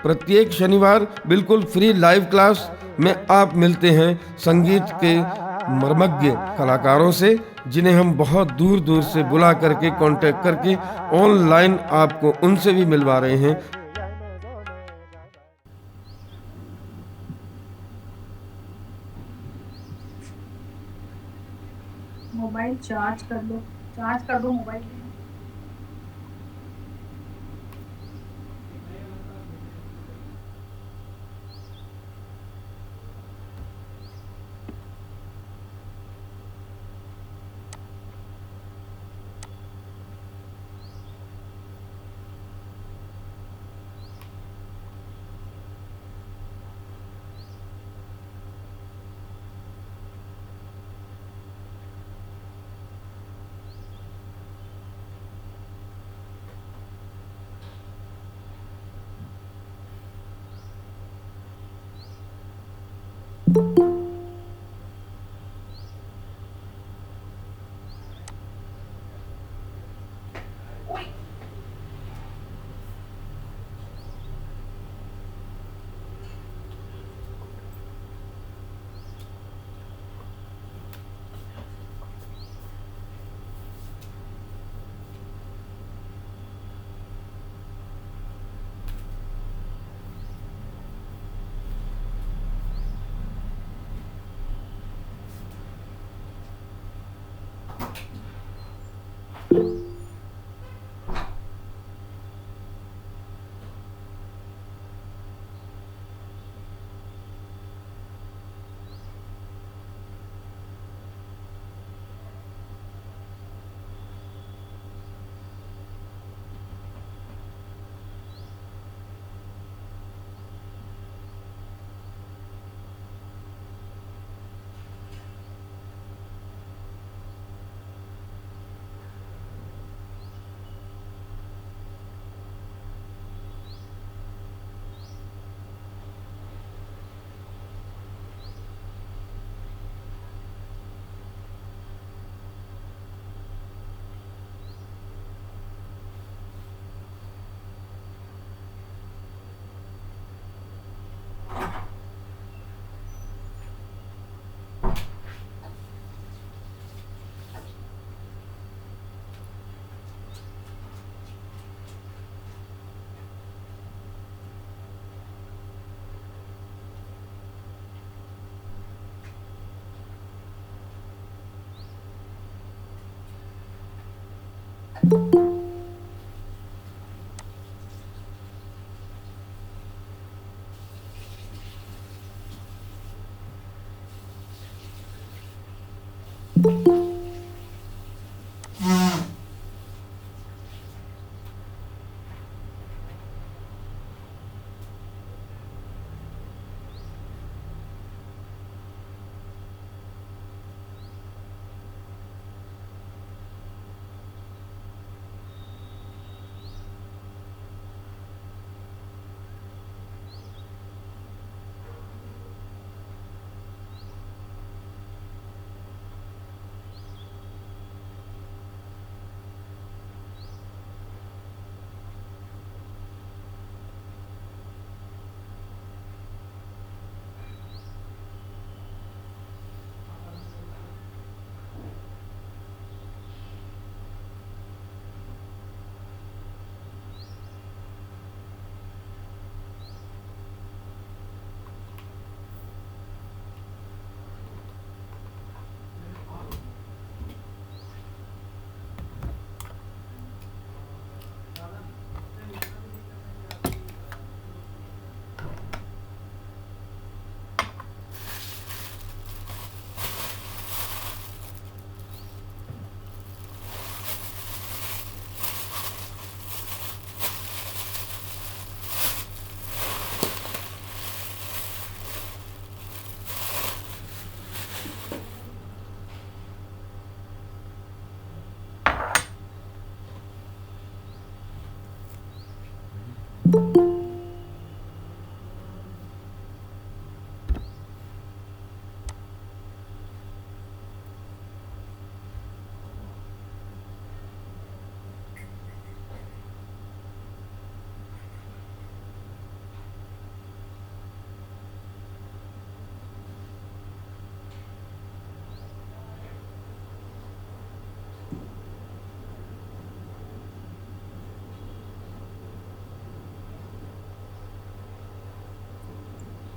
प्रत्येक शनिवार बिल्कुल फ्री लाइव क्लास में आप मिलते हैं संगीत के मर्मज्ञ कलाकारों से, जिन्हें हम बहुत दूर दूर से बुला करके कांटेक्ट करके ऑनलाइन आपको उनसे भी मिलवा रहे हैं। मोबाइल चार्ज कर लो, चार्ज कर दो mobile.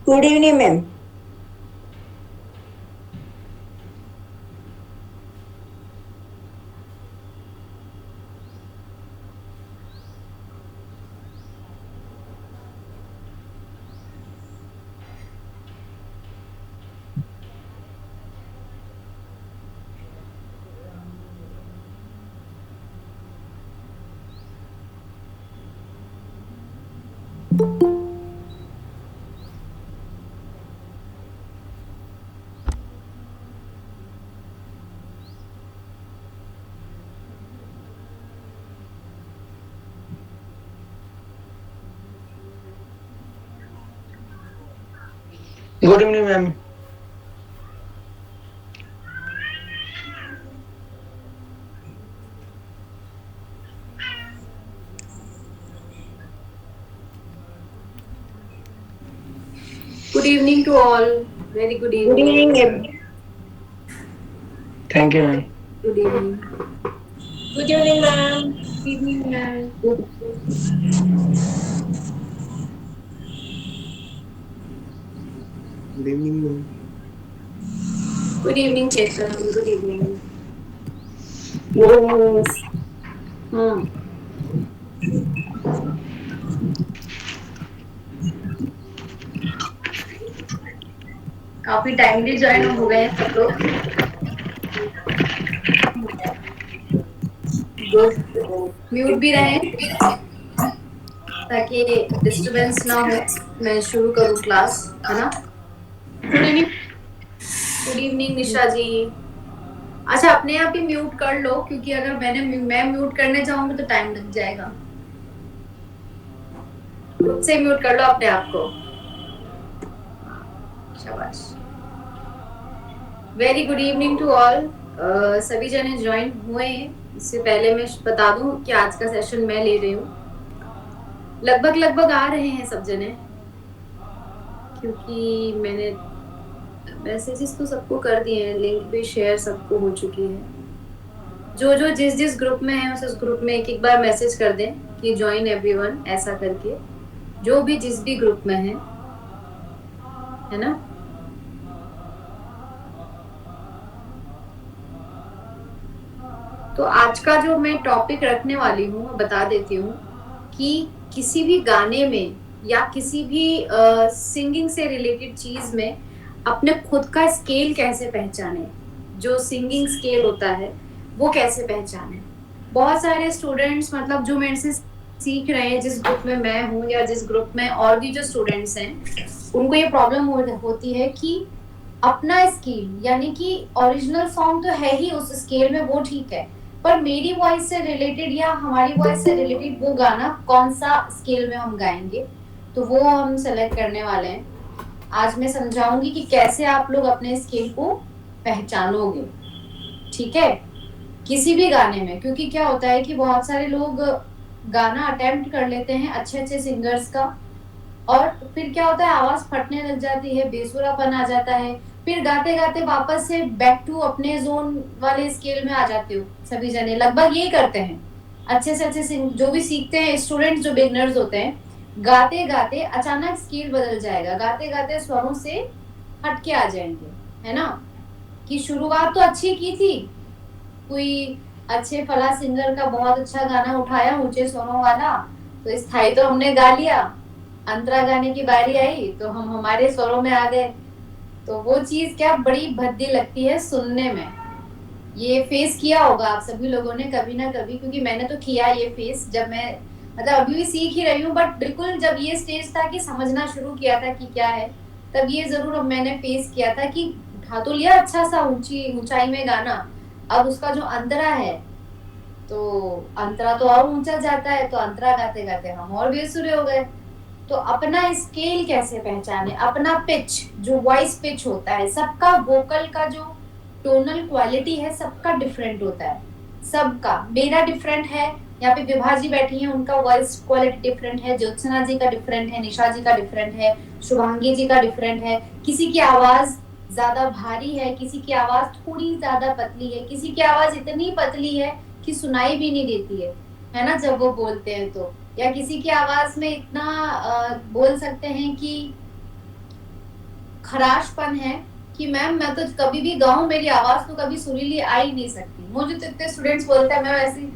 Good evening ma'am. Good evening ma'am. Good evening to all. Very good good evening. Evening. Thank you ma'am. Good evening. Good evening ma'am. Good evening, ma'am. Good evening ma'am. Good evening, Chetan. Good evening. Good evening. Hmm. काफी timely join हो गए हैं सब लोग। Good. Mute भी रहें ताकि disturbance ना हो। मैं शुरू करूँ क्लास, है ना? गुड इवनिंग निशा जी। अच्छा, अपने आप ही म्यूट कर लो, क्योंकि अगर मैं म्यूट करने जाऊंगी तो टाइम लग जाएगा। खुद से म्यूट कर लो अपने आप को। शाबाश। Very good evening to all. सभी जने ज्वाइन हुए हैं। इससे पहले मैं बता दूं कि आज का सेशन मैं ले रही हूँ। लगभग आ रहे हैं सब जने, क्योंकि मैंने मैसेजेस तो सबको कर दिए हैं, लिंक भी शेयर सबको हो चुकी है। जो जिस ग्रुप में है उस ग्रुप में एक बार मैसेज कर दें कि ज्वाइन एवरीवन, ऐसा करके, जो भी जिस भी ग्रुप में है ना? तो आज का जो मैं टॉपिक रखने वाली हूँ, मैं बता देती हूँ कि किसी भी गाने में या किसी भी सिंगिंग से रिलेटेड चीज में अपने खुद का स्केल कैसे पहचाने, जो सिंगिंग स्केल होता है वो कैसे पहचाने। बहुत सारे स्टूडेंट्स, मतलब जो मेरे से सीख रहे हैं, जिस ग्रुप में मैं हूँ या जिस ग्रुप में और भी जो स्टूडेंट्स हैं, उनको ये प्रॉब्लम होती है कि अपना स्केल, यानी कि ओरिजिनल सॉन्ग तो है ही उस स्केल में, वो ठीक है, पर मेरी वॉइस से रिलेटेड या हमारी वॉइस से रिलेटेड वो गाना कौन सा स्केल में हम गाएंगे, तो वो हम सेलेक्ट करने वाले हैं। आज मैं समझाऊंगी कि कैसे आप लोग अपने स्केल को पहचानोगे, ठीक है, किसी भी गाने में। क्योंकि क्या होता है कि बहुत सारे लोग गाना अटेम्प्ट कर लेते हैं अच्छे अच्छे सिंगर्स का, और फिर क्या होता है, आवाज फटने लग जाती है, बेसुरापन आ जाता है, फिर गाते गाते वापस से बैक टू अपने जोन वाले स्केल में आ जाते हो। सभी जने लगभग यही करते हैं। अच्छे से अच्छे जो भी सीखते हैं स्टूडेंट्स, जो बिगनर्स होते हैं, गाते गाते अचानक स्केल बदल जाएगा, गाते गाते स्वरों से हटके आ जाएंगे, है ना? कि शुरुआत तो अच्छी की थी, कोई अच्छे फला सिंगर का बहुत अच्छा गाना उठाया ऊंचे स्वरों वाला, तो स्थाई तो हमने गा लिया, अंतरा गाने की बारी आई तो हम हमारे स्वरों में आ गए। तो वो चीज क्या बड़ी भद्दी लगती है सुनने में। ये फेस किया होगा आप सभी लोगों ने कभी ना कभी, क्योंकि मैंने तो किया ये फेस, जब मैं, मतलब अभी भी सीख ही रही हूँ, बट बिल्कुल जब ये स्टेज था कि समझना शुरू किया था कि क्या है, तब ये जरूर मैंने फेस किया था कि उठा तो लिया अच्छा सा ऊंचाई में गाना, अब उसका जो अंतरा है, तो अंतरा तो और ऊंचा जाता है, तो अंतरा गाते गाते हम और बेसुरे हो गए। तो अपना स्केल कैसे पहचाने, अपना पिच, जो वॉइस पिच होता है, सबका वोकल का जो टोनल क्वालिटी है सबका डिफरेंट होता है, सबका। मेरा डिफरेंट है, यहाँ पे विभा जी बैठी हैं, उनका वॉइस क्वालिटी डिफरेंट है, ज्योत्सना जी का डिफरेंट है, निशा जी का डिफरेंट है, शुभांगी जी का डिफरेंट है। किसी की आवाज ज्यादा भारी है, किसी की आवाज थोड़ी ज्यादा पतली है, किसी की आवाज इतनी पतली है कि सुनाई भी नहीं देती है ना, जब वो बोलते हैं तो, या किसी की आवाज में इतना बोल सकते हैं कि खराशपन है कि मैम मैं तो कभी भी गाऊं, मेरी आवाज तो कभी सुरीली आ ही नहीं सकती। मुझे तो इतने स्टूडेंट्स बोलते हैं मैम ऐसी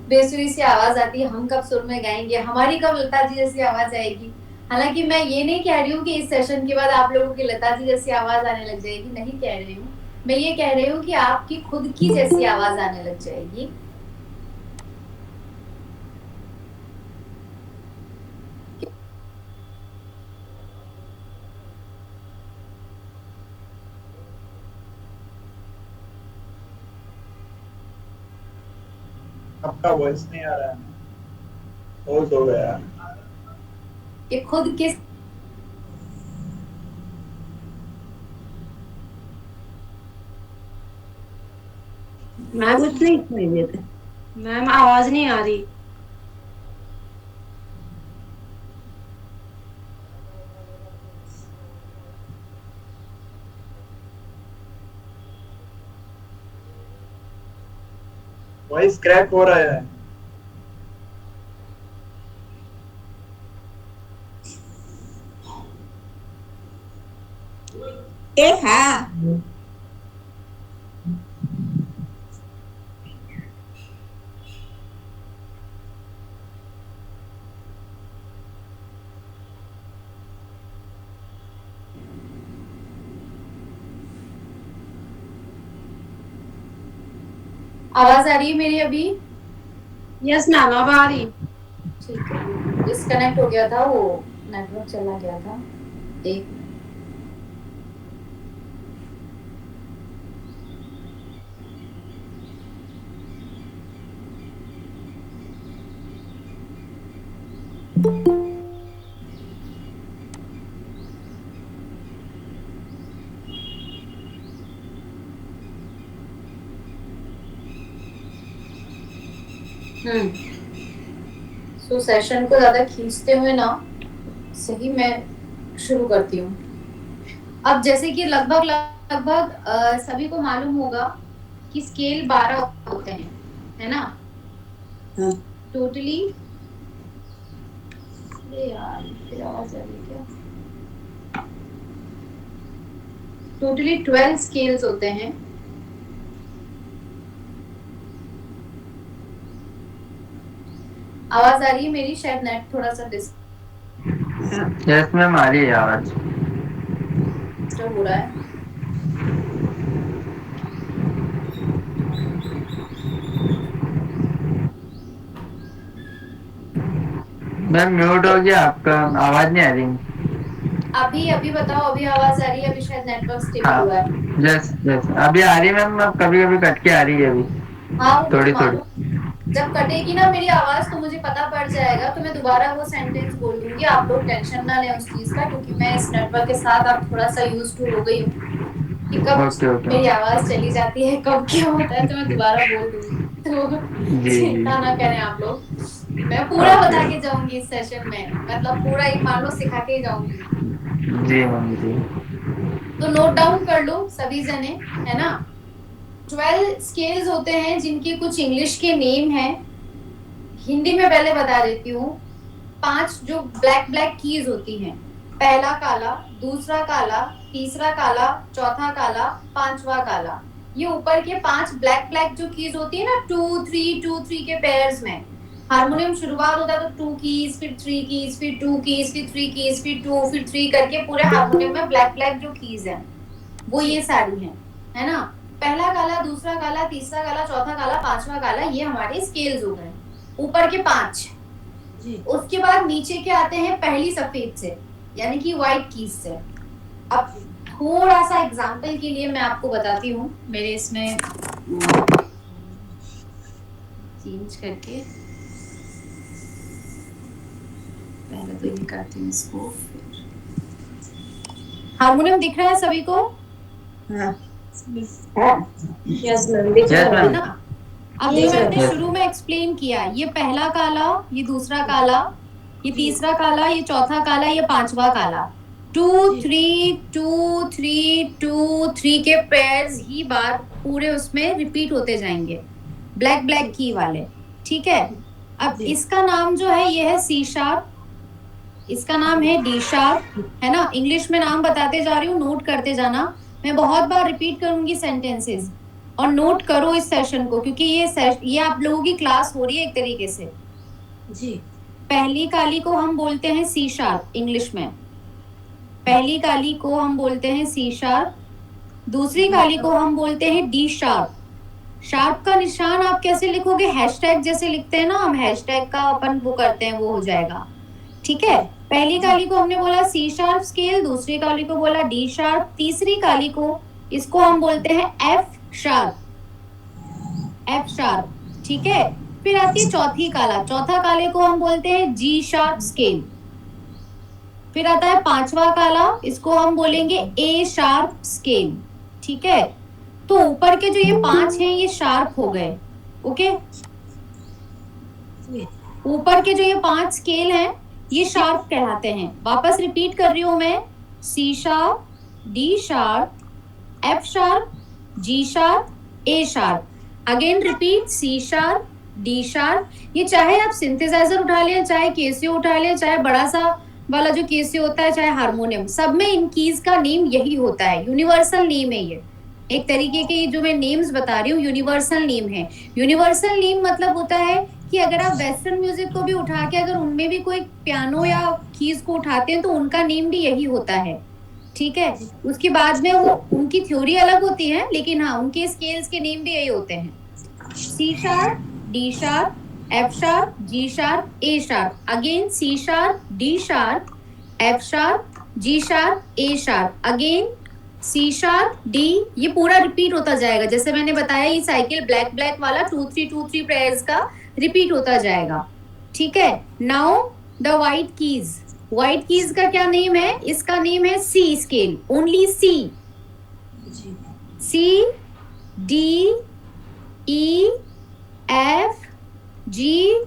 बेसुरी सी आवाज आती है, हम कब सुर में गाएंगे, हमारी कब लता जी जैसी आवाज आएगी। हालांकि मैं ये नहीं कह रही हूँ कि इस सेशन के बाद आप लोगों की लता जी जैसी आवाज आने लग जाएगी, नहीं कह रही हूँ। मैं ये कह रही हूँ कि आपकी खुद की जैसी आवाज आने लग जाएगी। आपका वॉइस नहीं आ रहा है, होल्ड हो गया। कि खुद के मैम कुछ नहीं सुनाई देता। मैम आवाज नहीं आ रही। वॉइस क्रैक हो रहा है। हाँ आवाज आ रही है मेरी अभी? यस मैम अब आ रही। ठीक है, डिस्कनेक्ट हो गया था, वो नेटवर्क चला गया था। एक सो सेशन को ज्यादा खींचते हुए ना सही मैं शुरू करती हूँ। अब जैसे कि लगभग लगभग सभी को मालूम होगा कि स्केल 12 होते हैं, है ना? हाँ। टोटली यार फिर आवाज आ रही क्या? टोटली 12 स्केल्स होते हैं। आवाज आ रही है मेरी? शायद नेट थोड़ा सा यस मैम आ रही है आवाज। डिस्टर्ब हो रहा है। मैम म्यूट हो गया आपका, आवाज नहीं आ रही। अभी बताओ, अभी आवाज आ रही है? अभी शायद नेटवर्क स्टेबल हाँ हुआ है। यस यस अभी आ रही है मैम, कभी कभी कट के आ रही है अभी हाँ वो मुझे थोड़ी थोड़ी। मालूम, जब कटेगी ना मेरी आवाज तो मुझे पता पड़ जाएगा, तो मैं दोबारा वो सेंटेंस बोल दूंगी। आप लोग टेंशन ना लें उस चीज का, क्योंकि मैं इस नेटवर्क के साथ अब थोड़ा सा यूज टू हो गई हूँ कि कब ओके ओके मेरी आवाज चली जाती है, कब क्या होता है, तो मैं दोबारा बोल दूंगी। तो जी जी चिंता ना करें आप लोग, मैं पूरा ओके बता के जाऊंगी इस सेशन में, मतलब पूरा ही मान लो सिखा के ही जाऊंगी। जी मैम जी। तो नोट डाउन कर लो सभी जने, है ना? 12 स्केल्स होते हैं जिनके कुछ इंग्लिश के नेम हैं, हिंदी में पहले बता देती हूँ। 5 जो ब्लैक ब्लैक कीज होती हैं, पहला काला, दूसरा काला, तीसरा काला, चौथा काला, पांचवा काला। ये ऊपर के 5 ब्लैक ब्लैक जो कीज होती है ना, 2 3 2 3 के पेयर्स में। हारमोनियम शुरुआत होता है तो 2 कीज, फिर 3 कीज, फिर 2 कीज, फिर 3 कीज, फिर 2, फिर 3 करके पूरे हारमोनियम में ब्लैक ब्लैक जो कीज हैं वो ये सारी हैं, है ना? पहला काला, दूसरा काला, तीसरा काला, चौथा काला, पांचवा काला, ये हमारे स्केल्स हो गए, ऊपर के 5। उसके बाद नीचे के आते हैं पहली सफेद से, यानी कि व्हाइट कीज से। अब थोड़ा सा एग्जांपल के लिए मैं आपको बताती हूँ, मेरे इसमें चेंज करके पहले तो ये करती हूँ इसको। हारमोनियम दिख रहा है सभी को? हाँ यस मैम दिख Yes, रहा है है। ना? अब Yes, जो मैंने yes. शुरू में एक्सप्लेन किया, ये पहला काला, ये दूसरा काला, ये तीसरा काला, ये चौथा काला, ये पांचवा काला। 2 3 2 3 2 3 के पेयर्स ही बार पूरे उसमें रिपीट होते जाएंगे, ब्लैक ब्लैक की वाले, ठीक है? अब इसका नाम जो है ये है सी शार्प, इसका नाम है डी शार्प, है ना। इंग्लिश में नाम बताते जा रही हूँ, नोट करते जाना। मैं बहुत बार रिपीट करूंगी सेंटेंसेस, और नोट करो इस सेशन को, क्योंकि ये आप लोगों की क्लास हो रही है एक तरीके से। जी। पहली काली को हम बोलते हैं सी शार्प इंग्लिश में। पहली काली को हम बोलते हैं सी शार्प, दूसरी काली को हम बोलते हैं डी शार्प। शार्प का निशान आप कैसे लिखोगे? हैशटैग जैसे लिखते हैं ना हम, हैशटैग का अपन वो करते हैं, वो हो जाएगा, ठीक है। पहली काली को हमने बोला सी शार्प स्केल, दूसरी काली को बोला डी शार्प, तीसरी काली को इसको हम बोलते हैं एफ शार्प, एफ शार्प, ठीक है। फिर आती है चौथी काला, चौथा काले को हम बोलते हैं जी शार्प स्केल। फिर आता है पांचवा काला, इसको हम बोलेंगे ए शार्प स्केल, ठीक है। तो ऊपर के जो ये 5 हैं ये शार्प हो गए, ओके। ऊपर के जो ये 5 स्केल हैं ये शार्प कहलाते हैं। वापस रिपीट कर रही हूं मैं, C sharp, D sharp, F sharp, G sharp, A sharp. Again repeat, C sharp, D sharp. ये चाहे आप सिंथेसाइजर उठा लें, चाहे केसियो उठा लें, चाहे बड़ा सा वाला जो केसियो होता है, चाहे हारमोनियम, सब में इन कीज का नेम यही होता है, यूनिवर्सल नेम है ये। एक तरीके के जो मैं नेम्स बता रही हूँ यूनिवर्सल नेम है। यूनिवर्सल नेम मतलब होता है कि अगर आप वेस्टर्न म्यूजिक को भी उठा के अगर उनमें भी कोई पियानो या कीज को उठाते हैं तो उनका नेम भी यही होता है, ठीक है। उसके बाद में वो उनकी थ्योरी अलग होती है, लेकिन हाँ उनके स्केल्स के नेम भी यही होते हैं, C sharp, D sharp, F sharp, G sharp, A sharp. Again C sharp, D sharp, F sharp, G sharp, A sharp. Again C sharp, D, ये पूरा रिपीट होता जाएगा। जैसे मैंने बताया ये साइकिल ब्लैक ब्लैक वाला 2-3-2-3 प्रेयर्स का रिपीट होता जाएगा, ठीक है। Now the white keys, white keys का क्या नेम है? इसका नेम है सी scale, only C, C, D, E, F, G,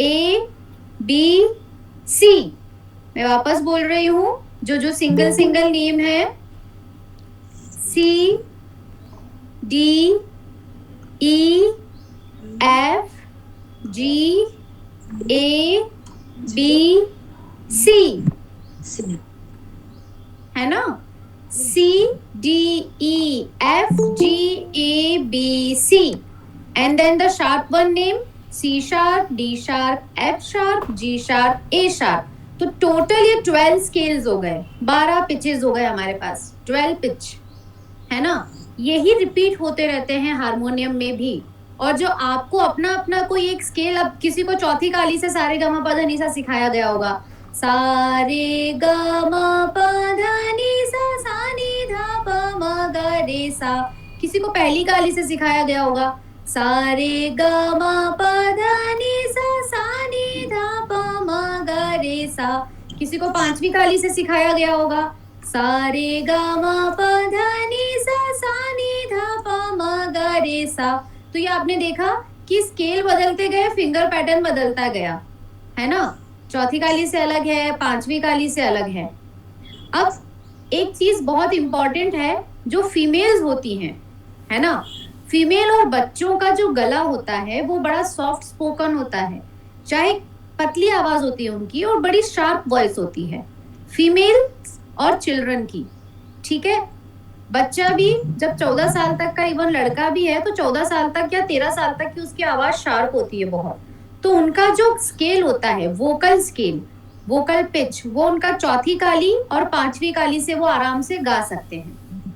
A, B, सी। मैं वापस बोल रही हूं, जो सिंगल सिंगल नेम है, C, D, E, F, G, A, B, C, है ना। C, D, E, F, G, A, B, C, and then the sharp one name C sharp, D sharp, F sharp, G sharp, A sharp. तो total ये 12 scales हो गए, 12 pitches हो गए हमारे पास, 12 pitch, है ना। यही रिपीट होते रहते हैं हारमोनियम में भी। और जो आपको अपना अपना कोई एक स्केल, अब किसी को चौथी काली से सारे गा मा पा धा नी सा सिखाया गया होगा, सारे गा मा पा धा नी सा, सा नी धा पा मा गा रे सा। किसी को पहली काली से सिखाया गया होगा, सारे गा मा पा धा नी सा, सा नी धा पा मा गा रे सा। किसी को पांचवी काली से सिखाया गया होगा, सारे गा मा पा धा नी सा, सा नी धा पा मा गा रे सा। तो ये आपने देखा कि स्केल बदलते गए, फिंगर पैटर्न बदलता गया, है ना। चौथी काली से अलग है, पांचवी काली से अलग है। अब एक चीज बहुत इंपॉर्टेंट है जो फीमेल्स होती हैं, है ना। फीमेल और बच्चों का जो गला होता है वो बड़ा सॉफ्ट स्पोकन होता है, चाहे पतली आवाज होती है उनकी और बड़ी शार्प वॉइस होती है, फीमेल और चिल्ड्रन की, ठीक है। बच्चा भी जब 14 साल तक का, इवन लड़का भी है तो 14 साल तक या 13 साल तक की उसकी आवाज शार्प होती है बहुत। तो उनका जो स्केल होता है, वोकल स्केल, वोकल पिच, वो उनका चौथी काली और पांचवी काली से वो आराम से गा सकते हैं,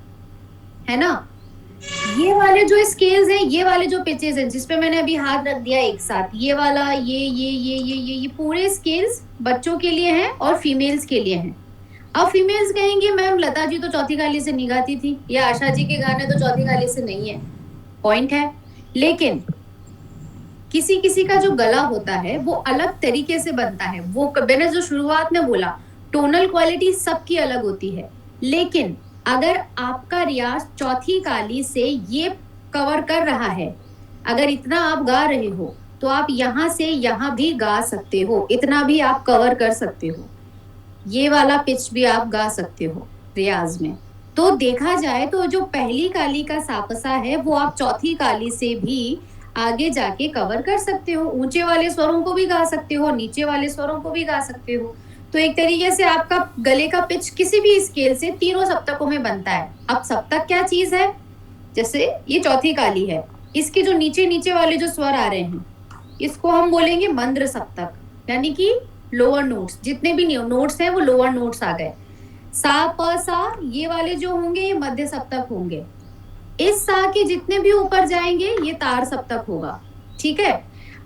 है ना। ये वाले जो स्केल्स हैं, ये वाले जो पिचेस हैं जिसपे मैंने अभी हाथ रख दिया एक साथ, ये वाला, ये पूरे स्केल्स बच्चों के लिए हैं और फीमेल्स के लिए हैं। अब फीमेल्स कहेंगे मैम लता जी तो चौथी काली से नहीं गाती थी, या आशा जी के गाने तो चौथी काली से नहीं है। पॉइंट है, लेकिन किसी किसी का जो गला होता है वो अलग तरीके से बनता है। वो मैंने जो शुरुआत में बोला, टोनल क्वालिटी सबकी अलग होती है, लेकिन अगर आपका रियाज चौथी काली से ये कवर कर रहा है, अगर इतना आप गा रहे हो तो आप यहाँ से यहाँ भी गा सकते हो, इतना भी आप कवर कर सकते हो, ये वाला पिच भी आप गा सकते हो रियाज में। तो देखा जाए तो जो पहली काली का सापसा है वो आप चौथी काली से भी आगे जाके कवर कर सकते हो, ऊंचे वाले स्वरों को भी गा सकते हो, नीचे वाले स्वरों को भी गा सकते हो। तो एक तरीके से आपका गले का पिच किसी भी स्केल से तीनों सप्तकों में बनता है। अब सप्तक क्या चीज है? जैसे ये चौथी काली है, इसके जो नीचे नीचे वाले जो स्वर आ रहे हैं इसको हम बोलेंगे मंद्र सप्तक, यानी कि लोअर नोट्स। जितने भी नोट्स हैं वो लोअर नोट्स आ गए। सा प सा ये वाले जो होंगे ये मध्य सप्तक होंगे। इस सा के जितने भी ऊपर जाएंगे ये तार सप्तक होगा। ठीक है।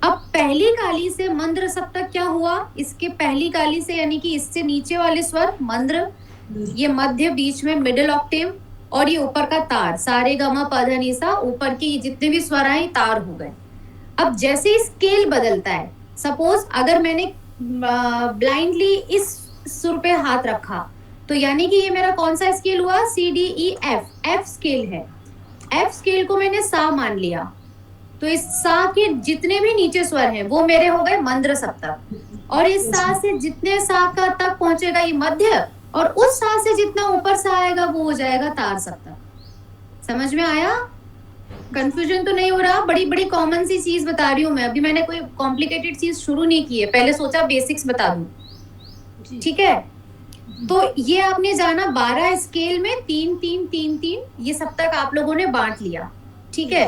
अब पहली काली से मंद्र सप्तक क्या हुआ? इसके पहली काली से यानी कि इससे नीचे वाले स्वर मंद्र, ये मध्य बीच में मिडिल ऑक्टेव, और ये ऊपर का तार सा रे ग म प ध नि सा, ऊपर के जितने भी स्वर आए तार हो गए। अब जैसे स्केल बदलता है, सपोज अगर मैंने ब्लाइंडली इस सुर पे हाथ रखा तो यानी कि ये मेरा कौन सा स्केल हुआ? C D E F, F scale है। एफ स्केल को मैंने सा मान लिया, तो इस सा के जितने भी नीचे स्वर हैं वो मेरे हो गए मंद्र सप्तक, और इस सा से जितने सा का तक पहुंचेगा ये मध्य, और उस सा से जितना ऊपर सा आएगा वो हो जाएगा तार सप्तक। समझ में आया? कंफ्यूजन तो नहीं हो रहा? बड़ी बड़ी कॉमन सी चीज बता रही हूँ मैं, अभी मैंने कोई कॉम्प्लिकेटेड चीज शुरू नहीं की है, पहले सोचा बेसिक्स बता दूं। ठीक है। तो ये आपने जाना 12 स्केल में 3 3 3 3, ये सप्तक आप लोगों ने बांट लिया। ठीक है।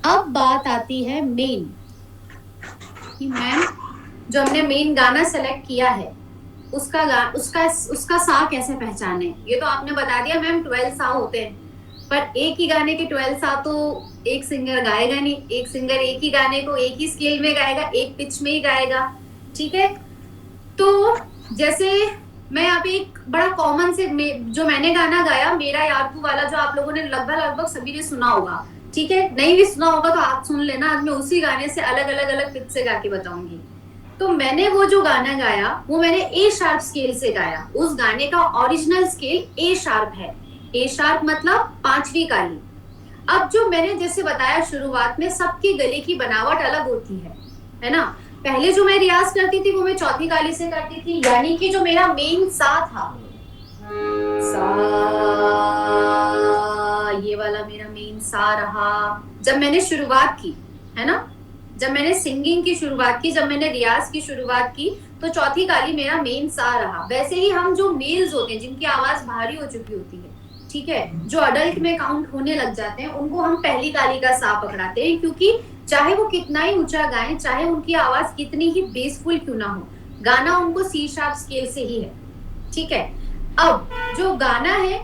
अब बात आती है मेन, कि मैम जो हमने मेन गाना सेलेक्ट किया है उसका सा कैसे पहचाने? ये तो आपने बता दिया मैम 12 सा होते हैं, पर एक ही गाने के 12 सा तो एक सिंगर गाएगा नहीं। एक सिंगर एक ही गाने को एक ही स्केल में गाएगा, एक पिच में ही गाएगा। ठीक है। तो जैसे मैं यहाँ पे एक बड़ा कॉमन से जो मैंने गाना गाया मेरा यार तू वाला, जो आप लोगों ने लगभग सभी ने सुना होगा। ठीक है। नहीं भी सुना होगा तो आप सुन लेना, आज मैं उसी गाने से अलग पिच से गा के बताऊंगी। तो मैंने वो जो गाना गाया वो मैंने ए शार्प स्केल से गाया। उस गाने का ओरिजिनल स्केल ए शार्प है। ए शार्प मतलब 5वीं काली। अब जो मैंने जैसे बताया शुरुआत में, सबकी गले की बनावट अलग होती है ना। पहले जो मैं रियाज करती थी वो मैं चौथी काली से करती थी, यानी कि जो मेरा मेन सा था, सा, ये वाला मेरा मेन सा रहा। जब मैंने शुरुआत की है ना, जब मैंने सिंगिंग की शुरुआत की, जब मैंने रियाज की शुरुआत की, तो चौथी काली मेरा मेन सा रहा। वैसे ही हम जो मेल्स होते हैं जिनकी आवाज भारी हो चुकी होती है, ठीक है, जो अडल्ट में काउंट होने लग जाते हैं, उनको हम पहली काली का सा पकड़ाते हैं, क्योंकि चाहे वो कितना ही ऊंचा गाएं, चाहे उनकी आवाज कितनी ही बेसफुल क्यों ना हो, गाना उनको सी शार्प स्केल से ही है। ठीक है। अब जो गाना है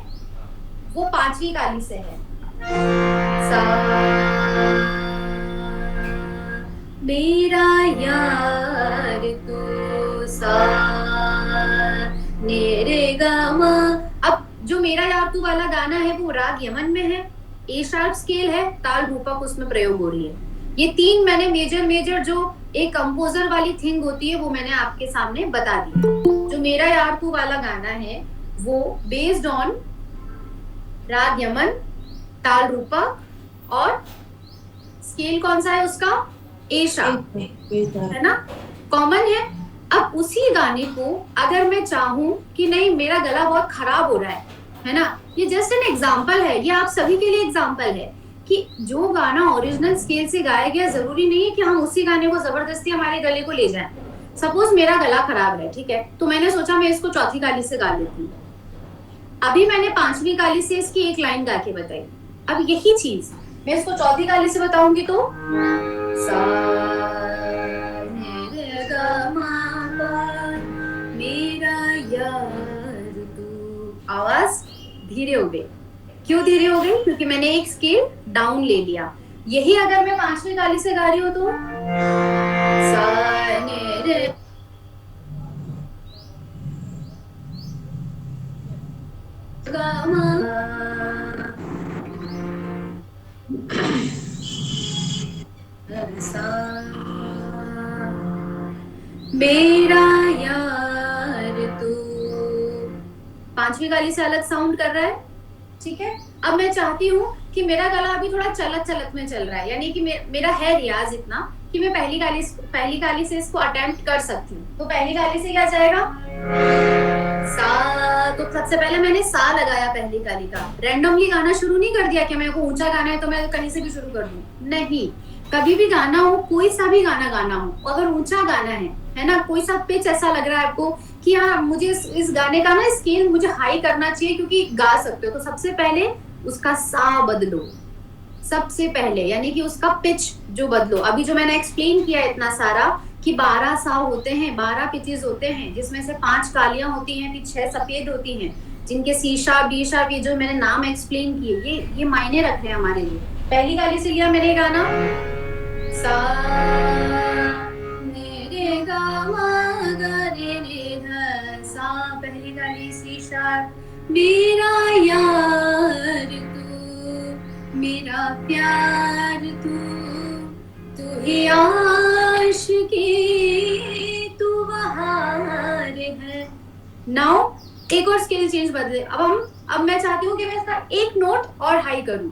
वो 5वीं काली से है। सा मेरा यार तू सा ने रे गा मा। अब जो मेरा यार तू वाला गाना है वो राग यमन में है, ए शार्प स्केल है, ताल रूपक उसमें प्रयोग हो रही है। ये 3 मैंने मेजर जो एक कंपोजर वाली थिंग होती है वो मैंने आपके सामने बता दी। जो मेरा यार तू वाला गाना है वो बेस्ड ऑन राग यमन, ताल रूपक, और स्केल कौन सा है उसका? ए शार्प है ना, कॉमन है। अब उसी गाने को अगर मैं चाहूं कि नहीं मेरा गला बहुत खराब हो रहा है ना, ये जस्ट एन एग्जांपल है, ये आप सभी के लिए एग्जांपल है कि जो गाना ओरिजिनल स्केल से गाया गया जरूरी नहीं है कि हम उसी गाने को जबरदस्ती हमारे गले को ले जाएं। सपोज मेरा गला खराब है, ठीक है, तो मैंने सोचा मैं इसको चौथी काली से गा लेती हूँ। अभी मैंने 5वीं काली से इसकी एक लाइन गा के बताई। अब यही चीज मैं इसको चौथी काली से बताऊंगी तो सा रे गा मा पा मेरा यार तू। आवाज धीरे हो गई। क्यों धीरे हो गई? क्योंकि मैंने एक स्केल डाउन ले लिया। यही अगर मैं 5वीं काली से गा रही हूँ तो सा ने रे गा मा सा मेरा यार तू। 5वीं काली से अलग साउंड कर रहा है। ठीक है। अब मैं चाहती हूँ कि मेरा गला अभी थोड़ा चलत में चल रहा है, यानी कि मेरा है रियाज इतना कि मैं पहली काली से इसको अटेम्प्ट कर सकती हूँ। तो पहली काली से क्या जाएगा? सा। तो सबसे पहले मैंने सा लगाया पहली काली का। रैंडमली गाना शुरू नहीं कर दिया कि मेरे को ऊंचा गाना है तो मैं कहीं से भी शुरू कर दूं। नहीं, कभी भी गाना हो, कोई सा भी गाना हो, अगर ऊंचा गाना है है ना, कोई सा पिच ऐसा लग रहा है आपको कि हाँ मुझे इस गाने का ना स्केल मुझे हाई करना चाहिए क्योंकि गा सकते हो, तो सबसे पहले उसका सा बदलो, सबसे पहले, यानी कि उसका पिच जो बदलो। अभी जो मैंने एक्सप्लेन किया इतना सारा कि 12 सा होते हैं, 12 पिचेस होते हैं, जिसमें से 5 कालियां होती हैं, फिर 6 सफेद होती हैं, जिनके सी शार्प, डी शार्प, ये जो मैंने नाम एक्सप्लेन किए ये मायने रख रहे हैं हमारे लिए। पहली काली से लिया मैंने गाना सा रे गा मा गा रे रे ध सा, पहली काली सी शार्प, मेरा यार तू, मेरा प्यार तू ही आशिकी, तू बहार है। नाउ एक और स्केल चेंज बदले। अब मैं चाहती हूँ कि मैं इसका एक नोट और हाई करूं,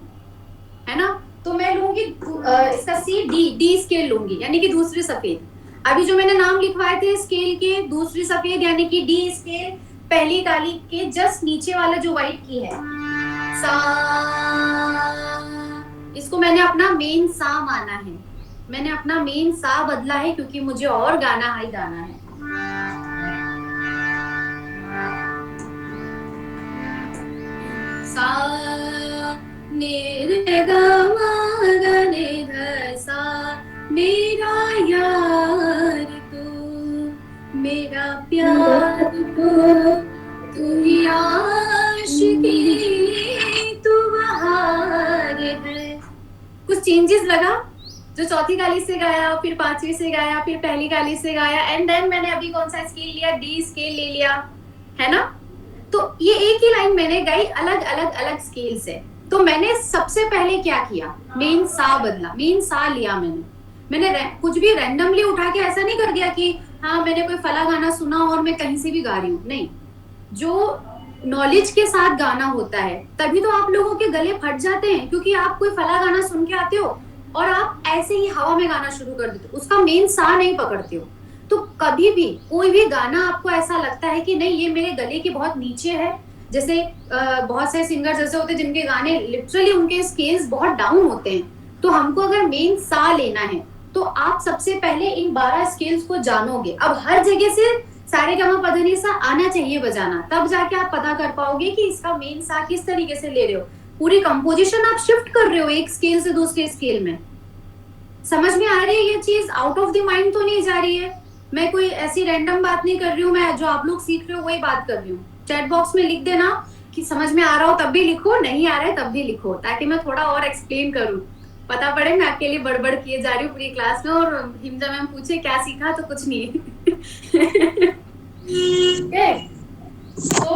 है ना, तो मैं लूंगी इसका सी डी स्केल लूंगी, यानी कि दूसरी सफेद। अभी जो मैंने नाम लिखवाए थे स्केल के, दूसरी सफेद यानी कि डी स्केल, पहली काली के जस्ट नीचे वाला जो व्हाइट की है सा, इसको मैंने अपना मेन सा माना है, मैंने अपना मेन सा बदला है क्योंकि मुझे और गाना हाई गाना है। सा ने रे गा मा गा ने ध सा, मेरा यार तू, मेरा प्यार तू ही आशिकी, तू बहार है। कुछ चेंजेस लगा, जो चौथी काली से गाया, फिर पांचवी से गाया, फिर पहली काली से गाया, एंड देन मैंने अभी कौन सा स्केल लिया, डी स्केल ले लिया, है ना। तो ये एक ही लाइन मैंने गाई अलग अलग स्केल से। तो मैंने सबसे पहले क्या किया, मेन सा बदला, मेन सा लिया मैंने कुछ भी रैंडमली उठा के ऐसा नहीं कर दिया कि हाँ मैंने कोई फला गाना सुना और मैं कहीं से भी गा रही हूँ, नहीं। जो नॉलेज के साथ गाना होता है तभी तो आप लोगों के गले फट जाते हैं, क्योंकि आप कोई फला गाना सुन के आते हो और आप ऐसे ही हवा में गाना शुरू कर देते हो, उसका मेन सा नहीं पकड़ते हो। तो कभी भी कोई भी गाना आपको ऐसा लगता है कि नहीं ये मेरे गले के बहुत नीचे है, जैसे बहुत से सिंगर जैसे होते हैं जिनके गाने लिटरली उनके स्केल्स बहुत डाउन होते हैं, तो हमको अगर मेन सा लेना है तो आप सबसे पहले इन 12 स्केल्स को जानोगे। अब हर जगह से सारे गमा पधनी सा आना चाहिए बजाना, तब जाके आप पता कर पाओगे कि इसका मेन सा किस तरीके से ले रहे हो। पूरी कंपोजिशन आप शिफ्ट कर रहे हो एक स्केल से दूसरे स्केल में। समझ में आ रही है ये चीज, आउट ऑफ द माइंड तो नहीं जा रही है। मैं कोई ऐसी रैंडम बात नहीं कर रही हूँ, मैं जो आप लोग सीख रहे हो वही बात कर रही हूँ। चैट बॉक्स में लिख देना कि समझ में आ रहा हो तब भी लिखो, नहीं आ रहा है तब भी लिखो, ताकि मैं थोड़ा और एक्सप्लेन करूँ, पता पड़े मैं अकेले बड़बड़ किए जा रही हूँ पूरी क्लास में और हिमजा मैम पूछे क्या सीखा, तो कुछ नहीं। तो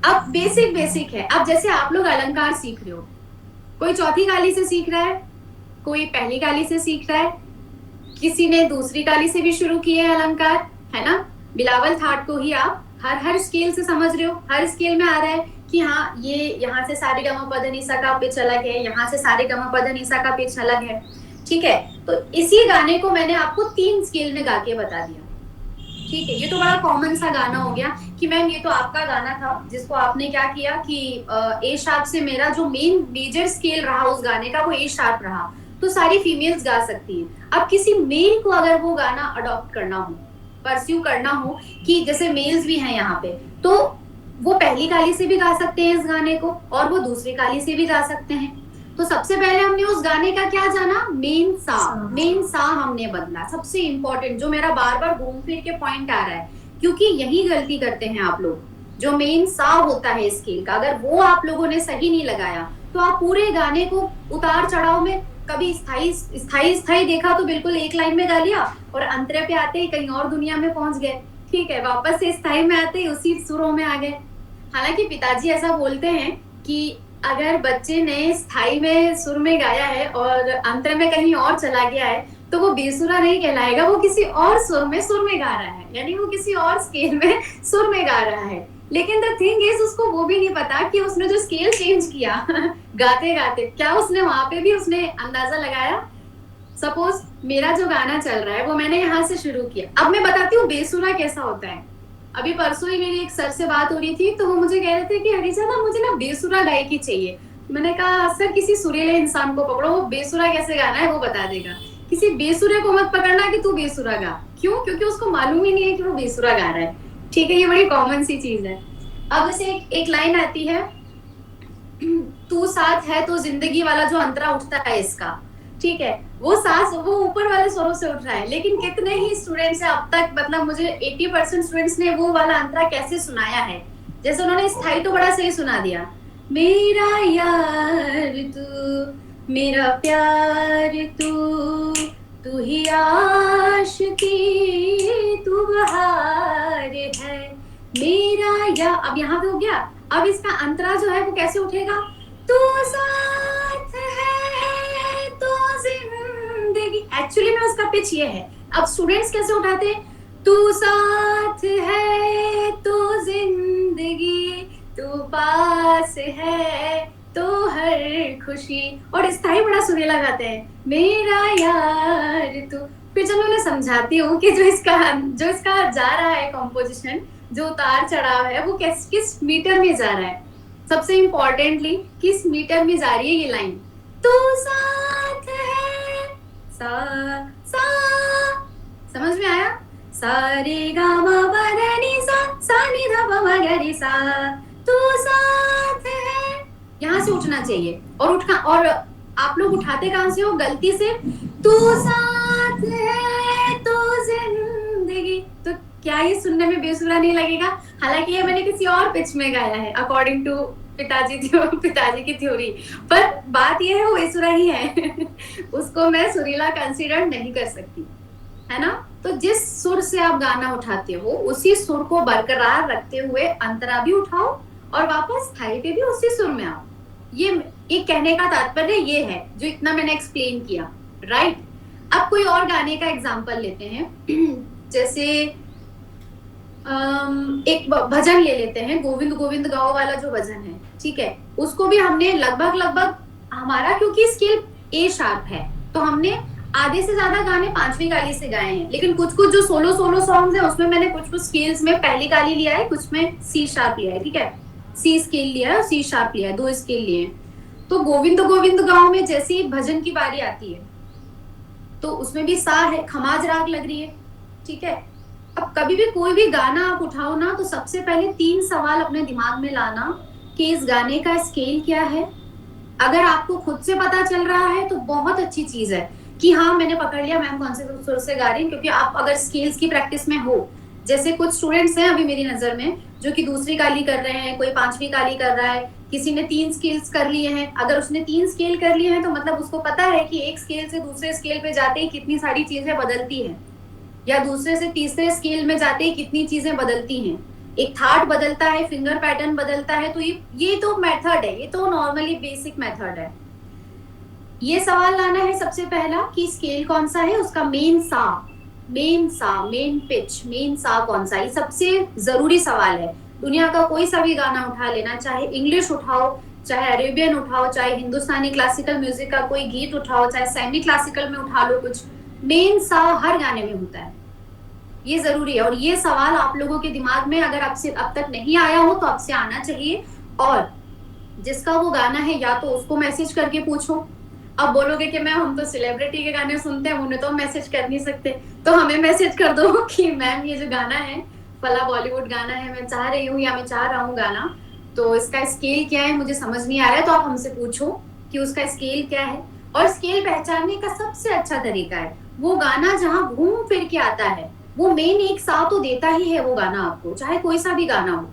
अब बेसिक है। अब जैसे आप लोग अलंकार सीख रहे हो, कोई चौथी काली से सीख रहा है, कोई पहली काली से सीख रहा है, किसी ने दूसरी काली से भी शुरू किए है अलंकार, है ना। बिलावल थाट को ही आप हर स्केल से समझ रहे हो, हर स्केल में आ रहा है कि हाँ ये यहाँ से सारे गमा पद निसा का पिच अलग है, यहाँ से सारे गमा पद निसा का पिच अलग है, ठीक है। तो इसी गाने को मैंने आपको 3 स्केल में गा के बता दिया, ठीक है। ये तो बड़ा कॉमन सा गाना हो गया कि मैम ये तो आपका गाना था जिसको आपने क्या किया कि ए शार्प से मेरा जो मेजर स्केल रहा उस गाने का वो ए शार्प रहा, तो सारी फीमेल्स गा सकती हैं। अब किसी मेल को अगर वो गाना अडॉप्ट करना हो, परस्यू करना हो कि जैसे मेल्स भी हैं यहाँ पे, तो वो पहली काली से भी गा सकते हैं इस गाने को और वो दूसरी काली से भी गा सकते हैं। तो सबसे पहले हमने उस गाने का क्या जाना, मेन सा हमने बदला। सबसे इंपॉर्टेंट जो मेरा बार बार घूम फिर के पॉइंट आ रहा है, क्योंकि यही गलती करते हैं आप लोग, जो मेन सा होता है स्केल का, अगर वो आप लोगों ने सही नहीं लगाया तो आप पूरे गाने को उतार चढ़ाव में कभी स्थाई देखा तो बिल्कुल एक लाइन में गा लिया और अंतरे पे आते ही कहीं और दुनिया में पहुंच गए, ठीक है। वापस से स्थाई में आते ही उसी सुरों में आ गए। हालांकि पिताजी ऐसा बोलते हैं कि अगर बच्चे ने स्थाई में सुर में गाया है और अंतर में कहीं और चला गया है तो वो बेसुरा नहीं कहलाएगा, वो किसी और सुर में गा रहा है, यानी वो किसी और स्केल में सुर में गा रहा है। लेकिन द थिंग इज उसको वो भी नहीं पता कि उसने जो स्केल चेंज किया गाते गाते, क्या उसने वहां पे भी उसने अंदाजा लगाया। सपोज मेरा जो गाना चल रहा है वो मैंने यहाँ से शुरू किया, अब मैं बताती हूँ बेसुरा कैसा होता है। अभी परसों ही मेरी एक सर से बात हो रही थी तो वो मुझे कह रहे थे कि हरीजा ना मुझे ना बेसुरा गायकी चाहिए। मैंने कहा सर किसी सुरीले इंसान को पकड़ो, वो बेसुरा कैसे गाना है वो बता देगा। किसी बेसुरे को मत पकड़ना कि तू बेसुरा गा, क्यों? क्योंकि उसको मालूम ही नहीं है कि वो बेसुरा गा रहा है। ठीक है, ये बड़ी कॉमन सी चीज है। अब जैसे एक लाइन आती है, तू साथ है तो जिंदगी वाला जो अंतरा उठता है इसका, ठीक है, वो सांस वो ऊपर वाले स्वरों से उठ रहा है, लेकिन कितने ही स्टूडेंट्स हैं अब तक, मतलब मुझे 80% स्टूडेंट्स ने वो वाला अंतरा कैसे सुनाया है। जैसे उन्होंने स्थाई तो बड़ा सही सुना दिया, मेरा यार तू, मेरा प्यार तू ही आशिकी, तू बहार है मेरा या। अब यहाँ पे हो गया। अब इसका अंतरा जो है वो कैसे उठेगा, तू साथ है तो जिंदगी। एक्चुअली में उसका पिच ये है। अब स्टूडेंट्स कैसे उठाते हैं, तू साथ है तो जिंदगी, तू पास है तो हर खुशी। और स्थाई बड़ा सुरीला गाते हैं, मेरा यार तू। फिर जब मैं उन्हें समझाती हूँ कि जो इसका जा रहा है कॉम्पोजिशन, जो उतार चढ़ाव है वो किस मीटर में जा रहा है, सबसे इम्पोर्टेंटली किस मीटर में जा रही है ये लाइन, तू साथ है सा सा, समझ में आया, सारे गा मा पा धा नी सा नी धा पा मा गा रे सा, तू साथ है, यहाँ से उठना चाहिए। और आप लोग उठाते कहां से हो, गलती से, तू साथ है तो जिंदगी। तो क्या ये सुनने में बेसुरा नहीं लगेगा? हालांकि ये मैंने किसी और पिच में गाया है अकॉर्डिंग टू पिताजी की थ्योरी, पर बात ये है वो बेसुरा ही है। उसको मैं सुरीला कंसीडर नहीं कर सकती, है ना। तो जिस सुर से आप गाना उठाते हो उसी सुर को बरकरार रखते हुए अंतरा भी उठाओ और वापस स्थाई पे भी उसी सुर में आओ। ये कहने का तात्पर्य ये है जो इतना मैंने एक्सप्लेन किया, राइट। अब कोई और गाने का एग्जांपल लेते हैं। जैसे एक भजन ले लेते हैं, गोविंद गोविंद गाओ वाला जो भजन है, ठीक है, उसको भी हमने लगभग हमारा, क्योंकि स्केल ए शार्प है, तो हमने आधे से ज्यादा गाने पांचवी गाली से गाए हैं। लेकिन कुछ जो सोलो सॉन्ग्स हैं उसमें मैंने कुछ स्केल्स में पहली गाली लिया है, कुछ में सी शार्प लिया है, ठीक है, सी स्केल लिया है और सी शार्प लिया है, 2 स्केल लिए हैं। तो गोविंद गोविंद गाओ में जैसे ही भजन की बारी आती है तो उसमें भी सा है, खमाज राग लग रही है, ठीक है। अब कभी भी कोई भी गाना आप उठाओ ना, तो सबसे पहले 3 सवाल अपने दिमाग में लाना कि इस गाने का स्केल क्या है। अगर आपको खुद से पता चल रहा है तो बहुत अच्छी चीज है कि हाँ मैंने पकड़ लिया मैम कौन से सुर से गा रही है, क्योंकि आप अगर स्केल्स की प्रैक्टिस में हो, जैसे कुछ स्टूडेंट्स हैं अभी मेरी नजर में जो कि दूसरी काली कर रहे हैं, कोई 5वीं काली कर रहा है, किसी ने 3 स्केल्स कर लिए हैं। अगर उसने 3 स्केल कर लिए हैं तो मतलब उसको पता है कि एक स्केल से दूसरे स्केल पे जाते ही कितनी सारी चीजें बदलती हैं, या दूसरे से तीसरे स्केल में जाते ही कितनी चीजें बदलती हैं। एक थाट बदलता है, फिंगर पैटर्न बदलता है। तो ये तो मेथड है, ये तो नॉर्मली बेसिक मेथड है। ये सवाल लाना है सबसे पहला कि स्केल कौन सा है, उसका मेन पिच, मेन सा कौन सा, ये सबसे जरूरी सवाल है। दुनिया का कोई सा भी गाना उठा लेना, चाहे इंग्लिश उठाओ, चाहे अरेबियन उठाओ, चाहे हिंदुस्तानी क्लासिकल म्यूजिक का कोई गीत उठाओ, चाहे सेमी क्लासिकल में उठा लो, कुछ मेन सा हर गाने में होता है, ये जरूरी है। और ये सवाल आप लोगों के दिमाग में अगर आपसे अब तक नहीं आया हो तो आपसे आना चाहिए। और जिसका वो गाना है या तो उसको मैसेज करके पूछो। अब बोलोगे कि मैम हम तो सेलिब्रिटी के गाने सुनते हैं, उन्हें तो मैसेज कर नहीं सकते, तो हमें मैसेज कर दो कि मैम ये जो गाना है फला बॉलीवुड गाना है, मैं चाह रही हूँ या मैं चाह रहा हूँ गाना, तो इसका स्केल क्या है मुझे समझ नहीं आ रहा है। तो आप हमसे पूछो कि उसका स्केल क्या है। और स्केल पहचानने का सबसे अच्छा तरीका है वो गाना जहाँ घूम फिर के आता है, वो मेन एक सा तो देता ही है वो गाना आपको, चाहे कोई सा भी गाना हो,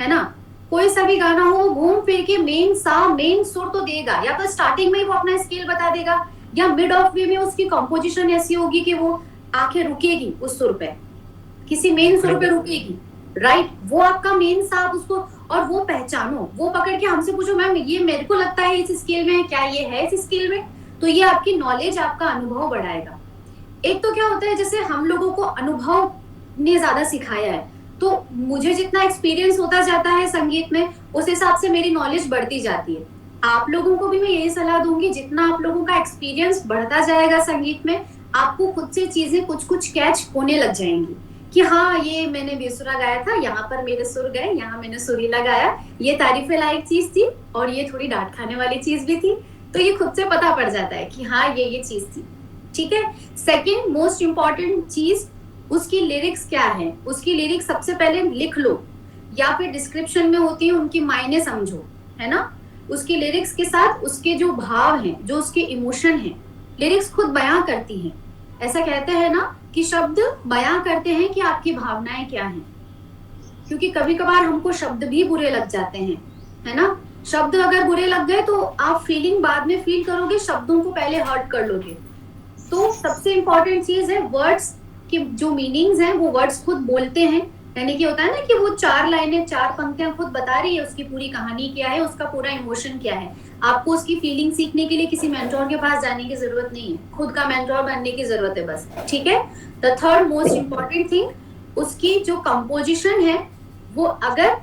है ना, कोई सा भी गाना हो, घूम फिर के मेन सुर तो देगा। या तो स्टार्टिंग में ही वो अपना स्केल बता देगा, या मिड ऑफ वे में उसकी कंपोजिशन ऐसी होगी कि वो आंखें रुकेगी उस सुर पे, किसी मेन सुर पे रुकेगी, राइट। वो आपका मेन सा, आप उसको और वो पहचानो, वो पकड़ के हमसे पूछो मैम ये मेरे को लगता है इस स्केल में है, क्या ये है इस स्केल में, तो ये आपकी नॉलेज, आपका अनुभव बढ़ाएगा। एक तो क्या होता है, जैसे हम लोगों को अनुभव ने ज्यादा सिखाया है, तो मुझे जितना एक्सपीरियंस होता जाता है संगीत में उस हिसाब से मेरी नॉलेज बढ़ती जाती है। आप लोगों को भी मैं यही सलाह दूंगी, जितना आप लोगों का एक्सपीरियंस बढ़ता जाएगा संगीत में, आपको खुद से चीजें कुछ कैच होने लग जाएंगी कि हाँ ये मैंने बेसुरा गाया था, यहाँ पर मेरे सुर गए, यहाँ मैंने सुरीला गाया, ये तारीफ लायक चीज थी और ये थोड़ी डांट खाने वाली चीज भी थी। तो ये खुद से पता पड़ जाता है कि हाँ ये चीज थी, ठीक है। सेकंड मोस्ट इम्पॉर्टेंट चीज, उसकी लिरिक्स क्या है, उसकी लिरिक्स सबसे पहले लिख लो, या फिर डिस्क्रिप्शन में होती है उनकी मायने समझो, है ना। उसकी लिरिक्स के साथ उसके जो भाव हैं, जो उसके इमोशन हैं, लिरिक्स खुद बयां करती हैं। ऐसा कहते हैं ना कि शब्द बयां करते हैं कि आपकी भावनाएं क्या हैं, क्योंकि कभी कभार हमको शब्द भी बुरे लग जाते हैं, है ना। शब्द अगर बुरे लग गए तो आप फीलिंग बाद में फील करोगे, शब्दों को पहले हर्ट कर लोगे। तो सबसे इंपॉर्टेंट चीज है वर्ड्स की जो मीनिंग्स हैं वो वर्ड्स खुद बोलते हैं, यानी कि होता है ना कि वो 4 लाइनें 4 पंक्तियां खुद बता रही है उसकी पूरी कहानी क्या है, उसका पूरा इमोशन क्या है। आपको उसकी फीलिंग सीखने के लिए किसी मेंटोर के पास जाने की जरूरत नहीं है, खुद का मेंटोर बनने की जरूरत है बस, ठीक है। The third most important thing, उसकी जो कंपोजिशन है वो अगर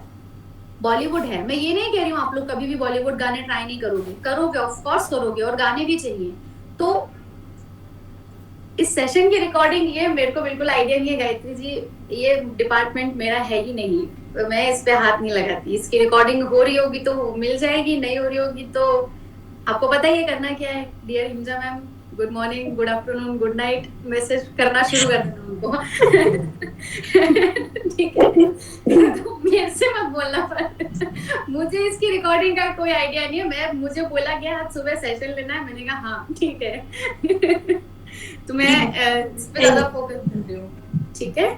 बॉलीवुड है, मैं ये नहीं कह रही हूँ आप लोग कभी भी बॉलीवुड गाने ट्राई नहीं करोगे, करोगे ऑफ कोर्स करोगे, और गाने भी चाहिए। तो इस सेशन की रिकॉर्डिंग ये मेरे को बिल्कुल आइडिया नहीं है गायत्री जी, ये डिपार्टमेंट मेरा है ही नहीं, तो मैं इस पे हाथ नहीं लगाती। इसकी रिकॉर्डिंग हो रही होगी तो मिल जाएगी, नहीं हो रही होगी तो आपको पता ही है करना क्या है। Dear Hinja ma'am, good morning, good afternoon, good night message करना शुरू कर देना उनको। ठीक है, तो मेरे से मत बोलना पर मुझे इसकी रिकॉर्डिंग का कोई आइडिया नहीं है। मुझे बोला गया आज सुबह सेशन लेना है, मैंने कहा हाँ ठीक है। तो मैं इस पे ज्यादा फोकस कर रही हूँ, ठीक है।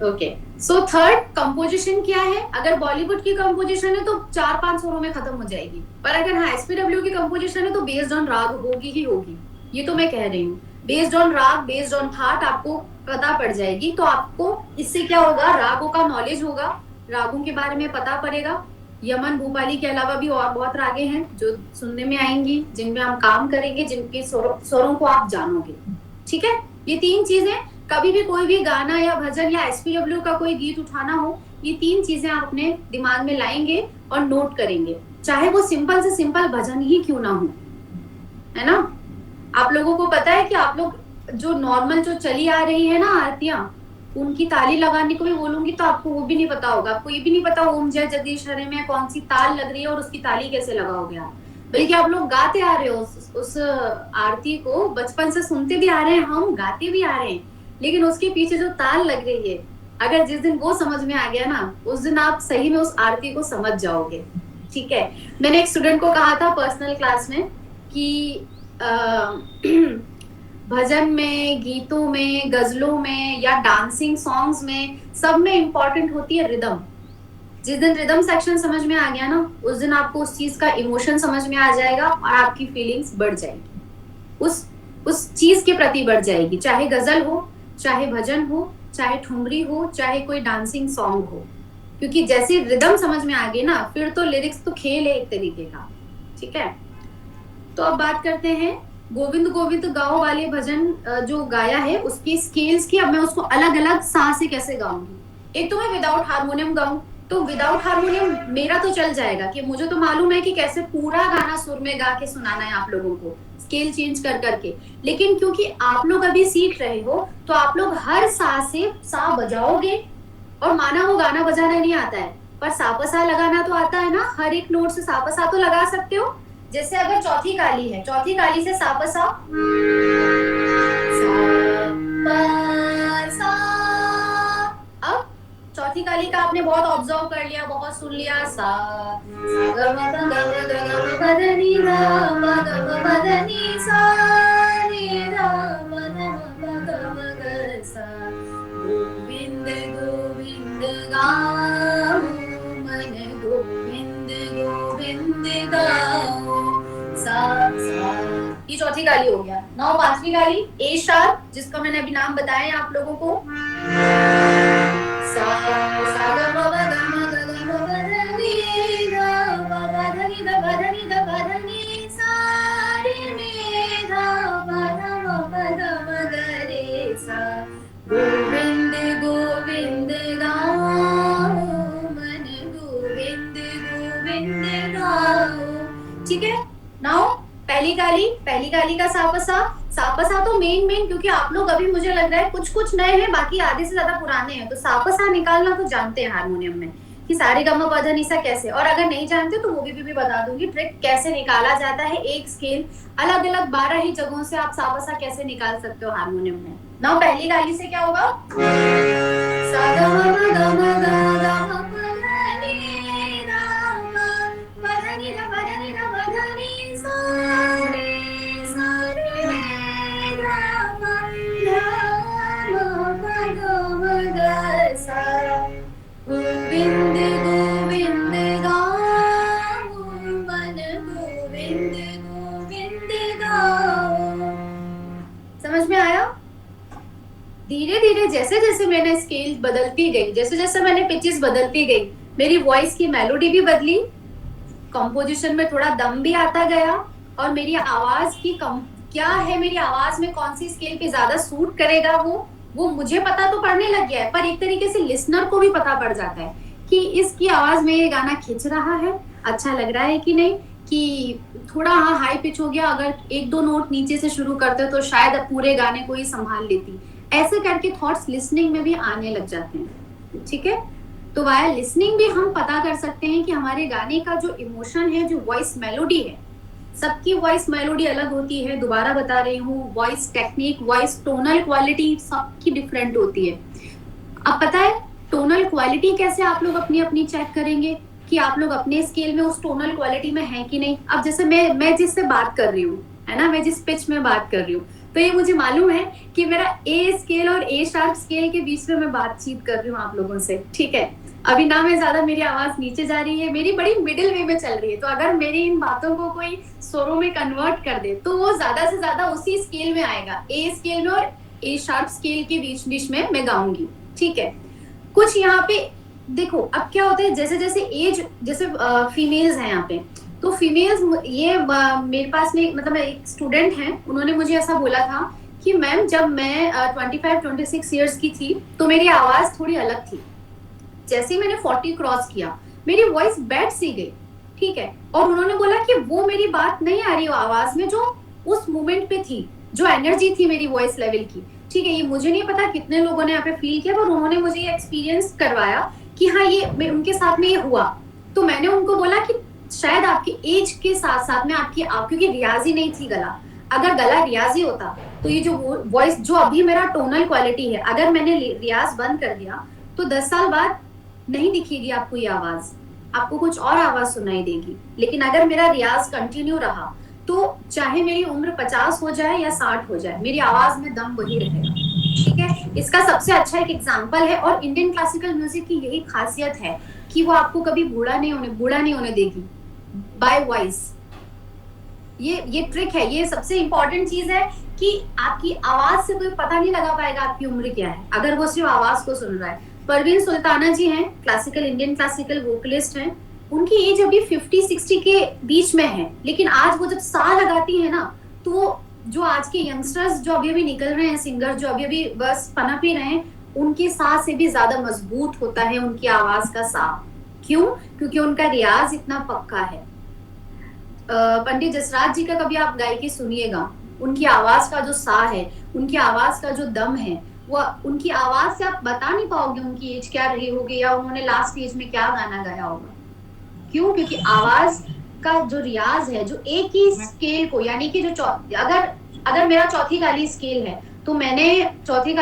ओके, सो थर्ड कंपोजिशन क्या है। अगर बॉलीवुड की कंपोजिशन है तो 4-5 सुरों में खत्म हो जाएगी, पर अगर हाँ एसपीडब्ल्यू की कंपोजिशन है तो बेस्ड ऑन राग होगी ही होगी, ये तो मैं कह रही हूँ। बेस्ड ऑन राग, बेस्ड ऑन थाट आपको पता पड़ जाएगी। तो आपको इससे क्या होगा, रागों का नॉलेज होगा, रागों के बारे में पता पड़ेगा। यमन भूपाली के अलावा भी और बहुत रागे हैं जो सुनने में आएंगी, जिनमें हम काम करेंगे, जिनके स्वरों को आप जानोगे, ठीक है। ये 3 चीजें, कभी भी कोई भी गाना या भजन या एसपीडब्ल्यू का कोई गीत उठाना हो, ये 3 चीजें आप अपने दिमाग में लाएंगे और नोट करेंगे, चाहे वो सिंपल से सिंपल भजन ही क्यों ना हो, है ना। आप लोगों को पता है कि आप लोग जो नॉर्मल जो चली आ रही है ना आरतियां, उनकी ताली लगाने को भी बोलूंगी तो आपको वो भी नहीं पता होगा। आपको ये भी नहीं पता ओम जय जगदीश हरे में कौन सी ताल लग रही है और उसकी ताली कैसे लगाओगे आप, बल्कि आप लोग गाते आ रहे हो उस आरती को, बचपन से सुनते भी आ रहे हैं, हम गाते भी आ रहे हैं, लेकिन उसके पीछे जो ताल लग रही है, अगर जिस दिन वो समझ में आ गया ना, उस दिन आप सही में उस आरती को समझ जाओगे, ठीक है। मैंने एक स्टूडेंट को कहा था पर्सनल क्लास में कि भजन में, गीतों में, गजलों में या डांसिंग सॉन्ग्स में, सब में इंपॉर्टेंट होती है रिदम। जिस दिन रिदम सेक्शन समझ में आ गया ना, उस दिन आपको उस चीज का इमोशन समझ में आ जाएगा और आपकी फीलिंग्स बढ़ जाएगी, उस चीज के प्रति बढ़ जाएगी, चाहे गजल हो, चाहे भजन हो, चाहे ठुमरी हो, चाहे कोई डांसिंग सॉन्ग हो, क्योंकि जैसे रिदम समझ में आ गई ना, फिर तो लिरिक्स तो खेल है एक तरीके का, ठीक है। तो अब बात करते हैं गोविंद गोविंद गाओ वाले भजन जो गाया है उसकी स्केल्स की। अब मैं उसको अलग अलग सा से कैसे गाऊंगी। एक तो मैं विदाउट हारमोनियम गाऊं, तो विदाउट हारमोनियम मेरा तो चल जाएगा कि मुझे तो मालूम है कि कैसे पूरा गाना सुर में गा के सुनाना है आप लोगों को, स्केल चेंज कर करके। लेकिन क्योंकि आप लोग अभी सीख रहे हो, तो आप लोग हर सा से सा बजाओगे, और माना वो गाना बजाना नहीं आता है, पर सा प सा लगाना तो आता है ना। हर एक नोट से सा प सा तो लगा सकते हो। जैसे अगर चौथी काली है, चौथी काली से सा प सा, अब चौथी काली का आपने बहुत ऑब्जर्व कर लिया, बहुत सुन लिया, सा ग म प ग म ग म प ध नि ध म ग म प ध नि सा नि ध म ध म प ग म ग सा। गोविंद गोविंद गाओ मन गोविंद गोविंद गाओ, सा सा, ये चौथी काली हो गया। नाउ पांचवी काली ए शार्प, जिसका मैंने अभी नाम बताया है आप लोगों को, सा सा ग म प ग म ग म प ध नि ध म प ध नि ध प ध नि ध प ध नि सा रे नि ध प ध म प ध म ग रे सा। गोविंद गोविंद गाओ मन गोविंद गोविंद गाओ, ठीक है। नाउ पहली काली का सा प सा तो मेन क्योंकि आप लोग अभी मुझे लग रहा है कुछ नए हैं, बाकी आधे से ज्यादा पुराने हैं, तो सा प सा निकालना तो जानते हैं हारमोनियम में कि सारे ग म प ध नि सा कैसे। और अगर नहीं जानते तो वो भी बता दूंगी ट्रिक कैसे निकाला जाता है। एक स्केल अलग अलग 12 ही जगहों से आप सा प सा कैसे निकाल सकते हो हारमोनियम में, ना पहली गाली से क्या होगा, सा ग म प ग म ग ग म प ध नि ध म प ध नि ध प ध नि ध प ध नि सा रे ध म प ग म ग सा। गोविंद गोविंद गाओ मन गोविंद गोविंद गाओ। समझ में आया? धीरे धीरे जैसे जैसे मैंने स्केल बदलती गई, जैसे जैसे मैंने पिचेस बदलती गई, मेरी वॉइस की मेलोडी भी बदली, कंपोजिशन में थोड़ा दम भी आता गया, और मेरी आवाज की क्या है, मेरी आवाज में कौन सी स्केल पे ज्यादा सूट करेगा वो मुझे पता तो पड़ने लग गया है, पर एक तरीके से लिसनर को भी पता पड़ जाता है कि इसकी आवाज में ये गाना खिंच रहा है, अच्छा लग रहा है कि नहीं, कि थोड़ा हाँ हाई पिच हो गया, अगर एक दो नोट नीचे से शुरू करते तो शायद पूरे गाने को ही संभाल लेती। ऐसे करके थॉट्स लिसनिंग में भी आने लग जाते हैं। ठीक है, तो वाया लिसनिंग भी हम पता कर सकते हैं कि हमारे गाने का जो इमोशन है, जो वॉइस मेलोडी है, सबकी वॉइस मेलोडी अलग होती है। दोबारा बता रही हूँ, voice technique, voice tonal quality सबकी डिफरेंट होती है। अब पता है टोनल क्वालिटी कैसे आप लोग अपनी अपनी चेक करेंगे कि आप लोग अपने स्केल में उस टोनल क्वालिटी में हैं कि नहीं। अब जैसे मैं जिससे बात कर रही हूँ, है ना, मैं जिस पिच में बात कर रही हूँ, तो ये मुझे मालूम है कि मेरा ए स्केल और ए शार्प स्केल के बीच में मैं बातचीत कर रही हूँ आप लोगों से। ठीक है, अभी ना मैं ज्यादा, मेरी आवाज नीचे जा रही है, मेरी बड़ी मिडिल वे में चल रही है, तो अगर मेरी इन बातों को कोई स्वरों में कन्वर्ट कर दे तो वो ज्यादा से ज्यादा उसी स्केल में आएगा, ए स्केल में और ए शार्प स्केल के बीच बीच में मैं गाऊंगी। ठीक है, कुछ यहाँ पे देखो अब क्या होता है, जैसे जैसे एज, जैसे फीमेल्स हैं यहाँ पे, तो फीमेल्स, ये मेरे पास में मतलब एक स्टूडेंट हैं, उन्होंने मुझे ऐसा बोला था कि मैम जब मैं 25-26 ईयर्स की थी तो मेरी आवाज थोड़ी अलग थी, जैसे ही मैंने 40 क्रॉस किया मेरी वॉइस बैठ सी गई। ठीक है, और उन्होंने बोला कि वो मेरी बात नहीं आ रही हो आवाज में जो उस मोमेंट पे थी, जो एनर्जी थी मेरी वॉइस लेवल की। ठीक है, ये मुझे नहीं पता कितने लोगों ने यहाँ पे फील किया, पर उन्होंने मुझे ये एक्सपीरियंस करवाया कि हाँ ये उनके साथ में ये हुआ। तो मैंने उनको बोला कि शायद आपकी एज के साथ साथ में आपकी क्योंकि रियाजी नहीं थी गला, अगर गला रियाजी होता तो ये जो वॉइस जो अभी मेरा टोनल क्वालिटी है, अगर मैंने रियाज बंद कर दिया तो 10 साल बाद नहीं दिखेगी आपको ये आवाज, आपको कुछ और आवाज सुनाई देगी। लेकिन अगर मेरा रियाज कंटिन्यू रहा तो चाहे मेरी उम्र 50 हो जाए या 60 हो जाए, मेरी आवाज में दम वही रहेगा। ठीक है, इसका सबसे अच्छा एक एग्जांपल है, और इंडियन क्लासिकल म्यूजिक की यही खासियत है कि वो आपको कभी बूढ़ा नहीं होने देगी बाय वॉइस। ये ट्रिक है, ये सबसे इंपॉर्टेंट चीज है कि आपकी आवाज से कोई पता नहीं लगा पाएगा आपकी उम्र क्या है, अगर वो सिर्फ आवाज को सुन रहा है। परवीन सुल्ताना जी हैं, क्लासिकल इंडियन क्लासिकल वोकलिस्ट हैं, उनकी एज अभी 50-60 के बीच में है, लेकिन आज वो जब सा लगाती है ना, तो जो आज के यंगस्टर्स जो अभी निकल रहे हैं, सिंगर जो अभी बस पनप ही रहे हैं, उनके सा से भी ज्यादा मजबूत होता है उनकी आवाज का सा। क्यों? क्योंकि उनका रियाज इतना पक्का है। पंडित जसराज जी का कभी आप गायकी सुनिएगा, उनकी आवाज का जो सा है, उनकी आवाज का जो दम है, वो उनकी आवाज से आप बता नहीं पाओगे उनकी एज क्या रही होगी या उन्होंने लास्ट एज में क्या गाना गाया होगा। क्यों? क्योंकि आवाज का जो रियाज है, जो एक ही स्केल को, यानी कि जो अगर मेरा चौथी गाली स्केल है तो मैंने चौथी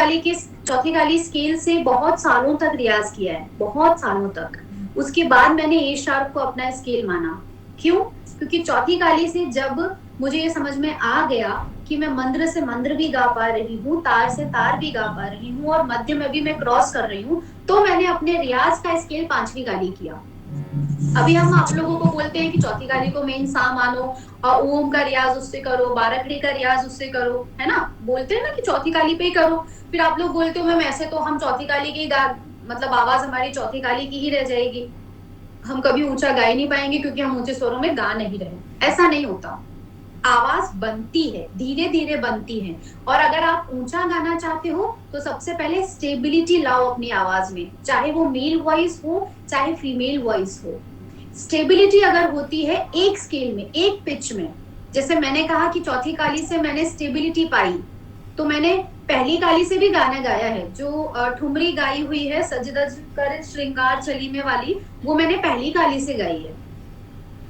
गाली स्केल से बहुत सालों तक रियाज किया है, बहुत सालों तक। उसके बाद मैंने ए शार्प को अपना स्केल माना। क्यों? क्योंकि चौथी गाली से जब मुझे ये समझ में आ गया कि मैं मंद्र से मंद्र भी गा पा रही हूँ, तार से तार भी गा पा रही हूँ, और मध्य में भी मैं क्रॉस कर रही हूँ, तो मैंने अपने रियाज का स्केल 5वीं गाली किया। अभी हम आप लोगों को बोलते हैं कि चौथी गाली को मेन सा मानो और ओम का रियाज उससे करो, बारकड़ी का रियाज उससे करो, है ना, बोलते हैं ना कि चौथी गाली पे ही करो। फिर आप लोग बोलते हो मैम ऐसे तो हम चौथी गाली की मतलब आवाज हमारी चौथी गाली की ही रह जाएगी, हम कभी ऊंचा गा ही नहीं पाएंगे क्योंकि हम ऊंचे स्वरों में गा नहीं रहे। ऐसा नहीं होता, आवाज बनती है, धीरे धीरे बनती है। और अगर आप ऊंचा गाना चाहते हो तो सबसे पहले स्टेबिलिटी लाओ अपनी आवाज में, चाहे वो मेल वॉइस हो चाहे फीमेल वॉइस हो। स्टेबिलिटी अगर होती है एक स्केल में, एक पिच में, जैसे मैंने कहा कि चौथी काली से मैंने स्टेबिलिटी पाई, तो मैंने पहली काली से भी गाना गाया है, जो ठुमरी गाई हुई है सजदज कर श्रृंगार चली में वाली, वो मैंने पहली काली से गाई है।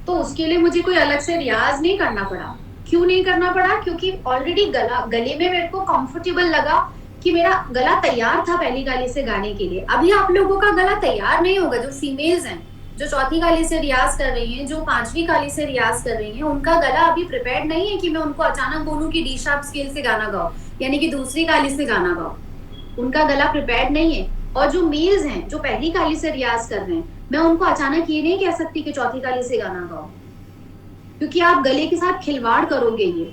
तो उसके लिए मुझे कोई अलग से रियाज नहीं करना पड़ा। क्यों नहीं करना पड़ा? क्योंकि ऑलरेडी गले में मेरे को कंफर्टेबल लगा कि मेरा गला तैयार था पहली गाली से गाने के लिए। अभी आप लोगों का गला तैयार नहीं होगा, जो फीमेल्स हैं, जो चौथी गाली से रियाज कर रही हैं, जो पांचवी गाली से रियाज कर रही हैं, उनका गला अभी प्रिपेयर्ड नहीं है कि मैं उनको अचानक बोलूं कि डी शार्प स्केल से गाना गाओ, यानी कि दूसरी गाली से गाना गाओ। उनका गला प्रिपेयर्ड नहीं है। और जो मेल्स हैं जो पहली गाली से रियाज कर रहे हैं, मैं उनको अचानक ये नहीं कह सकती कि चौथी गाली से गाना गाओ, क्योंकि आप गले के साथ खिलवाड़ करोगे ये।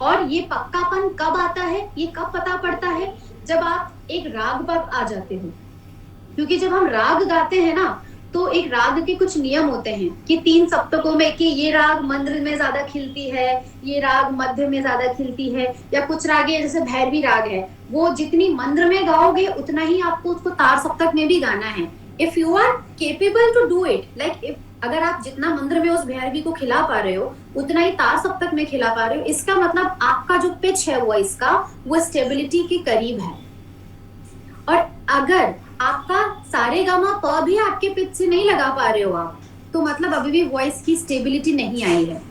और ये पक्कापन कब आता है, ये कब पता पड़ता है, जब आप एक राग पर आ जाते हो। क्योंकि जब हम राग गाते हैं ना, तो एक राग के कुछ नियम होते हैं कि 3 सप्तकों में कि ये राग मंद्र में ज्यादा खिलती है, ये राग मध्य में ज्यादा खिलती है, या कुछ राग है जैसे भैरवी राग है, वो जितनी मंद्र में गाओगे उतना ही आपको उसको तार सप्तक में भी गाना है। If you are capable to do it, like if अगर आप जितना मंद्र में उस भैरवी को खिला पा रहे हो उतना ही तार सप्तक में खिला पा रहे हो, इसका मतलब आपका जो पिच है वॉइस का, वो स्टेबिलिटी के करीब है। और अगर आपका सारे गामा प भी आपके पिच से नहीं लगा पा रहे हो आप, तो मतलब अभी भी वॉइस की स्टेबिलिटी नहीं आई है।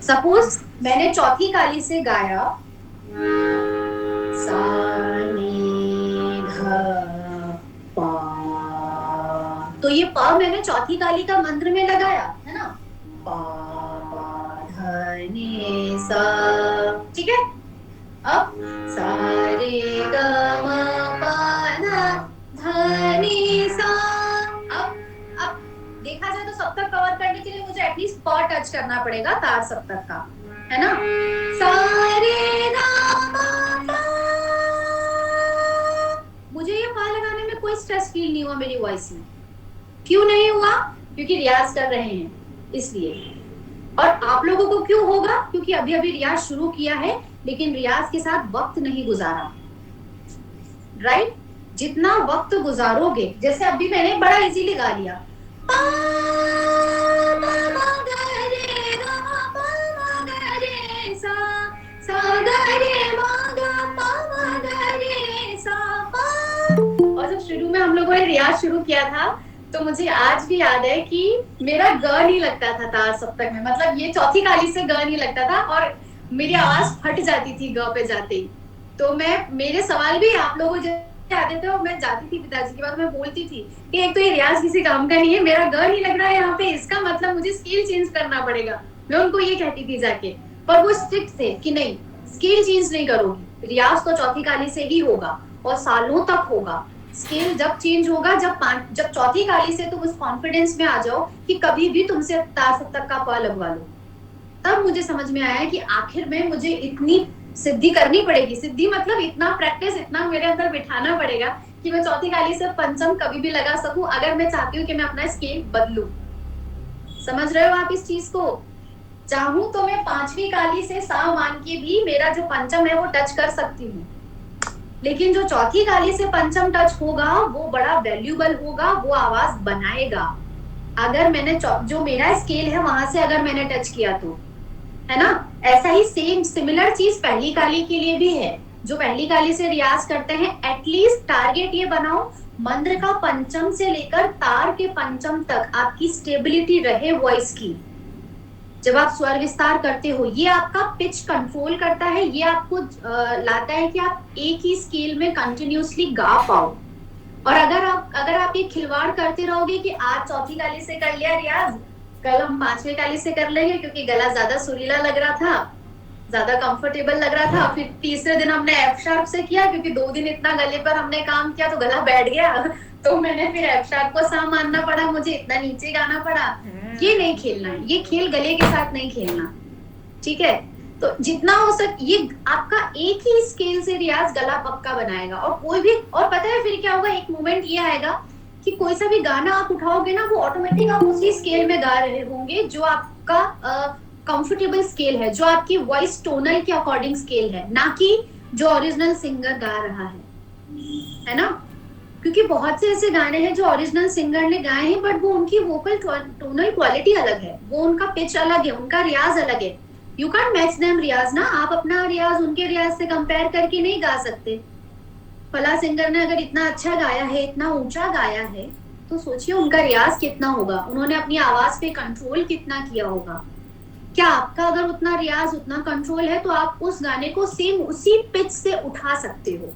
सपोज मैंने चौथी गाली से गाया सा नी ध पा, तो ये प मैंने चौथी गाली का मंत्र में लगाया है ना, पा पा ध नि सा, ठीक है। अब सा रे ग म प ध ध नि सा। अब देखा जाए तो सप्तक कवर करने के लिए मुझे एटलीस्ट प टच करना पड़ेगा तार सप्तक का, है ना। सा रे ग म प, मुझे ये पा लगाने में कोई स्ट्रेस फील नहीं हुआ मेरी वॉइस में। क्यों नहीं हुआ? क्योंकि रियाज कर रहे हैं इसलिए। और आप लोगों को क्यों होगा? क्योंकि अभी अभी रियाज शुरू किया है, लेकिन रियाज के साथ वक्त नहीं गुजारा, राइट। जितना वक्त गुजारोगे, जैसे अभी मैंने बड़ा इजीली गा लिया, और जब शुरू में हम लोगों ने रियाज शुरू किया था, तो मुझे आज भी याद है कि मेरा ग नहीं लगता था तार सप्तक में, मतलब ये चौथी गाली से ग नहीं लगता था और मेरी आवाज फट जाती थी ग पे जाते ही। तो मेरे सवाल भी आप लोगों जैसे आते थे और मैं जाती थी पिताजी के पास, मैं बोलती थी कि एक तो ये रियाज किसी काम का नहीं है, मेरा ग नहीं लग रहा है यहाँ पे, इसका मतलब मुझे स्केल चेंज करना पड़ेगा। मैं उनको ये कहती थी जाके, पर वो स्ट्रिक्ट थे कि नहीं, स्केल चेंज नहीं करोगी, रियाज तो चौथी गाली से ही होगा और सालों तक होगा। स्केल जब चेंज होगा जब चौथी गाली से तुम उस कॉन्फिडेंस में आ जाओ कि कभी भी तुमसे तार सप्तक का प लगवा लो। तब मुझे समझ में आया कि आखिर में मुझे इतनी सिद्धि करनी पड़ेगी। सिद्धि मतलब इतना प्रैक्टिस, इतना मेरे अंदर बिठाना पड़ेगा कि मैं चौथी गाली से पंचम कभी भी लगा सकूं, अगर मैं चाहती हूँ कि मैं अपना स्केल बदलूं। समझ रहे हो आप इस चीज को? चाहूं तो मैं पांचवी गाली से सा मान के भी मेरा जो पंचम है वो टच कर सकती हूँ, लेकिन जो चौथी गाली से पंचम टच होगा वो बड़ा वैल्यूबल होगा, वो आवाज बनाएगा। अगर मैंने जो मेरा स्केल है वहां से अगर मैंने टच किया तो, है ना। ऐसा ही सेम सिमिलर चीज पहली गाली के लिए भी है। जो पहली गाली से रियाज करते हैं, एटलीस्ट टारगेट ये बनाओ मंद्र का पंचम से लेकर तार के पंचम तक आपकी स्टेबिलिटी रहे वॉइस की। जब आप स्वर विस्तार करते हो, ये आपका पिच कंट्रोल करता है, ये आपको लाता है कि आप एक ही स्केल में कंटिन्यूअसली गा पाओ। और अगर आप ये खिलवाड़ करते रहोगे कि आज चौथी गाली से कर लिया रियाज, कल हम पांचवी गाली से कर लेंगे क्योंकि गला ज्यादा सुरीला लग रहा था, ज्यादा कंफर्टेबल लग रहा था, फिर तीसरे दिन हमने एफ शार्प से किया क्योंकि 2 दिन इतना गले पर हमने काम किया तो गला बैठ गया, तो मैंने फिर एफ शार्प को सा मानना पड़ा, मुझे इतना नीचे गाना पड़ा। ये नहीं खेलना है, ये खेल गले के साथ नहीं खेलना, ठीक है। तो जितना हो सके ये आपका एक ही स्केल से रियाज गला पक्का बनाएगा। और कोई भी, और पता है फिर क्या होगा, एक मोमेंट ये आएगा कि कोई सा भी गाना आप उठाओगे ना, वो ऑटोमेटिक आप उसी स्केल में गा रहे होंगे जो आपका कंफर्टेबल स्केल है, जो आपकी वॉइस टोनल के अकॉर्डिंग स्केल है, ना कि जो ओरिजिनल सिंगर गा रहा है ना। क्योंकि बहुत से ऐसे गाने हैं जो ओरिजिनल सिंगर ने गाए हैं, बट वो उनकी वोकल टोनल क्वालिटी अलग है, वो उनका पिच अलग है, उनका रियाज अलग है। यू कैन मैच देम रियाज ना, आप अपना रियाज उनके रियाज से कंपेयर करके नहीं गा सकते। फला सिंगर ने अगर इतना अच्छा गाया है, इतना ऊंचा गाया है, तो सोचिए उनका रियाज कितना होगा, उन्होंने अपनी आवाज पे कंट्रोल कितना किया होगा। क्या आपका अगर उतना रियाज, उतना कंट्रोल है, तो आप उस गाने को सेम उसी पिच से उठा सकते हो।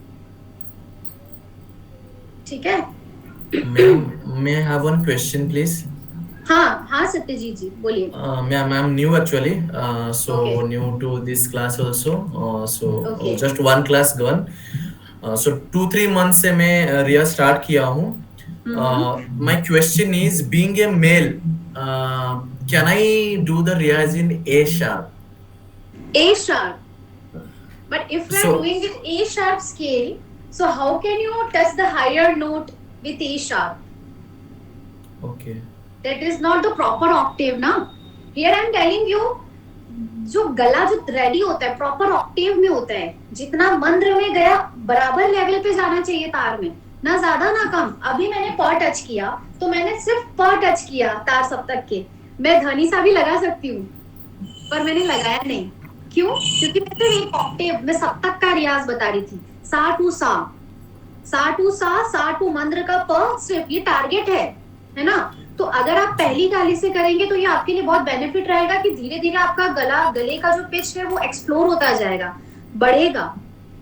ठीक है। Ma'am, may I have one question, please? हाँ हाँ सत्यजीत जी बोलिए। Ma'am, I'm new actually, so Okay. new to this class also. Okay. Just one class gone. So 2-3 months से मैं रियाज स्टार्ट किया हूँ. My question is, being a male, can I do the riyaz in A sharp? A sharp. But if we are So- doing with A sharp scale, so how can you touch the higher note with A sharp? Okay. That is not the proper octave ना. Here I am telling you, जो गला जो ready होता है proper Octave में होता है, जितना मंद्र में गया बराबर लेवल पे जाना चाहिए तार में, ना ज्यादा ना कम। अभी मैंने प टच किया तो मैंने सिर्फ प टच किया तार सप्तक के, मैं धनी सा भी लगा सकती हूँ पर मैंने लगाया नहीं। क्यों? क्योंकि मैं सिर्फ एक ऑक्टेव में सप्तक का रियाज बता रही थी। सा टू सा, सा टू सा, सा टू मंद्र का प, सिर्फ ये टारगेट है ना। तो अगर आप पहली गाली से करेंगे तो ये आपके लिए बहुत बेनिफिट रहेगा कि धीरे धीरे आपका गले का जो पिच है वो एक्सप्लोर होता जाएगा, बढ़ेगा,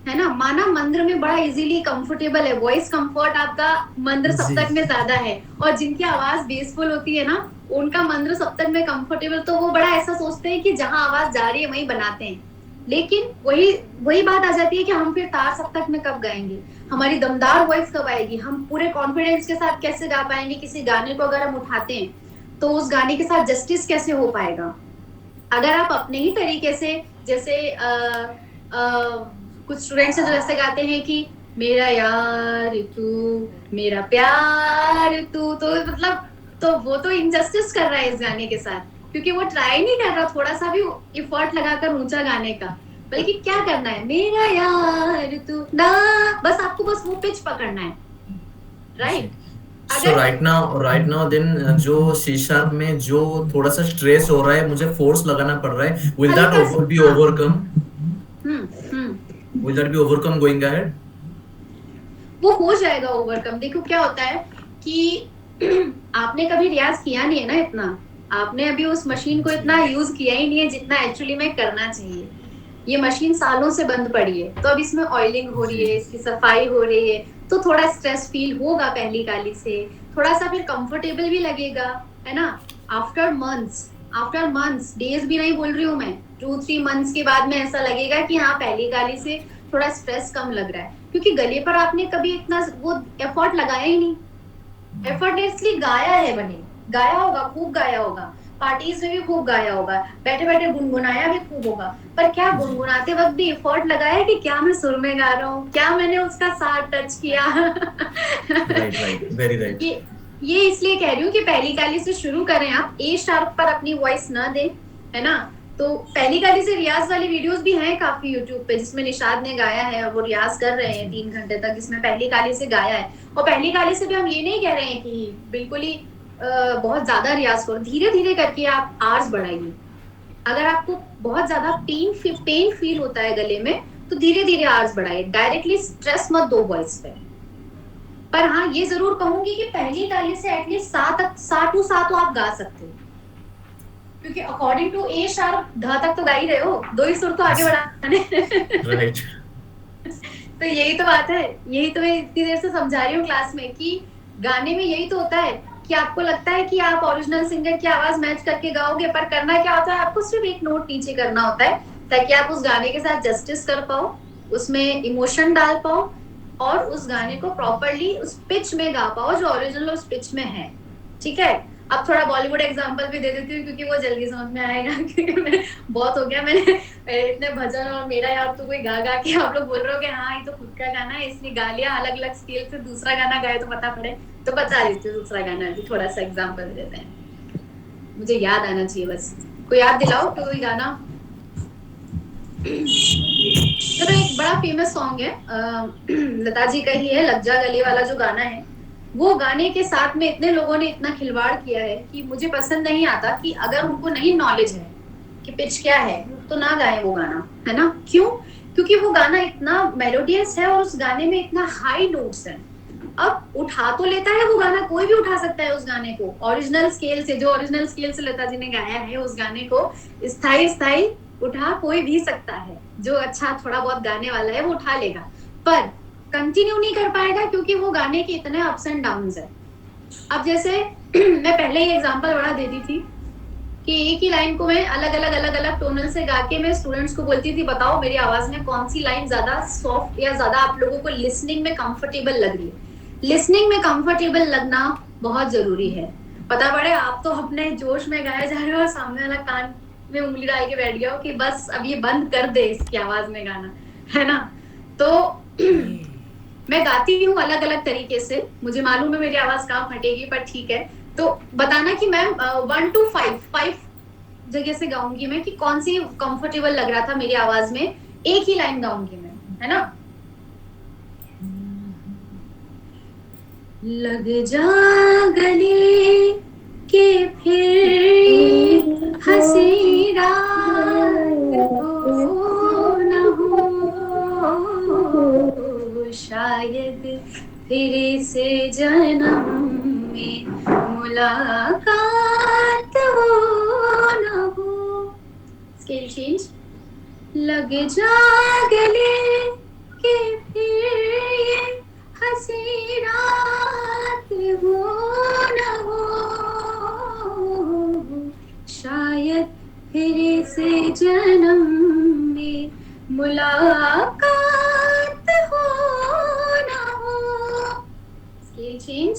है ना। माना मंद्र में बड़ा इजीली कंफर्टेबल है, वॉइस कंफर्ट आपका मंद्र सप्तक में ज्यादा है, और जिनकी आवाज बेसफुल होती है ना उनका मंद्र सप्तक में कंफर्टेबल, तो वो बड़ा ऐसा सोचते हैं कि जहां आवाज जा रही है वहीं बनाते हैं। लेकिन वही बात आ जाती है कि हम फिर तार सप्तक में कब गाएंगे, हमारी दमदार वॉइस कब आएगी, हम पूरे कॉन्फिडेंस के साथ कैसे गा पाएंगे। किसी गाने को अगर हम उठाते हैं तो उस गाने के साथ जस्टिस कैसे हो पाएगा। अगर आप अपने ही तरीके से, जैसे कुछ स्टूडेंट्स जो ऐसे गाते हैं कि मेरा यार तू, मेरा प्यार तू, तो मतलब तो वो तो इनजस्टिस कर रहा है इस गाने के साथ, क्योंकि वो ट्राई नहीं कर रहा थोड़ा सा भी एफर्ट लगाकर ऊंचा गाने का, बल्कि क्या करना है, मेरा यार तू ना, बस आपको बस वो पिच पकड़ना है, right. So right now then जो C sharp में जो थोड़ा सा स्ट्रेस हो रहा है, मुझे फोर्स लगाना पड़ रहा है, will that be overcome? Will that be overcome going ahead? वो हो जाएगा ओवरकम। देखो क्या होता है कि आपने कभी रियाज किया नहीं है ना इतना, आपने अभी उस मशीन को इतना यूज किया ही नहीं है जितना एक्चुअली में करना चाहिए। ये मशीन सालों से बंद पड़ी है, तो अब इसमें ऑयलिंग हो रही है, इसकी सफाई हो रही है, तो थोड़ा स्ट्रेस फील होगा पहली गाली से, थोड़ा सा फिर कंफर्टेबल भी लगेगा, है ना। आफ्टर मंथ्स, डेज भी नहीं बोल रही हूँ मैं, 2-3 मंथ्स के बाद में ऐसा लगेगा कि हाँ पहली गाली से थोड़ा स्ट्रेस कम लग रहा है, क्योंकि गले पर आपने कभी इतना वो एफर्ट लगाया ही नहीं, एफर्टलेसली गाया है, बने गाया होगा, खूब गाया होगा, पार्टीज में भी खूब गाया होगा, बैठे बैठे गुनगुनाया भी खूब होगा, पर क्या गुनगुनाते वक्त भी एफर्ट लगाया कि क्या मैं सुर में गा रहा हूँ, क्या मैंने उसका साथ टच किया। Right, very right. ये इसलिए कह रही हूँ कि पहली गाली से शुरू करें, आप ए शार्प पर अपनी वॉइस ना दें, है ना। तो पहली गाली से रियाज वाली वीडियोस भी हैं काफी यूट्यूब पे, जिसमें निशाद ने गाया है और वो रियाज कर रहे हैं 3 घंटे तक, जिसमें पहली गाली से गाया है। और पहली गाली से भी हम ये नहीं कह रहे हैं कि बिल्कुल ही बहुत ज्यादा रियाज करो, धीरे धीरे करके आप आर्स बढ़ाइए। अगर आपको बहुत ज्यादा पेन फील होता है गले में तो धीरे धीरे आर्स बढ़ाइए, डायरेक्टली स्ट्रेस मत दो वॉइस पे। पर हाँ ये जरूर कहूंगी कि पहली गाली से एटलीस्ट सा टू सा तो आप गा सकते हो, क्योंकि अकॉर्डिंग टू ए शार्प ध तक तो गा ही रहे हो, 2 ही सुर तो आगे बढ़ाने। Right. तो यही तो बात है, यही तो मैं इतनी देर से समझा रही हूँ क्लास में कि गाने में यही तो होता है कि आपको लगता है कि आप ओरिजिनल सिंगर की आवाज मैच करके गाओगे, पर करना क्या होता है, आपको सिर्फ एक नोट नीचे करना होता है ताकि आप उस गाने के साथ जस्टिस कर पाओ, उसमें इमोशन डाल पाओ और उस गाने को प्रॉपरली उस पिच में गा पाओ जो ओरिजिनल उस पिच में है। ठीक है, अब थोड़ा बॉलीवुड एग्जांपल भी दे देती हूँ क्योंकि वो जल्दी समझ में आएगा, क्योंकि बहुत हो गया मैंने इतने भजन और मेरा यार तो कोई गा गा के आप लोग बोल रहे हो कि हाँ ये तो खुद का गाना है, इसलिए गा लिया अलग अलग स्केल से, दूसरा गाना गाए तो पता पड़े, तो बता देती हूँ दूसरा गाना भी, थोड़ा सा एग्जाम्पल देते हैं, मुझे याद आना चाहिए बस, कोई याद दिलाओ कोई गाना। तो एक बड़ा फेमस सॉन्ग है लता जी का ही है, लग जा गले वाला जो गाना है, वो गाने के साथ में इतने लोगों ने इतना खिलवाड़ किया है कि मुझे पसंद नहीं आता कि अगर उनको नहीं नॉलेज है कि पिच क्या है तो ना गाए वो गाना, है ना। क्यों? क्योंकि वो गाना इतना मेलोडियस है और उस गाने में इतना हाई नोट्स है। अब उठा तो लेता है वो गाना, कोई भी उठा सकता है उस गाने को ओरिजिनल स्केल से, जो ओरिजिनल स्केल से लता जी ने गाया है उस गाने को स्थाई उठा कोई भी सकता है, जो अच्छा थोड़ा बहुत गाने वाला है वो उठा लेगा। पर कंटिन्यू नहीं कर पाएगा क्योंकि वो गाने के इतने अप्स एंड डाउन्स है। अब जैसे मैं पहले ही एग्जांपल बड़ा दे दी थी कि एक ही लाइन को मैं अलग अलग टोनल से गा के मैं स्टूडेंट्स को बोलती थी बताओ मेरी आवाज में कौन सी लाइन ज्यादा सॉफ्ट या ज्यादा आप लोगों को लिसनिंग में कंफर्टेबल लग रही है। लिसनिंग में कंफर्टेबल लगना बहुत जरूरी है। पता पड़े आप तो अपने जोश में गाए जा रहे हो और सामने वाला कान में उंगली डाल के बैठ गया हो कि बस अब ये बंद कर दे इसकी आवाज में गाना, है ना। तो मैं गाती हूँ अलग अलग तरीके से, मुझे मालूम है मेरी आवाज कहाँ फटेगी, पर ठीक है। तो बताना कि मैम 1 to 5 जगह से गाऊंगी मैं कि कौन सी कंफर्टेबल लग रहा था मेरी आवाज में। एक ही लाइन गाऊंगी मैं, है ना। लग जा गले के फिर हंसी रात हो न हो, शायद फिर से जन्म में मुलाकात हो न हो। Scale change. लग जा गले के फिर हंसी रात हो न हो, शायद फिर से जन्म में मुलाकात हो न हो। Scale change.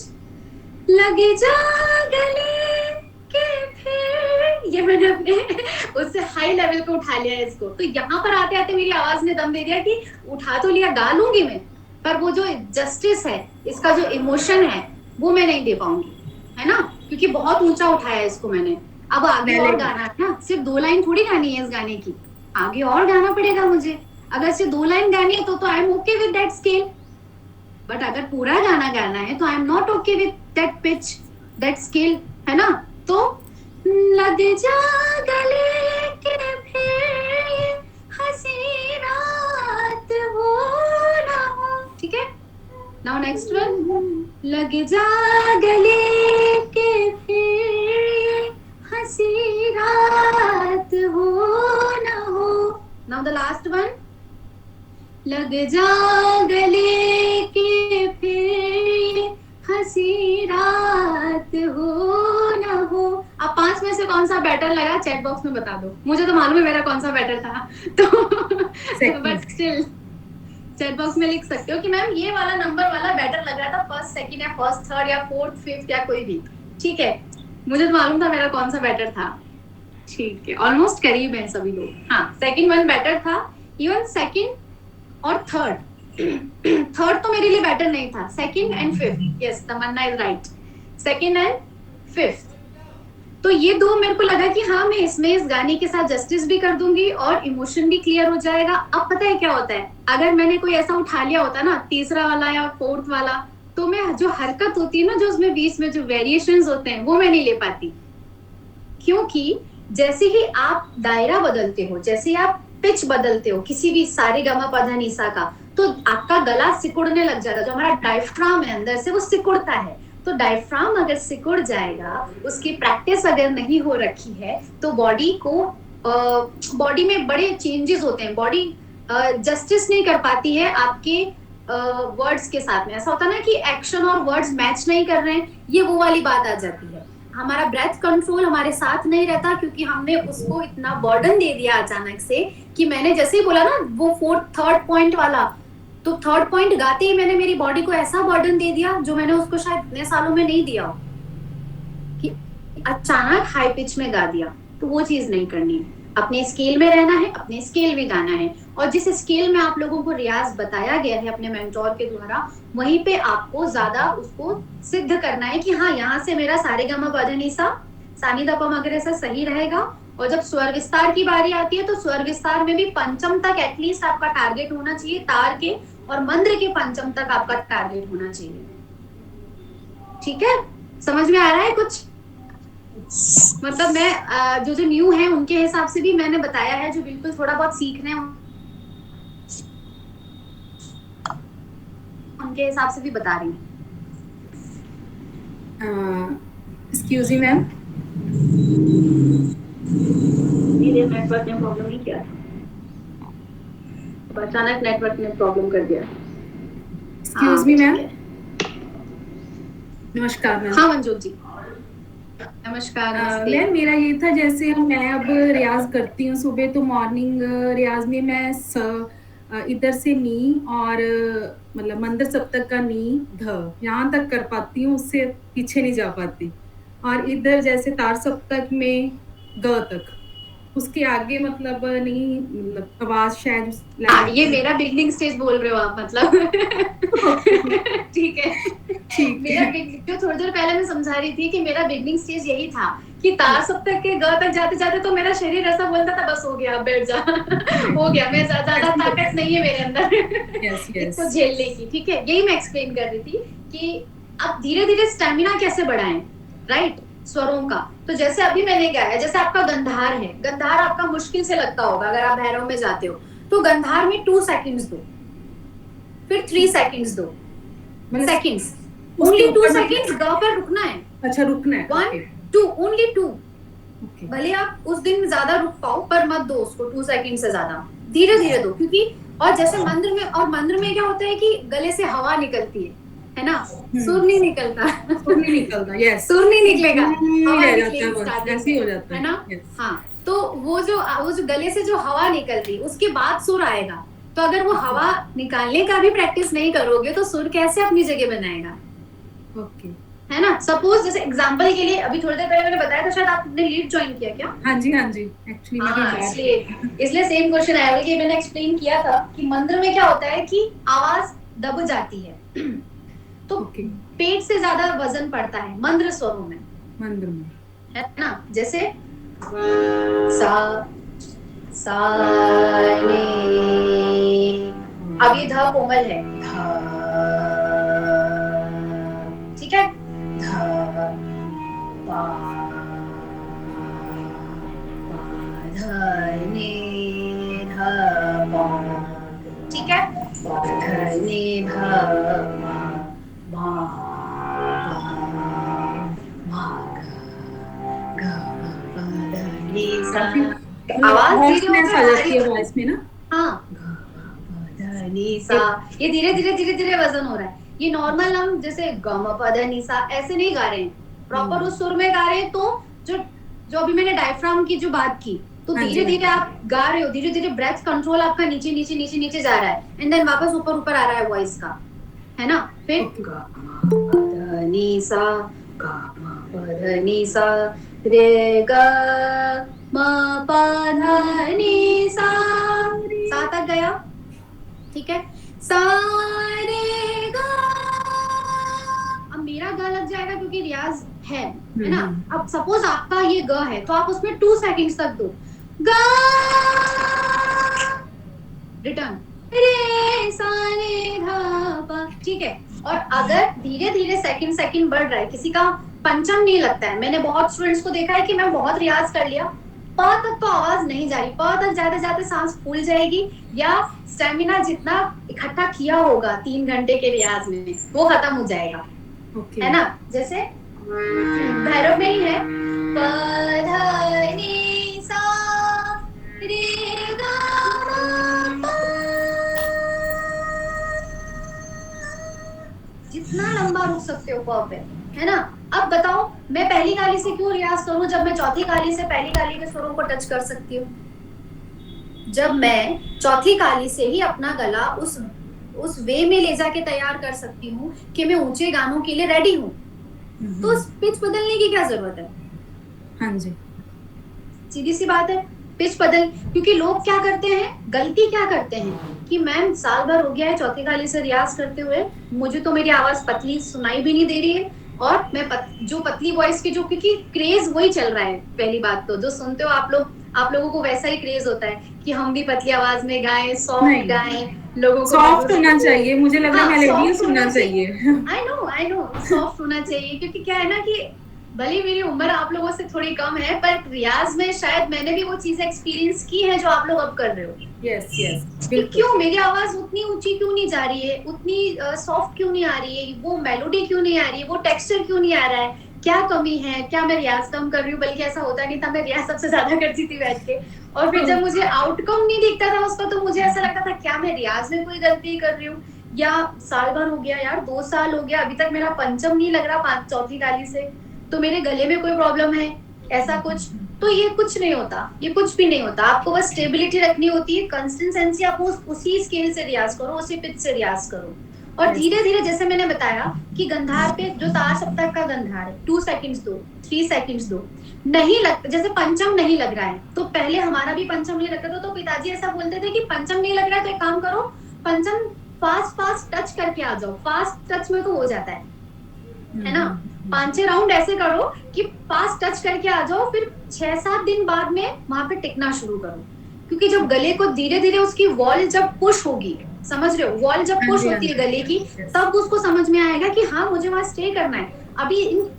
लगे जा गले के फिर, ये मैंने अपने उससे हाई लेवल पे उठा लिया है इसको। तो यहाँ पर आते आते मेरी आवाज ने दम दे दिया कि उठा तो लिया, गा लूंगी मैं, पर वो जो जस्टिस है, इसका जो इमोशन है वो मैं नहीं दे पाऊंगी, है ना, क्योंकि बहुत ऊंचा उठाया है इसको मैंने। अब आगे और गाना है ना, सिर्फ 2 लाइन थोड़ी गानी है इस गाने की, आगे और गाना पड़ेगा मुझे। अगर सिर्फ 2 लाइन गानी है तो I am okay with that scale, but अगर पूरा गाना गाना है तो I am not okay with that pitch, that scale, है ना। तो लग जा गले के फिर हंसी रात हो ना हो, ठीक है। Now next one. लग जा गले के फिर हंसी रात हो ना हो। Now the last one. लग जा गले के फिर हंसी रात हो ना हो। अब 5 में से कौन सा बेटर लगा चैट बॉक्स में बता दो, मुझे तो मालूम है मेरा कौन सा बेटर था। तो बट स्टिल चैट बॉक्स में लिख सकते हो कि मैम ये वाला नंबर वाला बेटर लग रहा था, फर्स्ट सेकंड या फर्स्ट थर्ड या फोर्थ फिफ्थ या कोई भी, ठीक है। मुझे तो मालूम था मेरा कौन सा बेटर था, ठीक है। ऑलमोस्ट करीब है सभी लोग। हाँ, सेकंड वन बेटर था, इवन सेकंड और थर्ड तो मेरे लिए बेटर नहीं था। Second and fifth, yes Tamanna is right, second and fifth. तो ये 2 मेरे को लगा कि हाँ मैं इसमें इस गाने के साथ जस्टिस भी कर दूंगी और इमोशन भी क्लियर हो जाएगा। अब पता है क्या होता है, अगर मैंने कोई ऐसा उठा लिया होता ना, तीसरा वाला या फोर्थ वाला, तो मैं जो हरकत होती है ना, जो उसमें बीच में जो वेरिएशंस होते हैं वो मैं नहीं ले पाती, क्योंकि जैसे ही आप दायरा बदलते हो, जैसे ही आप पिच बदलते हो किसी भी सारे गमा पधा निसा का, तो आपका गला सिकुड़ने लग जाता है। जो हमारा डायफ्राम है अंदर से वो सिकुड़ता है, तो डायफ्राम अगर सिकुड़ जाएगा, उसकी प्रैक्टिस अगर नहीं हो रखी है, तो बॉडी में बड़े चेंजेस होते हैं। बॉडी जस्टिस नहीं कर पाती है आपके वर्ड्स के साथ में। ऐसा होता है ना कि एक्शन और वर्ड्स मैच नहीं कर रहे हैं, ये वो वाली बात आ जाती है। हमारा ब्रेथ कंट्रोल हमारे साथ नहीं रहता, क्योंकि हमने उसको इतना बर्डन दे दिया अचानक से कि मैंने जैसे ही बोला ना वो थर्ड पॉइंट वाला, तो थर्ड पॉइंट गाते ही मैंने मेरी बॉडी को ऐसा बर्डन दे दिया जो मैंने उसको शायद इतने सालों में नहीं दिया हो, कि अचानक हाई पिच में गा दिया। तो वो चीज नहीं करनी है, अपने स्केल में रहना है, अपने स्केल में गाना है। और जिस स्केल में आप लोगों को रियाज बताया गया है अपने मेंटोर के द्वारा, वहीं पे आपको ज्यादा उसको सिद्ध करना है कि हाँ यहाँ से मेरा सारेगामा पधनिसा सानी धा पा मा गा रे सा सही रहेगा। और जब स्वर विस्तार की बारी आती है तो स्वर विस्तार में भी पंचम तक एटलीस्ट आपका टारगेट होना चाहिए, तार के और मंद्र के पंचम तक आपका टारगेट होना चाहिए। ठीक है, समझ में आ रहा है कुछ? मतलब मैं जो न्यू है उनके हिसाब से भी मैंने बताया है, जो बिल्कुल थोड़ा बहुत सीखना है उनके हिसाब से भी बता रही हूँ। एक्सक्यूज मी मैम, मेरे नेटवर्क ने प्रॉब्लम नहीं किया, अचानक नेटवर्क ने प्रॉब्लम कर दिया। एक्सक्यूज मी ठीक मैम। है। नमस्कार मैम। हाँ मंजू जी, नमस्कार। नमस्ते। मैम मेरा ये था, जैसे मैं अब रियाज करती हूँ सुबह, तो मॉर्निंग रियाज में मैं इधर से नी और मतलब मंदिर सप्तक का नी ध यहाँ तक कर पाती हूँ, उससे पीछे नहीं जा पाती। और इधर जैसे तार सप्तक में ग तक, उसके आगे मतलब नहीं, मतलब आवाज शायद हाँ, ये मेरा बिगनिंग स्टेज बोल रहे हो आप मतलब। ठीक है। ठीक मेरा है। जो थोड़ी देर पहले मैं समझा रही थी कि मेरा बिगनिंग स्टेज यही था कि तार सप्तक के ग तक जाते जाते तो मेरा शरीर ऐसा बोलता था, बस हो गया, अब बैठ जा। हो गया, मैं ज्यादा ताकत नहीं है मेरे अंदर यस इसको यस। झेलने की। ठीक है, यही मैं एक्सप्लेन कर रही थी कि अब धीरे धीरे स्टेमिना कैसे बढ़ाएं, राइट, स्वरों का। तो जैसे अभी मैंने गाया, जैसे आपका गंधार है, गंधार आपका मुश्किल से लगता होगा अगर आप भैरव में जाते हो, तो गंधार में 2 सेकंड्स दो, फिर 3 सेकंड्स दो, सेकंड्स, ओनली 2 सेकंड्स ग पर रुकना है। अच्छा, रुकना है। 1 2, ओनली 2। ओके। भले आप उस दिन ज्यादा रुक पाओ पर मत दो उसको 2 सेकंड से ज्यादा, धीरे धीरे दो। क्योंकि और जैसे मंत्र में, और मंत्र में क्या होता है कि गले से हवा निकलती है ना, सुर नहीं निकलता। सुर नहीं निकलता, यस। सुर नहीं निकलेगा, हवा रह निकलेगी जाता है, स्टार्टिंग ऐसे ही हो में, जाता है ना। Yes. हाँ, तो वो जो गले से जो हवा निकल रही, उसके बाद सुर आएगा। तो अगर वो हवा निकालने का भी प्रैक्टिस नहीं करोगे तो सुर कैसे अपनी जगह बनाएगा, ओके। है ना। सपोज जैसे एग्जांपल के लिए, अभी थोड़ी देर पहले मैंने बताया था, शायद आपने लीड ज्वाइन किया क्या? हाँ जी, हाँ जी, एक्चुअली हाँ, इसलिए सेम क्वेश्चन आया, बल्कि मैंने एक्सप्लेन किया था कि मंत्र में क्या होता है कि आवाज दब जाती है, तो ओके। पेट से ज्यादा वजन पड़ता है मंत्र स्वरों में, मंत्र में, है ना। जैसे सा सा रे, अब ये ध कोमल है, ध, ठीक है, ध पा ध ने ध पा, ठीक है, ध ने ध मा मा ग ग ध नि सा। आवाज धीरे होकर आ जाती है भारी, वॉइस में ना। हाँ, ग ध नि सा, ये धीरे धीरे वजन हो रहा है। ये नॉर्मल हम जैसे ग म प ध नि सा ऐसे नहीं गा रहे हैं, प्रॉपर उस सुर में गा रहे हैं। तो जो अभी मैंने डायफ्राम की जो बात की, तो धीरे धीरे आप गा रहे हो, धीरे धीरे ब्रेथ कंट्रोल आपका नीचे नीचे नीचे नीचे जा रहा है, एंड देन वापस ऊपर ऊपर आ रहा है वॉइस का, है ना। फिर ग म प ध नि सा, ग म प ध नि सा, रे ग म प ध नि सा, सा तक गया, ठीक है। सा रे ग, अब मेरा ग लग जाएगा क्योंकि रियाज है ना। अब सपोज आपका ये ग है तो आप उसमें 2 सेकंड्स तक दो, ग, रिटर्न, रे सा रे धा पा, ठीक है। और अगर धीरे धीरे सेकंड बढ़ रहा है, किसी का पंचम नहीं लगता है, मैंने बहुत स्टूडेंट्स को देखा है कि मैं बहुत रियाज कर लिया, प तक तो आवाज नहीं जा रही, प तक जाते जाते सांस फूल जाएगी, या स्टेमिना जितना इकट्ठा किया होगा 3 घंटे के रियाज में वो खत्म हो जाएगा, है ना। जैसे भैरव में ही है, प ध नि सा रे ग म प, जितना लंबा रुक सकते हो प पे, है ना। अब बताओ मैं पहली काली से क्यों रियाज करूं जब मैं चौथी काली से पहली काली के स्वरों को टच कर सकती हूँ। जब मैं चौथी काली से ही अपना गला उस वे में ले जाके तैयार कर सकती हूँ कि मैं ऊंचे गानों के लिए रेडी हूँ, तो पिच बदलने की क्या जरूरत है। हाँ जी, सीधी सी बात है, पिच बदल। क्योंकि लोग क्या करते हैं, गलती क्या करते हैं कि मैम साल भर हो गया है चौथी काली से रियाज करते हुए, मुझे तो मेरी आवाज पतली सुनाई भी नहीं दे रही है, और मैं जो पतली वॉइस की, जो क्योंकि क्रेज वही चल रहा है। पहली बात तो जो सुनते हो आप लोगों को वैसा ही क्रेज होता है कि हम भी पतली आवाज में गाएं, सॉफ्ट गाएं, लोगों को सॉफ्ट होना चाहिए, मुझे लग रहा है मेलोडियस होना चाहिए। आई नो सॉफ्ट होना चाहिए, क्योंकि क्या है ना कि भले मेरी उम्र आप लोगों से थोड़ी कम है, पर रियाज में शायद मैंने भी वो चीजें एक्सपीरियंस की है जो आप लोग अब कर रहे हो। यस, क्यों मेरी आवाज उतनी ऊंची क्यों नहीं जा रही है, उतनी सॉफ्ट क्यों नहीं आ रही है, वो मेलोडी क्यों नहीं आ रही है, वो टेक्सचर क्यों नहीं आ रहा है, क्या कमी है, क्या मैं रियाज कम कर रही हूँ। बल्कि ऐसा होता नहीं था, मैं रियाज सबसे ज्यादा करती थी बैठ के, और फिर जब मुझे आउटकम नहीं दिखता था उसका, तो मुझे ऐसा लगता था क्या मैं रियाज में कोई गलती कर रही हूँ, या साल भर हो गया यार, 2 साल हो गया, अभी तक मेरा पंचम नहीं लग रहा चौथी ताली से, तो मेरे गले में कोई प्रॉब्लम है, ऐसा कुछ, तो ये कुछ नहीं होता, ये कुछ भी नहीं होता। आपको बस स्टेबिलिटी रखनी होती है, कंसिस्टेंसी, आप उसी स्केल से रियाज करो, उसी पिच से रियाज करो, और धीरे धीरे, जैसे मैंने बताया कि गंधार पे जो तार सप्तक का गंधार है, 2 सेकंड्स दो, 3 सेकंड्स दो, नहीं लगता, जैसे पंचम नहीं लग रहा है, तो पहले हमारा भी पंचम नहीं लगता था, तो पिताजी ऐसा बोलते थे कि पंचम नहीं लग रहा है तो एक काम करो, पंचम फास्ट टच करके आ जाओ, फास्ट टच में तो हो जाता है ना, 5-6 राउंड ऐसे करो कि फास्ट टच करके आ जाओ, फिर 6-7 दिन बाद में वहां पे टिकना शुरू करो, क्योंकि जब गले को धीरे धीरे उसकी वॉल जब पुश होगी, समझ रहे हो, वॉल जब पुश होती है गले की, तब उसको समझ में आएगा कि हाँ मुझे वहां स्टे करना है। अभी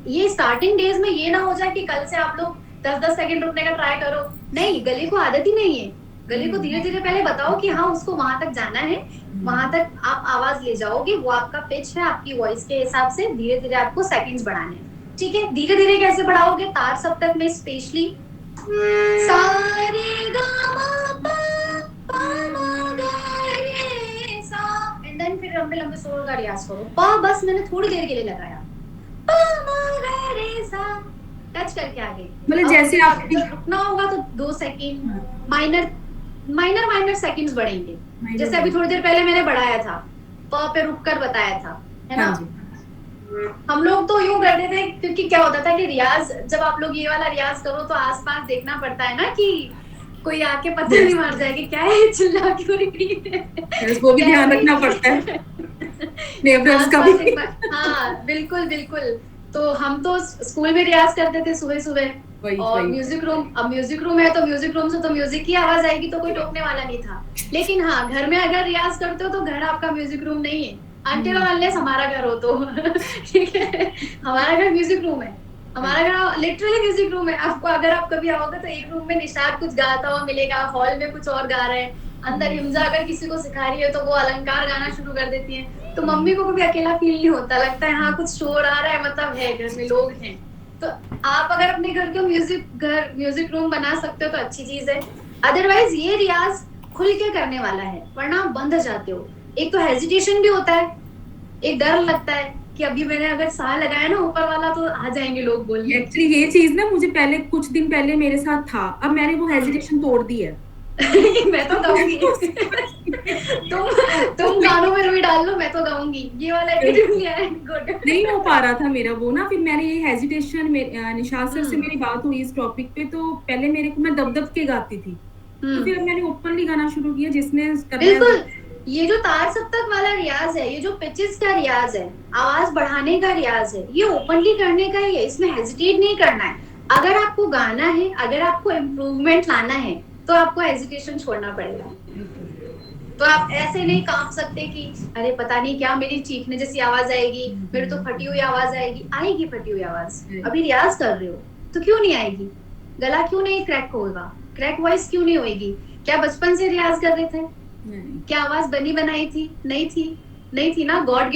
ये स्टार्टिंग डेज में ये ना हो जाए कि कल से आप लोग 10-10 सेकंड रुकने का ट्राई करो, नहीं, गले को आदत ही नहीं है, गले को धीरे धीरे पहले बताओ कि हाँ उसको वहां तक जाना है, वहां तक आप आवाज ले जाओगे, वो आपका पिच है, आपकी वॉइस के हिसाब से धीरे धीरे आपको सेकंड्स बढ़ाने हैं, ठीक है। धीरे धीरे कैसे बढ़ाओगे, तार सप्तक में स्पेशली सारे गा मा पा मा गा रे सा, एंड देन फिर लंबे लंबे स्वर का रियाज करो, पा बस मैंने थोड़ी देर के लिए लगाया, पा मा गा रे सा, टच करके आगे, मतलब जैसे आप रुकना होगा तो 2 सेकंड, माइनर सेकंड्स बढ़ेंगे, जैसे अभी थोड़ी देर पहले मैंने बढ़ाया था, प पे रुक कर बताया था, है ना। हम लोग तो यूं करते थे, क्योंकि क्या होता था कि रियाज, जब आप लोग ये वाला रियाज करो तो आसपास देखना पड़ता है ना कि कोई आके पत्थर नहीं मार जाएगी, क्या है चिल्ला क्यों रही है, वो भी ध्यान रखना पड़ता है नेबर्स का भी। हाँ बिल्कुल बिल्कुल, तो हम तो स्कूल में रियाज करते थे सुबह सुबह, और म्यूजिक रूम, अब म्यूजिक रूम है तो म्यूजिक रूम से तो म्यूजिक की आवाज आएगी, तो कोई टोकने वाला नहीं था। लेकिन हाँ, घर में अगर रियाज करते हो तो घर आपका म्यूजिक रूम नहीं है, अनटिल और अनलेस हमारा घर हो तो ठीक है, हमारा घर म्यूजिक रूम है, हमारा घर लिटरली म्यूजिक रूम है। आपको अगर आप कभी आओगे तो एक रूम में निशाद कुछ गाता हुआ मिलेगा, हॉल में कुछ और गा रहे हैं, अंदर हिमजा अगर किसी को सिखा रही है तो वो अलंकार गाना शुरू कर देती है, तो मम्मी को कभी अकेला फील नहीं होता, लगता है हाँ कुछ शोर आ रहा है, मतलब है घर में लोग हैं। तो आप अगर अपने घर को म्यूजिक रूम बना सकते हो तो अच्छी चीज है, अदरवाइज ये रियाज खुल के करने वाला है, वरना आप बंद जाते हो। एक तो हेजिटेशन भी होता है, एक डर लगता है कि अभी मैंने अगर सा लगाया ना ऊपर वाला तो आ जाएंगे लोग बोलने। एक्चुअली ये चीज ना मुझे पहले कुछ दिन पहले मेरे साथ था, अब मैंने वो हेजिटेशन तोड़ दी है मैं तो गाऊंगी तुम गानों में रुई डाल लो, मैं तो गाऊंगी, ये वाला एटीट्यूड है, गुड। नहीं हो पा रहा था मेरा वो ना, फिर मैंने ये हेजिटेशन, निशाद सर से मेरी बात हुई इस टॉपिक पे, तो पहले मेरे को मैं दब के गाती थी, तो फिर मैंने ओपनली गाना शुरू किया, जिसने बिल्कुल ये जो तार सप्तक वाला रियाज है, ये जो पिचेस का रियाज है, आवाज बढ़ाने का रियाज है, ये ओपनली करने का ही है, इसमें हेजिटेट नहीं करना है। अगर आपको गाना है, अगर आपको इम्प्रूवमेंट लाना है, तो आपको हेजिटेशन छोड़ना पड़ेगा। तो आप ऐसे नहीं कांप सकते कि अरे पता नहीं क्या मेरी चीखने जैसी आवाज आएगी, मेरी तो फटी हुई आवाज आएगी। आएगी फटी हुई आवाज, अभी रियाज कर रहे हो तो क्यों नहीं आएगी? गला क्यों नहीं क्रैक होगा? क्रैक वॉइस क्यों नहीं होगी? क्या बचपन से रियाज कर रहे थे? क्या आवाज बनी बनाई थी? नहीं थी ना। गॉड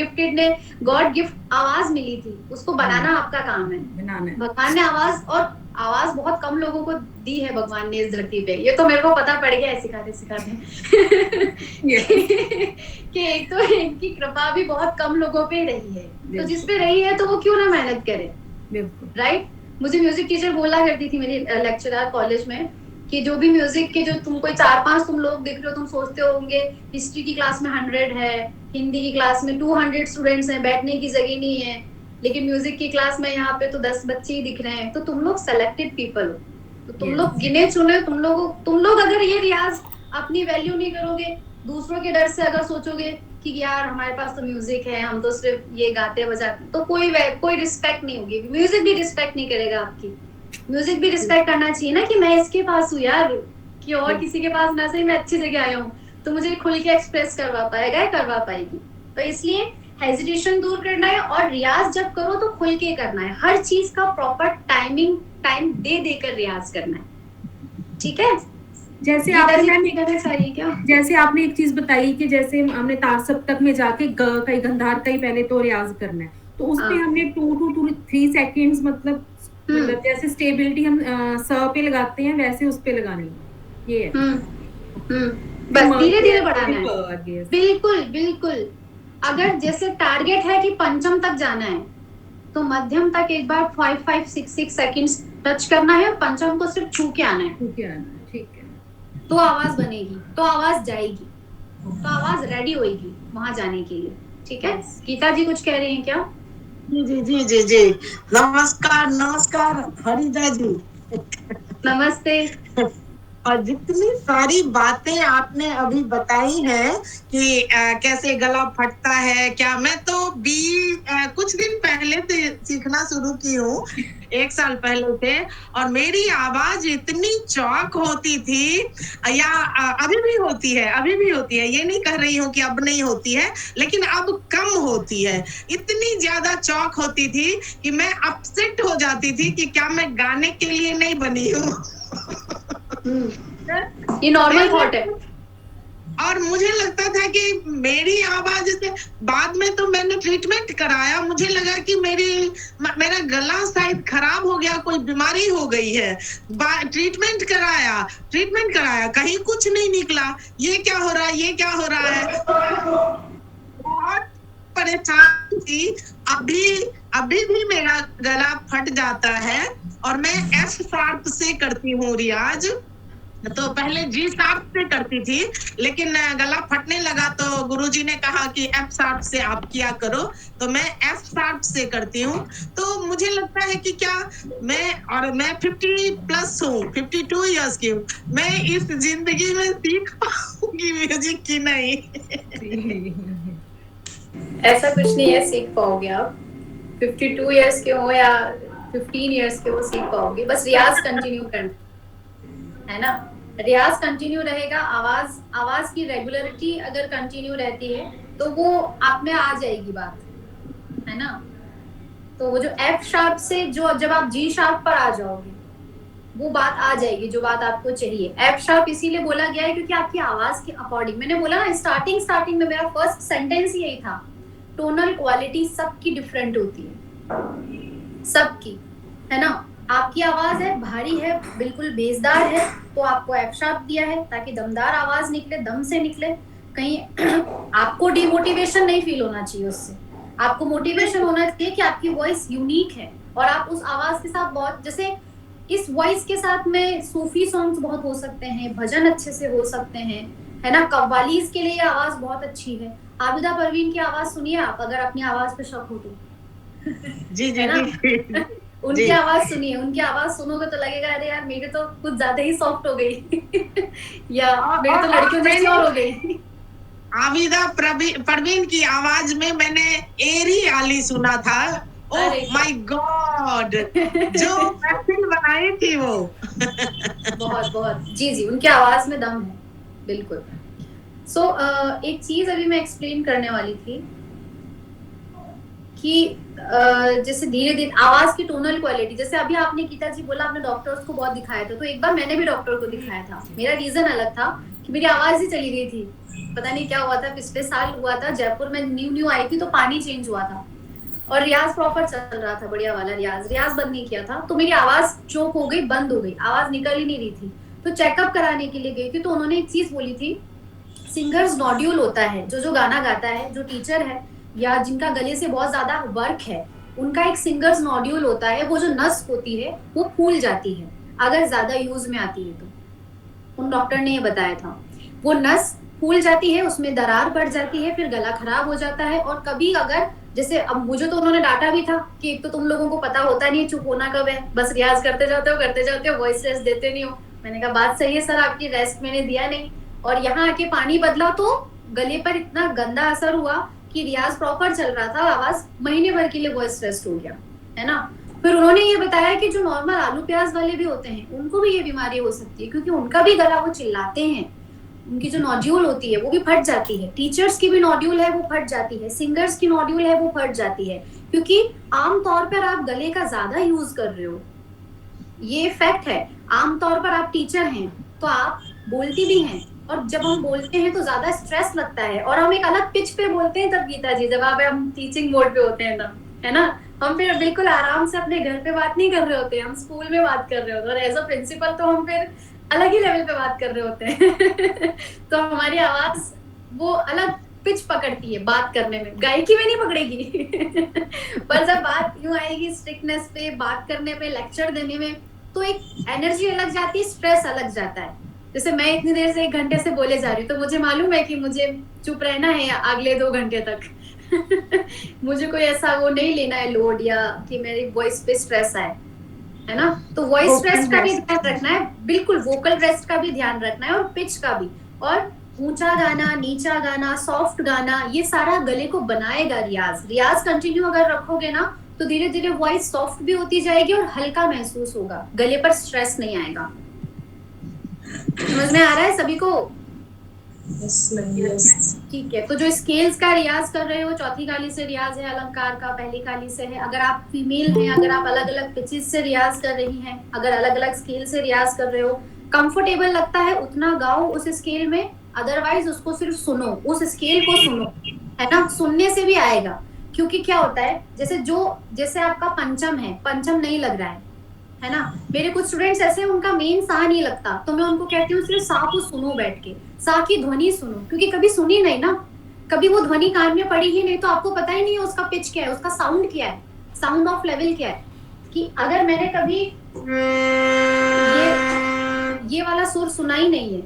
गिफ्ट आवाज मिली थी, उसको बनाना आपका काम है। भगवान ने आवाज बहुत कम लोगों को दी है भगवान ने इस धरती पे, ये तो मेरे को पता पड़ गया है सिखाते कि एक तो इनकी कृपा भी बहुत कम लोगों पे रही है, तो जिस पे रही है तो वो क्यों ना मेहनत करे, राइट। मुझे म्यूजिक टीचर बोला करती थी, मेरी लेक्चरर कॉलेज में, कि जो भी म्यूजिक के जो तुम कोई 4-5 तुम लोग दिख रहे हो, तुम सोचते होंगे हिस्ट्री की क्लास में 100 है, हिंदी की क्लास में 200 स्टूडेंट्स हैं, बैठने की जगह नहीं है, लेकिन म्यूजिक की क्लास में यहाँ पे तो 10 बच्चे ही दिख रहे हैं। तो तुम लोग सेलेक्टेड पीपल हो, तो तुम लोग गिने चुने, तुम लोग अगर ये रियाज अपनी वैल्यू नहीं करोगे, दूसरों के डर से अगर सोचोगे कि यार हमारे पास तो म्यूजिक है, हम तो सिर्फ ये गाते बजाते, तो कोई रिस्पेक्ट नहीं होगी। म्यूजिक भी रिस्पेक्ट नहीं करेगा आपकी। म्यूजिक भी रिस्पेक्ट करना चाहिए ना, कि मैं इसके पास हूँ यार, कि और किसी के पास ना, सही मैं अच्छी जगह आया हूँ तो मुझे खुल के एक्सप्रेस करवा पाएगी। तो इसलिए हेजिटेशन दूर करना है, और रियाज जब करो तो खुल के करना है। हर चीज का प्रॉपर टाइम दे देकर रियाज करना है, ठीक है। जैसे आपने एक चीज बताई कि जैसे हमने तार सप्तक में जाके ग का गंधार का ही पहले तो रियाज करना है, तो उसपे हमने 2 to 3 सेकंड्स मतलब जैसे स्टेबिलिटी हम स पे लगाते हैं वैसे उस पे लगानी है। ये है बस धीरे धीरे बढ़ाना है। बिल्कुल अगर जैसे टारगेट है कि पंचम तक जाना है, तो मध्यम तक एक बार 5-5-6-6 सेकंड्स टच करना है और पंचम को सिर्फ छू के आना है, ठीक है। तो आवाज बनेगी, तो आवाज जाएगी, तो आवाज रेडी होएगी वहां जाने के लिए। ठीक है, गीता जी कुछ कह रही हैं क्या? जी जी जी जी जी, नमस्कार नमस्कार हरिदा जी। नमस्ते। और जितनी सारी बातें आपने अभी बताई हैं कि कैसे गला फटता है क्या, मैं तो कुछ दिन पहले से सीखना शुरू की हूँ, 1 साल पहले से, और मेरी आवाज इतनी चौक होती थी, या अभी भी होती है, ये नहीं कह रही हूँ कि अब नहीं होती है, लेकिन अब कम होती है। इतनी ज्यादा चौक होती थी कि मैं अपसेट हो जाती थी कि क्या मैं गाने के लिए नहीं बनी हूँ। ये नॉर्मल थॉट है। और मुझे लगता था कि मेरी आवाज से, बाद में तो मैंने ट्रीटमेंट कराया, मुझे लगा कि मेरा गला शायद खराब हो गया, कोई बीमारी हो गई है। ट्रीटमेंट कराया, कहीं कुछ नहीं निकला। ये क्या हो रहा है, बहुत परेशान थी। अभी भी मेरा गला फट जाता है, और मैं F शार्प से करती हूँ रियाज। तो पहले G शार्प से करती थी, लेकिन गला फटने लगा तो गुरुजी ने कहा कि F शार्प से आप किया करो, तो मैं F शार्प से करती हूँ। तो मुझे लगता है कि क्या मैं 50+ हूँ, 52 इयर्स की हूँ, मैं इस जिंदगी में सीख पाऊंगी म्यूजिक की नहीं? ऐसा कुछ नहीं है, सीख पाओगे आप। 52 इयर्स के हो या 15 इयर्स के हो, सीख पाओगे। बस रियाज कंटिन्यू करना है ना, रियाज कंटिन्यू रहेगा। आवाज की रेगुलरिटी अगर कंटिन्यू रहती है तो वो आप में आ जाएगी बात, है ना। तो वो जो F शार्प से जो जब आप G शार्प पर आ जाओगे, वो बात आ जाएगी जो बात आपको चाहिए। F शार्प इसीलिए बोला गया है क्योंकि आपकी आवाज के अकॉर्डिंग, मैंने बोला ना स्टार्टिंग में मेरा फर्स्ट सेंटेंस यही था, टोनल क्वालिटी सबकी डिफरेंट होती है, सबकी, है ना। आपकी आवाज है भारी है, बिल्कुल बेसदार है, तो आपको F शार्प दिया है ताकि दमदार आवाज निकले, दम से निकले। कहीं आपको डिमोटिवेशन नहीं फील होना चाहिए उससे, आपको मोटिवेशन होना चाहिए कि आपकी वॉइस यूनिक है और आप उस आवाज के साथ बहुत, जैसे इस वॉइस के साथ में सूफी सॉन्ग्स बहुत हो सकते हैं, भजन अच्छे से हो सकते हैं, है ना। कव्वालीज के लिए आवाज बहुत अच्छी है। आबिदा परवीन की आवाज सुनिए आप, अगर अपनी आवाज पे शक हो तो। जी जी जी, उनकी आवाज सुनिए, उनकी आवाज सुनोगे तो लगेगा अरे यार मेरे तो कुछ ज्यादा ही सॉफ्ट हो गई या मेरे तो लड़कियों जैसी और हो गई। आबिदा परवीन की आवाज में मैंने एरी आली सुना था। ओह माय गॉड, जो महफिल बनाई थी वो। बहुत जी, उनकी आवाज में दम है, बिल्कुल। एक चीज अभी मैं एक्सप्लेन करने वाली थी कि जैसे धीरे धीरे आवाज की टोनल क्वालिटी, जैसे अभी आपने गीता जी बोला आपने डॉक्टर्स को बहुत दिखाया था, तो एक बार मैंने भी डॉक्टर को दिखाया था। मेरा रीजन अलग था कि मेरी आवाज ही चली गई थी, पता नहीं क्या हुआ था। पिछले साल हुआ था, जयपुर में न्यू आई थी, तो पानी चेंज हुआ था और रियाज प्रॉपर चल रहा था, बढ़िया वाला रियाज बंद नहीं किया था, तो मेरी आवाज चोक हो गई, बंद हो गई, आवाज निकल ही नहीं रही थी। तो चेकअप कराने के लिए गई थी, तो उन्होंने एक चीज बोली थी, सिंगर्स नॉड्यूल होता है, जो गाना गाता है, जो टीचर है या जिनका गले से बहुत ज्यादा वर्क है, उनका एक सिंगर्स नॉड्यूल होता है। वो जो नस होती है वो फूल जाती है अगर ज्यादा यूज में आती है तो। उन डॉक्टर ने ये बताया था, वो नस फूल जाती है, उसमें दरार पड़ जाती है, फिर गला खराब हो जाता है। और कभी अगर जैसे अब मुझे तो उन्होंने डांटा भी था कि एक तो तुम लोगों को पता होता नहीं चुप होना कब है, बस रियाज करते जाते हो, वॉइस रेस्ट देते नहीं हो। मैंने कहा बात सही है सर आपकी, रेस्ट मैंने दिया नहीं, और यहाँ आके पानी बदला तो गले पर इतना गंदा असर हुआ कि रियाज प्रॉपर चल रहा था, आवाज महीने भर के लिए वॉइस रेस्ट हो गया, है ना। फिर उन्होंने ये बताया कि जो नॉर्मल आलू प्याज वाले भी होते हैं उनको भी ये बीमारी हो सकती है, क्योंकि उनका भी गला, वो चिल्लाते हैं, उनकी जो नॉड्यूल होती है वो भी फट जाती है। टीचर्स की भी नॉड्यूल है वो फट जाती है, सिंगर्स की नॉड्यूल है वो फट जाती है, क्योंकि आमतौर पर आप गले का ज्यादा यूज कर रहे हो, ये फैक्ट है। आमतौर पर आप टीचर हैं तो आप बोलती भी हैं, और जब हम बोलते हैं तो ज्यादा स्ट्रेस लगता है, और हम एक अलग पिच पे बोलते हैं तब गीता जी, जब हम टीचिंग मोड पे होते हैं तब, है ना। हम फिर बिल्कुल आराम से अपने घर पे बात नहीं कर रहे होते, हम स्कूल में बात कर रहे होते हैं, और एज अ प्रिंसिपल तो हम फिर अलग ही लेवल पे बात कर रहे होते हैं तो हमारी आवाज वो अलग पिच पकड़ती है बात करने में, गायकी में नहीं पकड़ेगी पर जब बात यूं आएगी स्ट्रिक्टनेस पे, बात करने पे, लेक्चर देने में, तो एक एनर्जी अलग जाती है, स्ट्रेस अलग जाता है। जैसे मैं इतनी देर से 1 घंटे से बोले जा रही हूँ, तो मुझे मालूम है कि मुझे चुप रहना है अगले 2 घंटे तक मुझे कोई ऐसा वो नहीं लेना है लोड, या कि मेरी वॉइस पे स्ट्रेस आए, है ना। तो वॉइस रेस्ट का भी ध्यान रखना है, बिल्कुल वोकल रेस्ट का भी ध्यान रखना है, और पिच का भी। और ऊंचा गाना, नीचा गाना, सॉफ्ट गाना, ये सारा गले को बनाएगा रियाज कंटिन्यू अगर रखोगे ना, तो धीरे धीरे वॉइस सॉफ्ट भी होती जाएगी और हल्का महसूस होगा, गले पर स्ट्रेस नहीं आएगा। समझ में आ रहा है सभी को? ठीक है। तो जो स्केल्स का रियाज कर रहे हो, चौथी काली से रियाज है, अलंकार का पहली काली से है। अगर आप फीमेल हैं, अगर आप अलग अलग पिचेस से रियाज कर रही हैं, अगर अलग अलग स्केल से रियाज कर रहे हो, कंफर्टेबल लगता है उतना गाओ उस स्केल में, अदरवाइज उसको सिर्फ सुनो, उस स्केल को सुनो, है ना। सुनने से भी आएगा, क्योंकि क्या होता है, जैसे आपका पंचम है, पंचम नहीं लग रहा है ना। मेरे कुछ स्टूडेंट्स ऐसे हैं, उनका मेन सा नहीं लगता, तो मैं उनको कहती हूँ सिर्फ सा को सुनो, बैठ के सा की ध्वनि सुनो, क्योंकि कभी सुनी नहीं ना, कभी वो ध्वनि कान में पड़ी ही नहीं, तो आपको पता ही नहीं है उसका पिच क्या है, उसका साउंड क्या है, साउंड ऑफ लेवल क्या है। कि अगर मैंने कभी ये वाला सुर सुना ही नहीं है,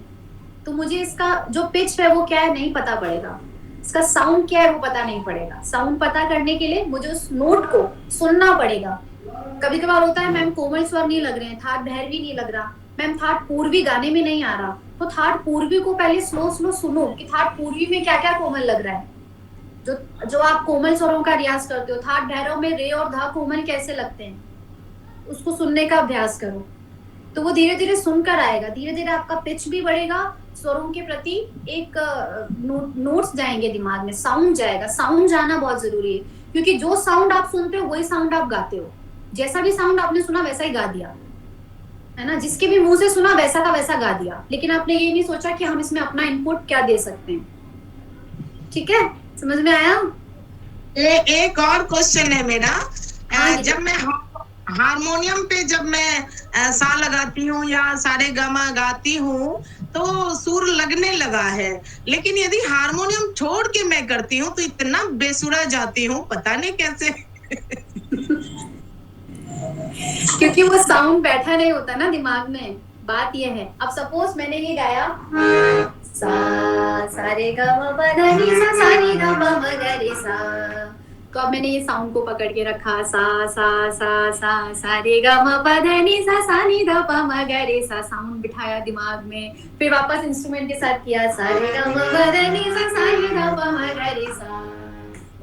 तो मुझे इसका जो पिच है वो क्या है नहीं पता पड़ेगा, इसका साउंड क्या है वो पता नहीं पड़ेगा। साउंड पता करने के लिए मुझे उस नोट को सुनना पड़ेगा। कभी कभार होता है मैम कोमल स्वर नहीं लग रहे हैं, थाट भैरवी नहीं लग रहा, मैम थाट पूर्वी गाने में नहीं आ रहा, तो थाट पूर्वी को पहले स्लो सुनो कि थाट पूर्वी में क्या क्या कोमल लग रहा है। जो आप कोमल स्वरों का रियाज करते हो, थाट भैरव में रे और धा कोमल कैसे लगते हैं, उसको सुनने का अभ्यास करो, तो वो धीरे धीरे सुनकर आएगा। धीरे धीरे आपका पिच भी बढ़ेगा, स्वरों के प्रति एक नोट्स जाएंगे दिमाग में, साउंड जाएगा। साउंड जाना बहुत जरूरी है, क्योंकि जो साउंड आप सुनते हो वही साउंड आप गाते हो। जैसा भी साउंड आपने सुना वैसा ही गा दिया, है ना। जिसके भी मुंह से सुना वैसा का वैसा गा दिया, लेकिन आपने ये नहीं सोचा कि हम इसमें अपना इनपुट क्या दे सकते हैं। ठीक है, समझ में आया? एक और क्वेश्चन है मेरा। जब मैं हारमोनियम पे जब मैं सा लगाती हूँ या सारे गामा गाती हूँ तो सुर लगने लगा है, लेकिन यदि हारमोनियम छोड़ के मैं करती हूँ तो इतना बेसुरा जाती हूँ, पता नहीं कैसे क्योंकि वो साउंड बैठा नहीं होता ना दिमाग में। बात ये है, अब सपोज मैंने ये गाया सा रे गा मा पा धा नी सा सा रे गा मा मा गा रे सा, तो अब मैंने ये साउंड को पकड़ के रखा सा सा सा सा सा रे गा मा पा धा नी सा नी धा पा मा गा रे सा, साउंड बिठाया दिमाग में, फिर वापस इंस्ट्रूमेंट के साथ किया सा रे गा मा पा धा नी सा नी धा पा मा गा रे सा।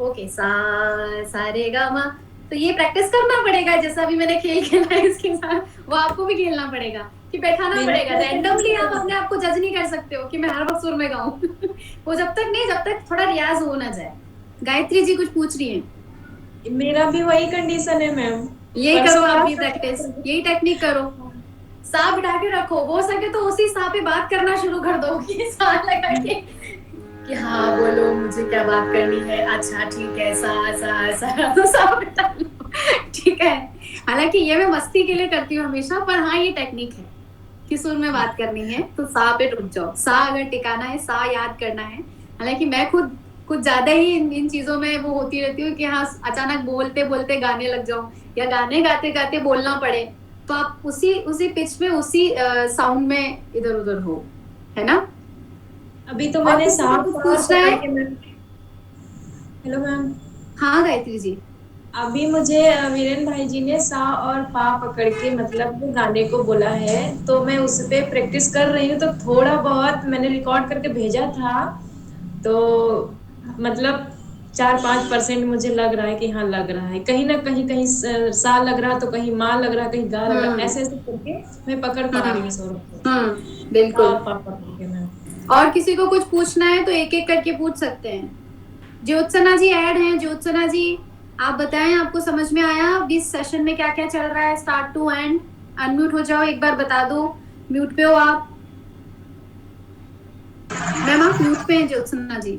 ओके, सा रे गा मा। तो ये प्रैक्टिस करना पड़ेगा, जैसा भी मैंने खेल खेला है इसके साथ, वो आपको भी खेलना पड़ेगा, कि बैठाना पड़ेगा। रैंडमली आप अपने आप को जज नहीं कर सकते हो कि मैं हर वक्त सुर में गाऊं वो जब तक थोड़ा रियाज हो ना जाए। गायत्री जी कुछ पूछ रही हैं? मेरा भी वही कंडीशन है मैम। यही करो आप भी प्रैक्टिस, यही टेक्निक करो, सा बिठा के रखो, हो सके तो उसी सा पे बात करना शुरू कर दो, कि सा लगा के कि हाँ बोलो मुझे क्या बात करनी है, अच्छा ठीक है सा सा सा, तो सा बिठा लो, ठीक है। हालांकि ये मैं मस्ती के लिए करती हूँ हमेशा, पर हाँ ये टेक्निक है कि सुर में बात करनी है तो सा पे रुक जाओ, सा अगर टिकाना है, सा याद करना है। हालांकि मैं खुद कुछ ज्यादा ही इन चीजों में वो होती रहती हूँ कि हाँ अचानक बोलते बोलते गाने लग जाऊं, या गाने गाते गाते बोलना पड़े, तो आप उसी पिच में, उसी साउंड में इधर उधर हो, है ना। अभी तो मैंने साफ पूछना है। Hello ma'am. हाँ गायत्री जी, अभी मुझे वीरेन भाई जी ने सा और पा पकड़ के मतलब गाने को बोला है, तो मैं उस पे प्रैक्टिस कर रही हूँ। तो थोड़ा बहुत मैंने रिकॉर्ड करके भेजा था, तो मतलब 4-5% मुझे लग रहा है कि हाँ लग रहा है, कहीं ना कहीं सा लग रहा, तो कहीं माँ लग रहा, कहीं गा लग रहा, ऐसे ऐसे करके मैं पकड़ पा रही हूँ स्वरों को। बिल्कुल। और किसी को कुछ पूछना है तो एक एक करके पूछ सकते हैं। ज्योत्सना जी ऐड हैं। ज्योत्सना जी आप बताएं, आपको समझ में आया इस सेशन में क्या क्या चल रहा है स्टार्ट टू एंड? अनम्यूट हो जाओ, एक बार बता दो। म्यूट पे हो आप मैम, आप म्यूट पे हैं ज्योत्सना जी।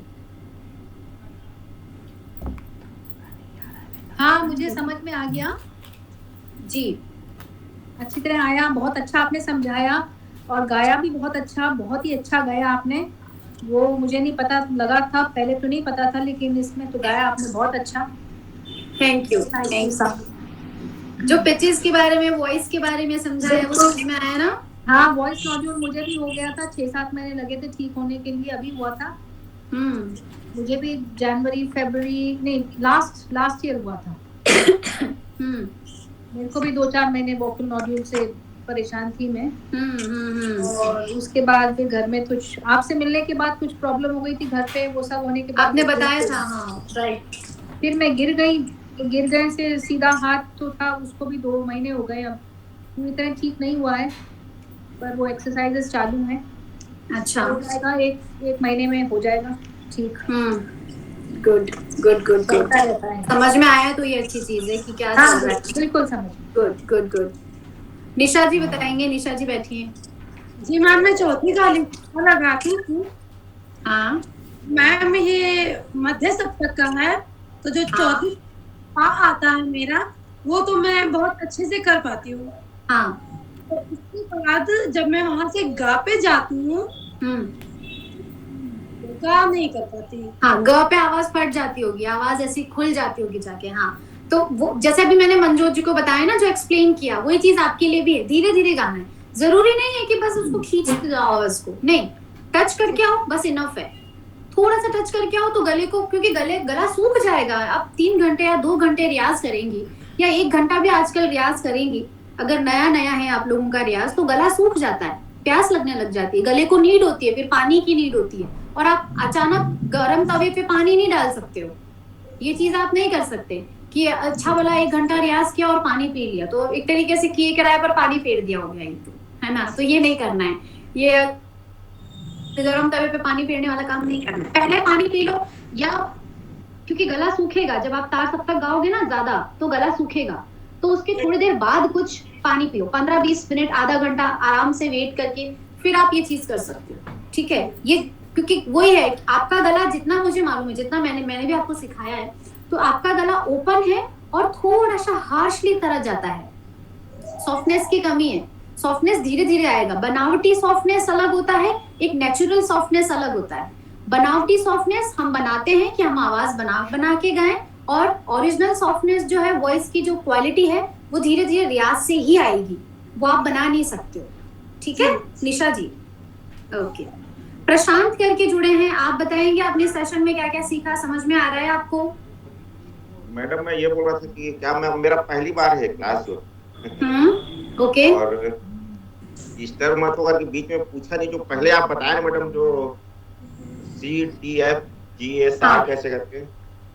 हाँ मुझे समझ में आ गया जी, अच्छी तरह आया, बहुत अच्छा आपने समझाया और गाया भी बहुत अच्छा, बहुत ही अच्छा गाया आपने। वो मुझे नहीं पता लगा था, पहले तो नहीं पता था, लेकिन इसमें तो गाया आपने बहुत अच्छा। Thank you. जो पिचेस के बारे में, वॉइस के बारे में समझाया वो समझ में आया ना? हाँ, वॉइस नोड्यूल मुझे भी हो गया था, 6-7 महीने लगे थे ठीक होने के लिए, अभी हुआ था। मुझे भी जनवरी फरवरी नहीं, लास्ट ईयर हुआ था। मेरे को भी 2-4 महीने वोकल नोड्यूल से परेशान थी मैं। और उसके बाद फिर घर में कुछ आपसे मिलने के बाद कुछ प्रॉब्लम हो गई थी घर पे, वो सब होने के बाद आपने बताया था। हाँ राइट। फिर मैं गिर गई, गिर गए से सीधा हाथ तो था, उसको भी 2 महीने हो गए, अब पूरी तरह ठीक नहीं हुआ है, पर वो एक्सरसाइजेस चालू हैं। अच्छा, हो जाएगा, एक महीने में हो जाएगा ठीक। Good good good good. समझ में आया तो ये अच्छी चीज है कि क्या चल रहा है। बिल्कुल समझ। Good good good. Nisha ji बताएंगे। निशा जी बैठिए। जी मैम, मैं चौथी गाली लगाती हूँ। हाँ मैम, ये मध्य सप्तक का है, तो जो चौथी पा आता है मेरा, वो तो मैं बहुत अच्छे से कर पाती हूँ। हाँ। तो उसके बाद जब मैं वहां से गा पे जाती हूँ, गा नहीं कर पाती। हाँ, ग पे आवाज फट जाती होगी, आवाज ऐसी खुल जाती होगी जाके। हाँ, तो वो जैसे अभी मैंने मंजोत जी को बताया ना, जो एक्सप्लेन किया, वही चीज आपके लिए भी है। धीरे धीरे गाना है, जरूरी नहीं है कि बस उसको खींच जाओ आवाज को, नहीं, टच करके आओ बस, इनफ है। थोड़ा सा टच करके आओ तो गले को, क्योंकि गला सूख जाएगा। आप 3 घंटे या 2 घंटे रियाज करेंगी, या 1 घंटा भी आजकल रियाज करेंगी, अगर नया नया है आप लोगों का रियाज, तो गला सूख जाता है, प्यास लगने लग जाती है, गले को नीड होती है, फिर पानी की नीड होती है। और आप अचानक गर्म तवे पे पानी नहीं डाल सकते हो, ये चीज आप नहीं कर सकते कि अच्छा वाला 1 घंटा रियाज किया और पानी पी लिया, तो एक तरीके से किए किराए पर पानी फेर दिया हो गया, ये तो है ना। तो ये नहीं करना है, ये गर्म तवे पे पानी फेरने वाला काम नहीं करना है। पहले पानी पी लो, या क्योंकि गला सूखेगा जब आप तार सप्तक गाओगे ना ज्यादा, तो गला सूखेगा, तो उसके थोड़ी देर बाद कुछ पानी पियो, 15-20 मिनट, आधा घंटा आराम से वेट करके फिर आप ये चीज कर सकते हो, ठीक है। ये क्योंकि वही है, आपका गला जितना मुझे मालूम है, जितना मैंने भी आपको सिखाया है, तो आपका गला ओपन है और थोड़ा सा हार्शली तरह जाता है, सॉफ्टनेस की कमी है। सॉफ्टनेस धीरे धीरे आएगा। बनावटी सॉफ्टनेस अलग होता है, एक नेचुरल सॉफ्टनेस अलग होता है। बनावटी सॉफ्टनेस हम बनाते हैं कि हम आवाज बना के गाएं, और ओरिजिनल सॉफ्टनेस जो है, वॉइस की जो क्वालिटी है, वो धीरे धीरे रियाज से ही आएगी, वो आप बना नहीं सकते हो, ठीक है। निशा जी ओके। प्रशांत करके जुड़े हैं, आप बताएंगे आपने सेशन में क्या क्या सीखा, समझ में आ रहा है आपको? मैडम, मैं ये बोल रहा था कि क्या मेरा पहली बार है क्लास जो ओके। और डिस्टर्ब मत होगा कि बीच में पूछा नहीं, जो पहले आप बताए मैडम, जो CTFGA कैसे करके,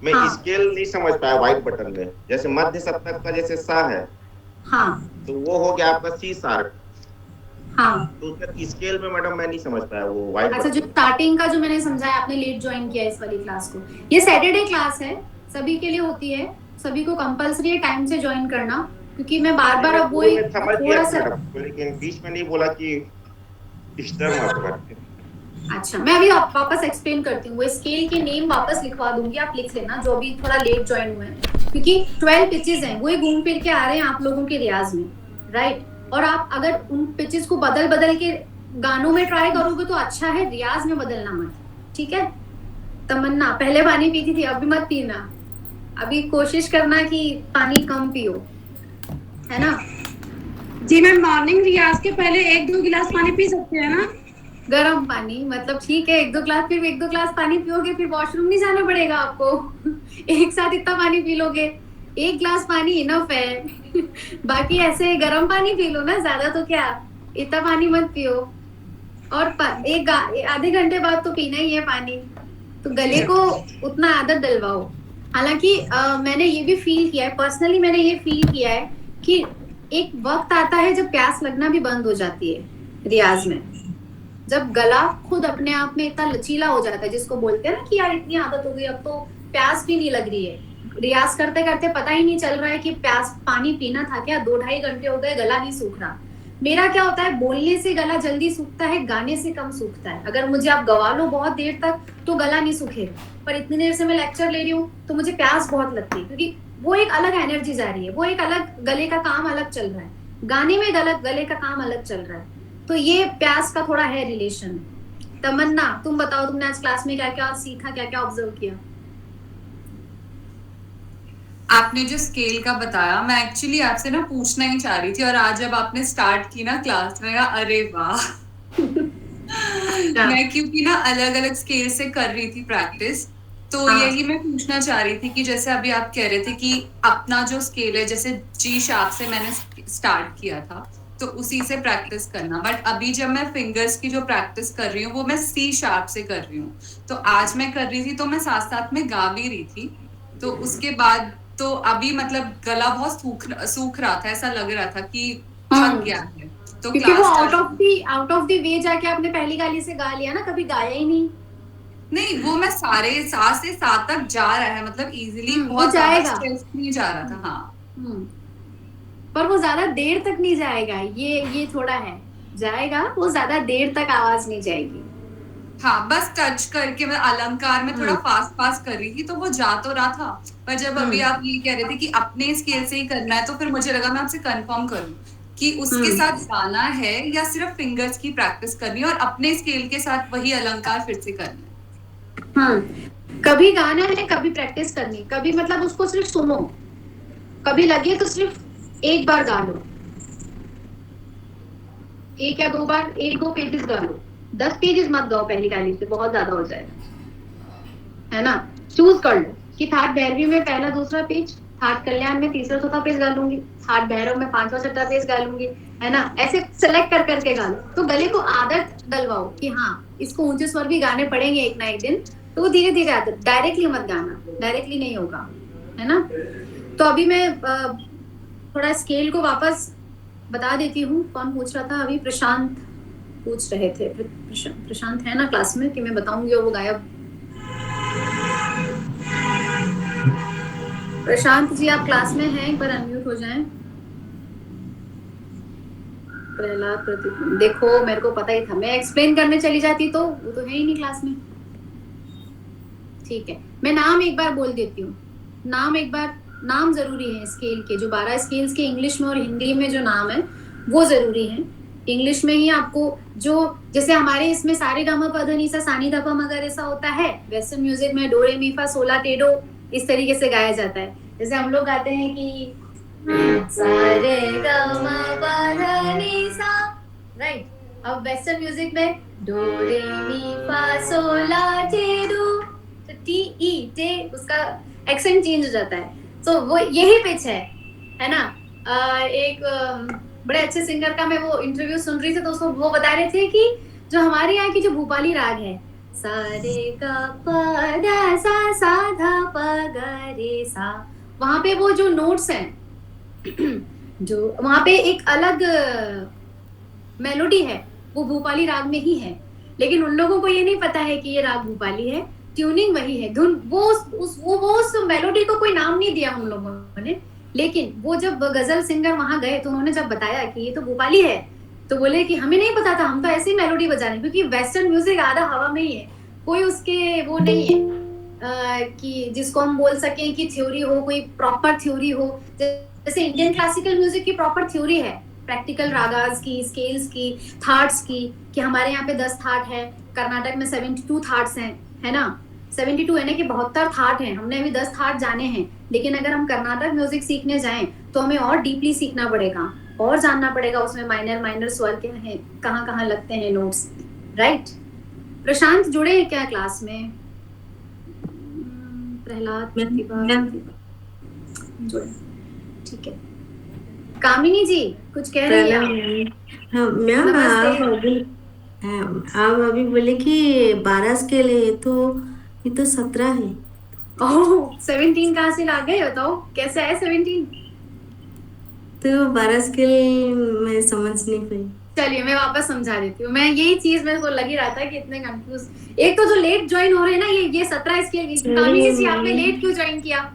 मैं स्केल नहीं समझ पाया व्हाइट बटन में। जैसे मध्य सप्तक का जैसे सा है, तो वो हो गया आपका C शार्प। तो उसका स्केल में मैडम मैं नहीं समझ पाया वो व्हाइट। अच्छा, जो स्टार्टिंग का जो मैंने समझाया, आपने लेट ज्वाइन किया इस वाली क्लास को, ये सैटरडे क्लास है, सभी के लिए होती है, सभी को कंपलसरी है टाइम से ज्वाइन करना, क्योंकि मैं बार-बार अब वही थोड़ा सा, लेकिन बीच में नहीं बोला कि डिस्टर्ब मत करके। अच्छा, मैं अभी वापस एक्सप्लेन करती हूँ, वो स्केल के नेम वापस लिखवा दूंगी, आप लिख लेना, जो अभी थोड़ा लेट ज्वाइन हुए हैं, क्योंकि 12 पिचेस हैं, वो घूम फिर के आ रहे हैं आप लोगों के रियाज में, राइट। और आप अगर उन पिचेस को बदल के गानों में ट्राई करोगे तो अच्छा है, रियाज में बदलना मत, ठीक है। तमन्ना पहले पानी पीती थी, अभी मत पीना, अभी कोशिश करना कि पानी कम पियो, है ना। जी मैम, मॉर्निंग रियाज के पहले 1-2 गिलास पानी पी सकते हैं ना? गर्म पानी, मतलब ठीक है, 1-2 गिलास, फिर 1-2 गिलास पानी पियोगे, फिर वॉशरूम नहीं जाना पड़ेगा आपको एक साथ इतना पानी पी लोगे, 1 गिलास पानी इनफ है बाकी ऐसे गर्म पानी पी लो ना, ज्यादा तो क्या, इतना पानी मत पियो। और आधे घंटे बाद तो पीना ही है पानी, तो गले को उतना आदत डलवाओ। हालांकि मैंने ये भी फील किया है, पर्सनली मैंने ये फील किया है कि एक वक्त आता है जब प्यास लगना भी बंद हो जाती है रियाज में, जब गला खुद अपने आप में इतना लचीला हो जाता है, जिसको बोलते हैं ना कि यार इतनी आदत हो गई, अब तो प्यास भी नहीं लग रही है, रियाज करते करते पता ही नहीं चल रहा है कि प्यास पानी पीना था क्या, 2-2.5 घंटे हो गए, गला नहीं सूख रहा। मेरा क्या होता है, बोलने से गला जल्दी सूखता है, गाने से कम सूखता है। अगर मुझे आप गवा लो बहुत देर तक तो गला नहीं सूखेगा, पर इतनी देर से मैं लेक्चर ले रही हूँ तो मुझे प्यास बहुत लगती है, क्योंकि वो एक अलग एनर्जी जा रही है, वो एक अलग गले का काम अलग चल रहा है, गाने में गले का काम अलग चल रहा है। तो ये प्यास का थोड़ा है रिलेशन। तमन्ना, तुम बताओ, तुमने आज क्लास में क्या क्या सीखा, क्या क्या ऑब्जर्व किया? आपने जो स्केल का बताया, मैं एक्चुअली आपसे ना पूछना ही चाह रही थी, और आज जब आपने स्टार्ट की ना क्लास में, अरे वाह मैं क्योंकि ना अलग अलग स्केल से कर रही थी प्रैक्टिस, तो यही मैं पूछना चाह रही थी कि जैसे अभी आप कह रहे थे कि अपना जो स्केल है, जैसे जी शार्प से मैंने स्टार्ट किया था, तो उसी से प्रैक्टिस करना, बट अभी जब मैं फिंगर्स की जो प्रैक्टिस कर रही हूँ वो मैं सी शार्प से कर रही हूँ। तो आज मैं कर रही थी तो मैं साथ साथ में गा भी रही थी, तो उसके बाद तो अभी मतलब गला बहुत सूख रहा था, ऐसा लग रहा था कि थक गया है। तो क्योंकि वो आउट ऑफ द वे जाके आपने पहली गाली से गा लिया ना, कभी गाया ही नहीं। वो मैं सारे 7 से 7 तक जा रहा है, मतलब इजीली, बहुत जाएगा, नहीं जा रहा था। हाँ, पर वो ज्यादा देर तक नहीं जाएगा, ये थोड़ा है, जाएगा, वो ज्यादा देर तक आवाज नहीं जाएगी। हाँ, बस टच करके मैं अलंकार में थोड़ा फास्ट कर रही थी, तो वो जा तो रहा था, पर जब अभी आप ये कह रहे थे कि अपने स्केल से ही करना है, तो फिर मुझे लगा मैं आपसे कंफर्म करूं कि उसके साथ गाना है या सिर्फ फिंगर्स की प्रैक्टिस करनी है, और अपने स्केल के साथ वही अलंकार फिर से करना है। कभी गाना है, कभी प्रैक्टिस करनी, कभी मतलब उसको सिर्फ सुनो, कभी लगे तो सिर्फ एक बार गा लो, 1 या 2 बार, 1-2 पेजेस गा लो, 10 पेजेस मत गाओ पहली गाली से, बहुत ज्यादा हो जाएगा, है ना। चूज कर लो कि थाट भैरवी में पहला दूसरा पेज, थाट कल्याण में तीसरा चौथा पेज गा लूंगी, थाट भैरव में 5वां छठा पेज गा लूंगी, है ना। ऐसे सेलेक्ट कर करके गा लो, तो गले को आदत डलवाओ कि हाँ इसको ऊंचे स्वर भी गाने पड़ेंगे एक ना एक दिन, तो वो धीरे धीरे आदत, डायरेक्टली मत गाना, डायरेक्टली नहीं होगा, है ना। तो अभी मैं थोड़ा स्केल को वापस बता देती हूँ। कौन पूछ रहा था अभी? प्रशांत पूछ रहे थे। प्रशांत है ना क्लास में कि मैं बताऊंगी और वो गायब? प्रशांत जी आप क्लास में हैं, एक बार अनम्यूट हो जाएं। प्रहलाद प्रदीप, देखो मेरे को पता ही था, मैं एक्सप्लेन करने चली जाती तो वो तो है ही नहीं क्लास में। ठीक है, मैं नाम एक बार बोल देती हूँ, नाम जरूरी है स्केल के, जो 12 स्केल्स के इंग्लिश में और हिंदी में जो नाम है वो जरूरी है। इंग्लिश में ही आपको जो, जैसे हमारे इसमें सारे गामा पा धा नी सा सा नी धा पा मा गा रे सा होता है, वेस्टर्न म्यूजिक में डो रे मी फा सोला टे डो इस तरीके से गाया जाता है। जैसे हम लोग गाते हैं कि सा रे गा मा पा धा नी सा, राइट। अब वेस्टर्न म्यूजिक में डो रे मी फा सोला टे डो, तो टी ई टे उसका एक्सेंट चेंज हो जाता है। तो वो यही पिच है ना। एक बड़े अच्छे सिंगर का मैं वो इंटरव्यू सुन रही थी, तो उसको वो बता रहे थे कि जो हमारे यहाँ की जो भूपाली राग है, सा रे गा पा धा सा सा धा पा गा रे सा, वहाँ पे वो जो नोट्स हैं जो वहाँ पे एक अलग मेलोडी है, वो भूपाली राग में ही है, लेकिन उन लोगों को ये नहीं पता है कि ये राग भूपाली है, ट्यूनिंग वही है, धुन वो उस मेलोडी को कोई नाम नहीं दिया उन लोगों ने। लेकिन वो जब गजल सिंगर वहां गए तो उन्होंने जब बताया कि ये तो भोपाली है, तो बोले कि हमें नहीं पता था, हम तो ऐसे ही मेलोडी बजा रहे हैं, क्योंकि वेस्टर्न म्यूजिक आधा हवा में ही है, कोई उसके वो नहीं है कि जिसको हम बोल सकें कि थ्योरी हो, कोई प्रॉपर थ्योरी हो। जैसे इंडियन क्लासिकल म्यूजिक की प्रॉपर थ्योरी है, प्रैक्टिकल रागास की, स्केल्स की, थाट्स की, कि हमारे यहाँ पे 10 थाट है, कर्नाटक में 72 थाट्स हैं, है ना। 72 है ना कि 72 थाट हैं, हमने अभी 10 थाट जाने हैं, लेकिन अगर हम कर्नाटक म्यूजिक सीखने जाएं तो हमें और डीपली सीखना पड़ेगा और जानना पड़ेगा उसमें माइनर स्वर क्या है, कहाँ कहाँ लगते हैं नोट्स, राइट। प्रशांत जुड़े हैं क्या क्लास में? प्रहलाद जुड़े, ठीक है। कामिनी जी कुछ कह रही हैं? हाँ मैम, आप अभी बोले कि 12 स्केल है, तो ये तो 17 है। ओह 17 कहाँ से ला गए, बताओ कैसे आए 17? तो 12 स्केल मैं समझ नहीं पाई। चलिए मैं वापस समझा देती हूँ। मैं यही चीज मेरे को लग ही रहा था कि इतने कंफ्यूज, एक तो जो लेट ज्वाइन हो रहे हैं ना, ये 17 स्केल। कामिनी जी आपने लेट क्यों ज्वाइन किया?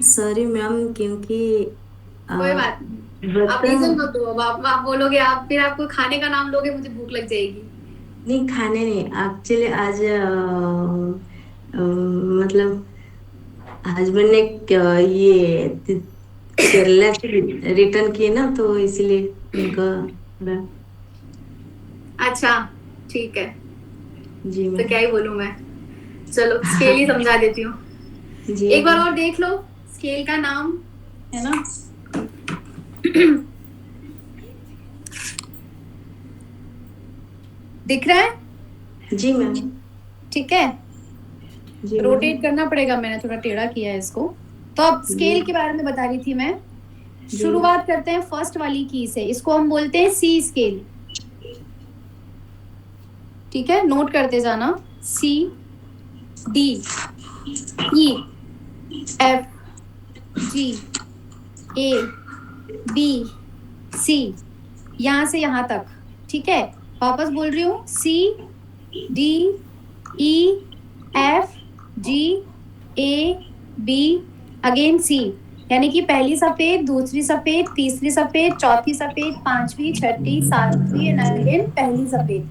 सॉरी मैम, क्योंकि कोई बात नहीं, आप रीजन मत दो। आप बोलोगे, आप फिर आपको खाने का नाम लोगे, मुझे भूख लग जाएगी। नहीं खाने नहीं, एक्चुअली आज मतलब हस्बैंड ने ये केरला से रिटर्न किए ना, तो इसीलिए उनका। अच्छा ठीक है, जी तो क्या ही बोलूं मैं, चलो स्केल ही समझा देती हूँ। जी एक बार और देख लो स्केल का नाम, है ना। दिख रहा है? जी मैम। ठीक है, जी रोटेट करना पड़ेगा, मैंने थोड़ा टेढ़ा किया है इसको। तो अब स्केल के बारे में बता रही थी मैं। शुरुआत करते हैं फर्स्ट वाली की से, इसको हम बोलते हैं सी स्केल। ठीक है, नोट करते जाना। सी, D, E, F, G, A, B, सी, यहां से यहां तक। ठीक है, वापस बोल रही हूँ। सी, D, E, F, G, A, B, again सी, यानी कि पहली सफेद, दूसरी सफेद, तीसरी सफेद, चौथी सफेद, पांचवी, छठी, सातवीं, एंड अगेन पहली सफेद,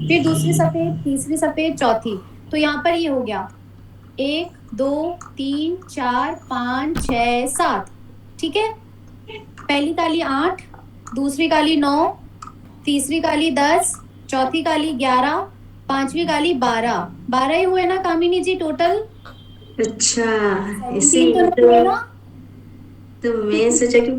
फिर दूसरी सफेद, तीसरी सफेद, चौथी। तो यहाँ पर ये हो गया 1 2 3 4 5 6 7। ठीक है, पहली काली 8, दूसरी काली 9, तीसरी काली 10, चौथी काली 11, पांचवी काली 12। 12 ही हुए ना कामिनी जी टोटल? अच्छा, इसीलिए तो मैं सोचा कि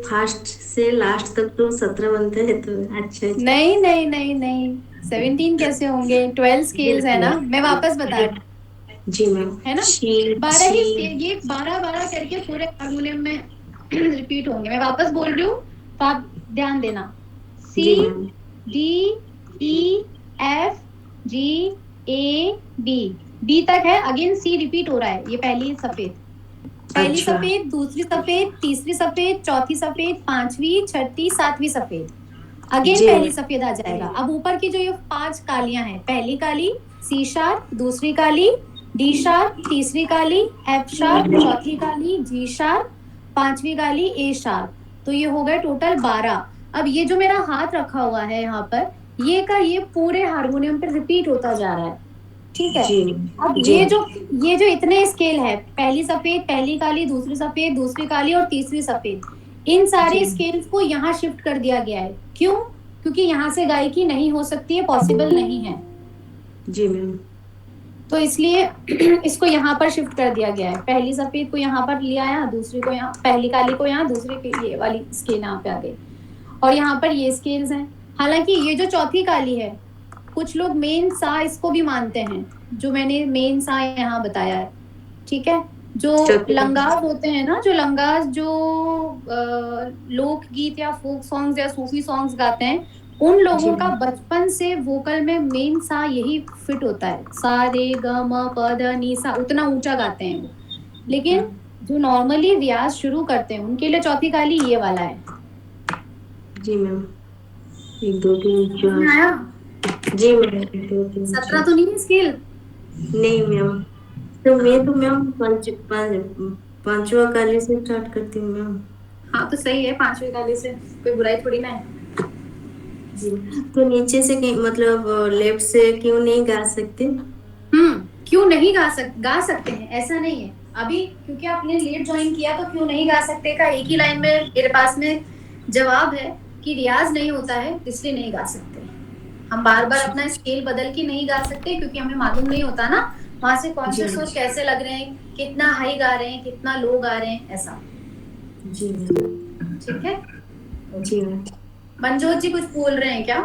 फर्स्ट से लास्ट तक तो 17 बनते हैं, तो अच्छा। नहीं नहीं नहीं नहीं, 17 कैसे होंगे? 12 स्केल्स है ना, मैं वापस बता रही हूँ। जी मैम, है ना, 12 ही स्केल, ये 12 करके पूरे हारमोनियम में रिपीट होंगे। मैं वापस बोल रही हूँ तो आप ध्यान देना। सी, D, E, F, G, A, B, B तक है। अगेन सी रिपीट हो रहा है, ये पहली सफेद, पहली सफेद, दूसरी सफेद, तीसरी सफेद, चौथी सफेद, पांचवी, छठी, सातवीं सफेद, अगेन पहली सफेद आ जाएगा। अब ऊपर की जो ये 5 कालियां हैं, पहली काली सी शार्प, दूसरी काली डी शार्प, तीसरी काली एफ शार्प, चौथी काली जी शार्प, पांचवी काली ए शार्प। तो ये हो गए टोटल 12। अब ये जो मेरा हाथ रखा हुआ है यहाँ पर, ये पूरे हारमोनियम पे रिपीट होता जा रहा है। ठीक है, अब ये जो इतने स्केल है, पहली सफेद, पहली काली, दूसरी सफेद, दूसरी काली और तीसरी सफेद, इन सारे स्केल्स को यहाँ शिफ्ट कर दिया गया है। क्यों? क्योंकि यहाँ से गायकी नहीं हो सकती है, पॉसिबल नहीं है। जी मैम। तो इसलिए इसको यहाँ पर शिफ्ट कर दिया गया है। पहली सफेद को यहाँ पर लिया आया, दूसरी को यहाँ, पहली काली को यहाँ, दूसरी ये वाली स्केल यहाँ पे आ गई, और यहाँ पर ये स्केल्स हैं। हालांकि ये जो चौथी काली है, कुछ लोग मेन सा इसको भी मानते हैं, जो मैंने मेन सा यहाँ बताया है। ठीक है, जो लंगाज होते हैं ना, जो लंगाज जो लोकगीत या फोक सॉन्ग्स या सूफी सॉन्ग्स गाते हैं, उन लोगों का बचपन से वोकल में मेन सा यही फिट होता है। सा रे ग म प ध नी सा, उतना ऊंचा गाते हैं वो। लेकिन जो नॉर्मली रियाज शुरू करते हैं, उनके लिए चौथी काली ये वाला है। जी मैम, 1 2 3 4 आया? जी मैम, 1 2 3 17 तो नहीं है स्केल? नहीं मैम, तो मैम पांचवा काली से स्टार्ट करती हूँ मैम। हाँ तो सही है, पांचवी काली से, कोई बुराई थोड़ी ना है। जी, तो नीचे से मतलब लेफ्ट से क्यों नहीं गा सकते? क्यों नहीं गा सकते हैं, ऐसा नहीं है। अभी क्योंकि आपने लेट ज्वाइन किया तो क्यों नहीं गा सकते का एक ही लाइन में मेरे पास में जवाब है कि रियाज नहीं होता है, इसलिए नहीं गा सकते। हम बार बार अपना स्केल बदल के नहीं गा सकते, क्योंकि हमें मालूम नहीं होता ना वहां से कौन से सोच कैसे लग रहे हैं, कितना हाई गा रहे हैं, कितना लो गा रहे हैं, ऐसा। जी ठीक है जी। मनजोत जी कुछ बोल रहे हैं क्या?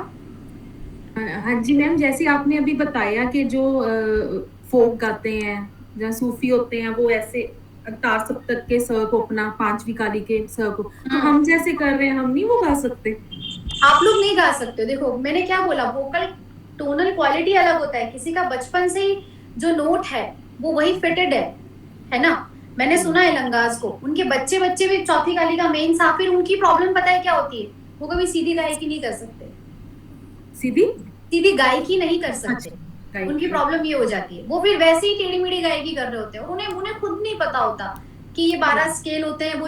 हाँ जी मैम, जैसे आपने अभी बताया कि जो फोक गाते हैं या सूफी होते हैं, वो ऐसे अवतार सप्तक के स्वर को अपना, पांचवी काली के स्वर को, तो हम जैसे कर रहे हैं, हम नहीं वो गा सकते? आप लोग नहीं गा सकते। देखो मैंने क्या बोला, वोकल टोनल क्वालिटी अलग होता है। किसी का बचपन से ही जो नोट है वो वही फिटेड है ना। मैंने सुना है लंगाज को, उनके बच्चे भी चौथी काली का मेन सा, फिर उनकी प्रॉब्लम पता है क्या होती है? वो कभी सीधी गायकी नहीं कर सकते, सीधी गायकी नहीं कर सकते। उनकी प्रॉब्लम ये हो जाती है, वो फिर वैसे ही टेढ़ी मेढ़ी गायकी कर रहे होते हैं। उन्हें खुद नहीं पता होता कि ये 12 स्केल होते हैं।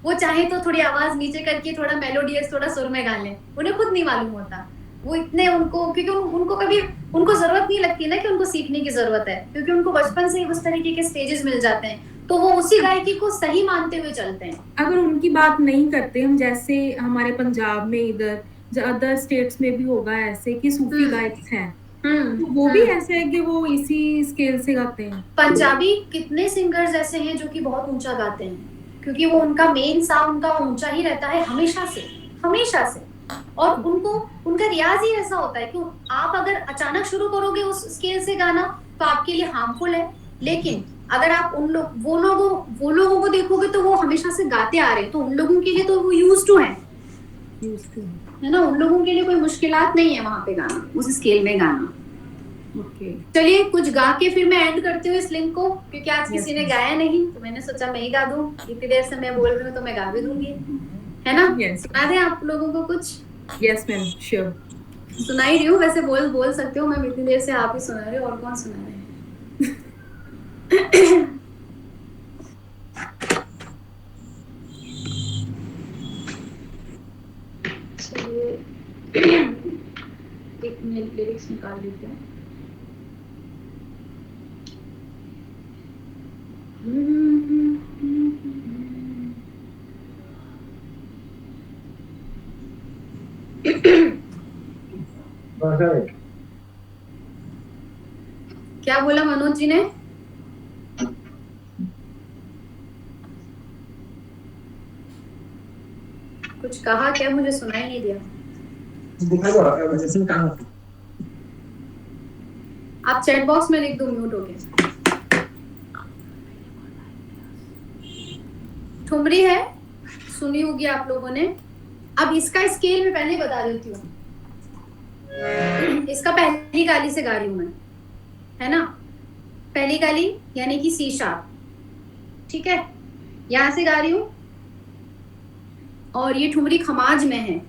वो चाहे तो थोड़ी आवाज नीचे करके थोड़ा मेलोडियस, थोड़ा सुर में गा लें, उन्हें खुद नहीं मालूम होता। वो इतने क्योंकि उनको कभी उनको जरूरत नहीं लगती ना कि उनको सीखने की जरूरत है, क्योंकि उनको बचपन से ही उस तरीके के स्टेजेस मिल जाते हैं, तो वो उसी गायकी को सही मानते हुए चलते हैं। अगर उनकी बात नहीं करते हम, जैसे हमारे पंजाब में, इधर अदर स्टेट्स में भी होगा ऐसे कि सूफी गायक हैं, तो वो भी ऐसे है कि वो इसी स्केल से गाते हैं। पंजाबी कितने सिंगर्स ऐसे हैं जो कि बहुत ऊंचा गाते हैं, क्योंकि वो उनका मेन साउंड का ऊंचा ही रहता है हमेशा से। और उनका रियाज ही ऐसा होता है कि आप अगर अचानक शुरू करोगे उस स्केल से गाना तो आपके लिए हार्मफुल है, लेकिन अगर आप वो लोगों को देखोगे तो वो हमेशा से गाते आ रहे हैं, तो उन लोगों के लिए तो वो यूज्ड टू है ना, उन लोगों के लिए कोई मुश्किलात नहीं है वहां पे गाना, उस स्केल में गाना। ओके, चलिए कुछ गा के फिर मैं एंड करती हूँ इस लिंक को, क्योंकि आज किसी ने गाया नहीं तो मैंने सोचा मैं ही गा दूं। इतनी देर से मैं बोल रही हूँ तो मैं गा भी दूंगी, है ना? सुना दें आप लोगों को कुछ? Yes ma'am, sure. सुनाई रही हूँ, वैसे बोल सकते हो मैम, इतनी देर से आप ही सुना रहे हो, और कौन सुना रहे हैं? चलिए एक मिनट लिरिक्स निकाल लेते हैं। क्या बोला मनोज जी ने? कुछ कहा क्या? मुझे सुनाई नहीं दिया। आप चैट बॉक्स में लिख दो, म्यूट हो गया। ठुमरी है, सुनी होगी आप लोगों ने। अब इसका स्केल मैं पहले बता देती हूँ। इसका पहली गाली से गा रही हूँ मैं, है ना? पहली गाली यानी कि सी शार्प, ठीक है, यहां से गा रही हूँ। और ये ठुमरी खमाज में है।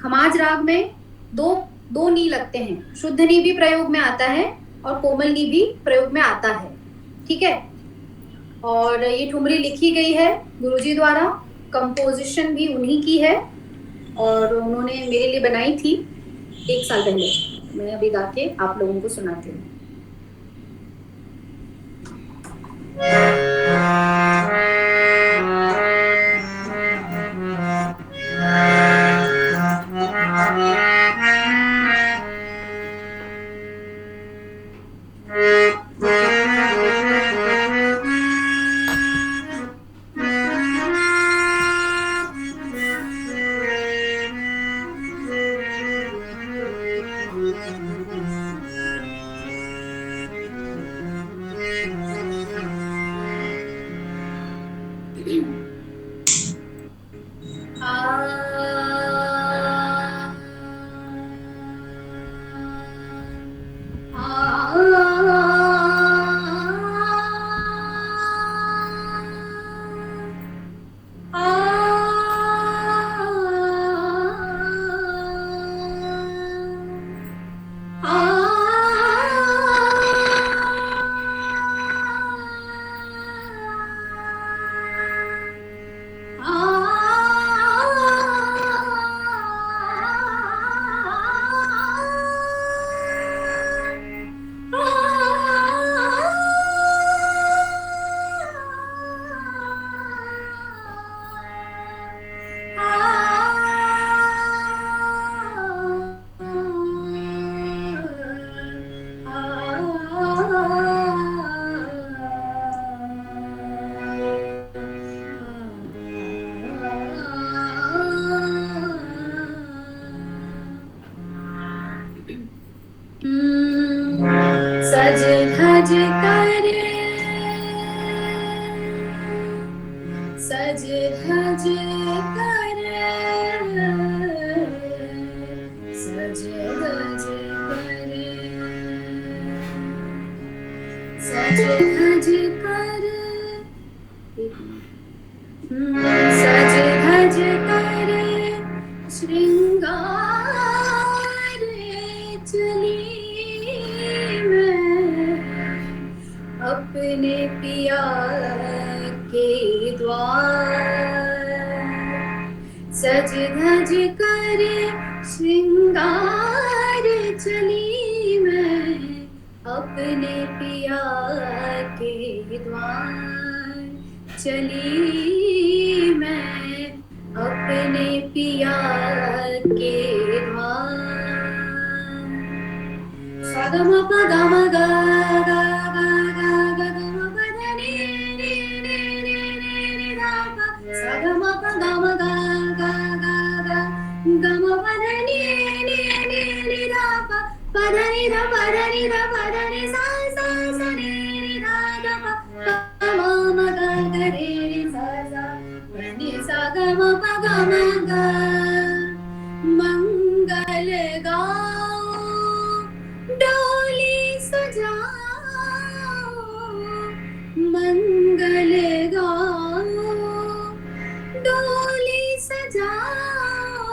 खमाज राग में दो नी लगते हैं, शुद्ध नी भी प्रयोग में आता है और कोमल नी भी प्रयोग में आता है, ठीक है। और ये ठुमरी लिखी गई है गुरुजी द्वारा, कंपोजिशन भी उन्हीं की है और उन्होंने मेरे लिए बनाई थी 1 साल पहले। मैं अभी गा के आप लोगों को सुनाती हूँ। सज धज कर, सज धज कर, सज धज कर, सज धज कर, सज धज कर श्रृंगार चली अपने पिया के द्वार। सज धज कर श्रृंगार चली मैं अपने पिया के द्वार। चली मैं अपने पिया के द्वार। ग म प ग म ग ग ग ग ग म प ध नि नि नि नि नि ध प सा ग म प ग म ग ग ग ग ग म प ध नि नि नि नि ध प प ध नि ध प ध नि ध प ध नि सा सा सा नि नि ध ग प प म म ग ग रे रे सा सा नि सा ग म प ग म ग मंगल गाओ डोली सजाओ मंगल गाओ डोली सजाओ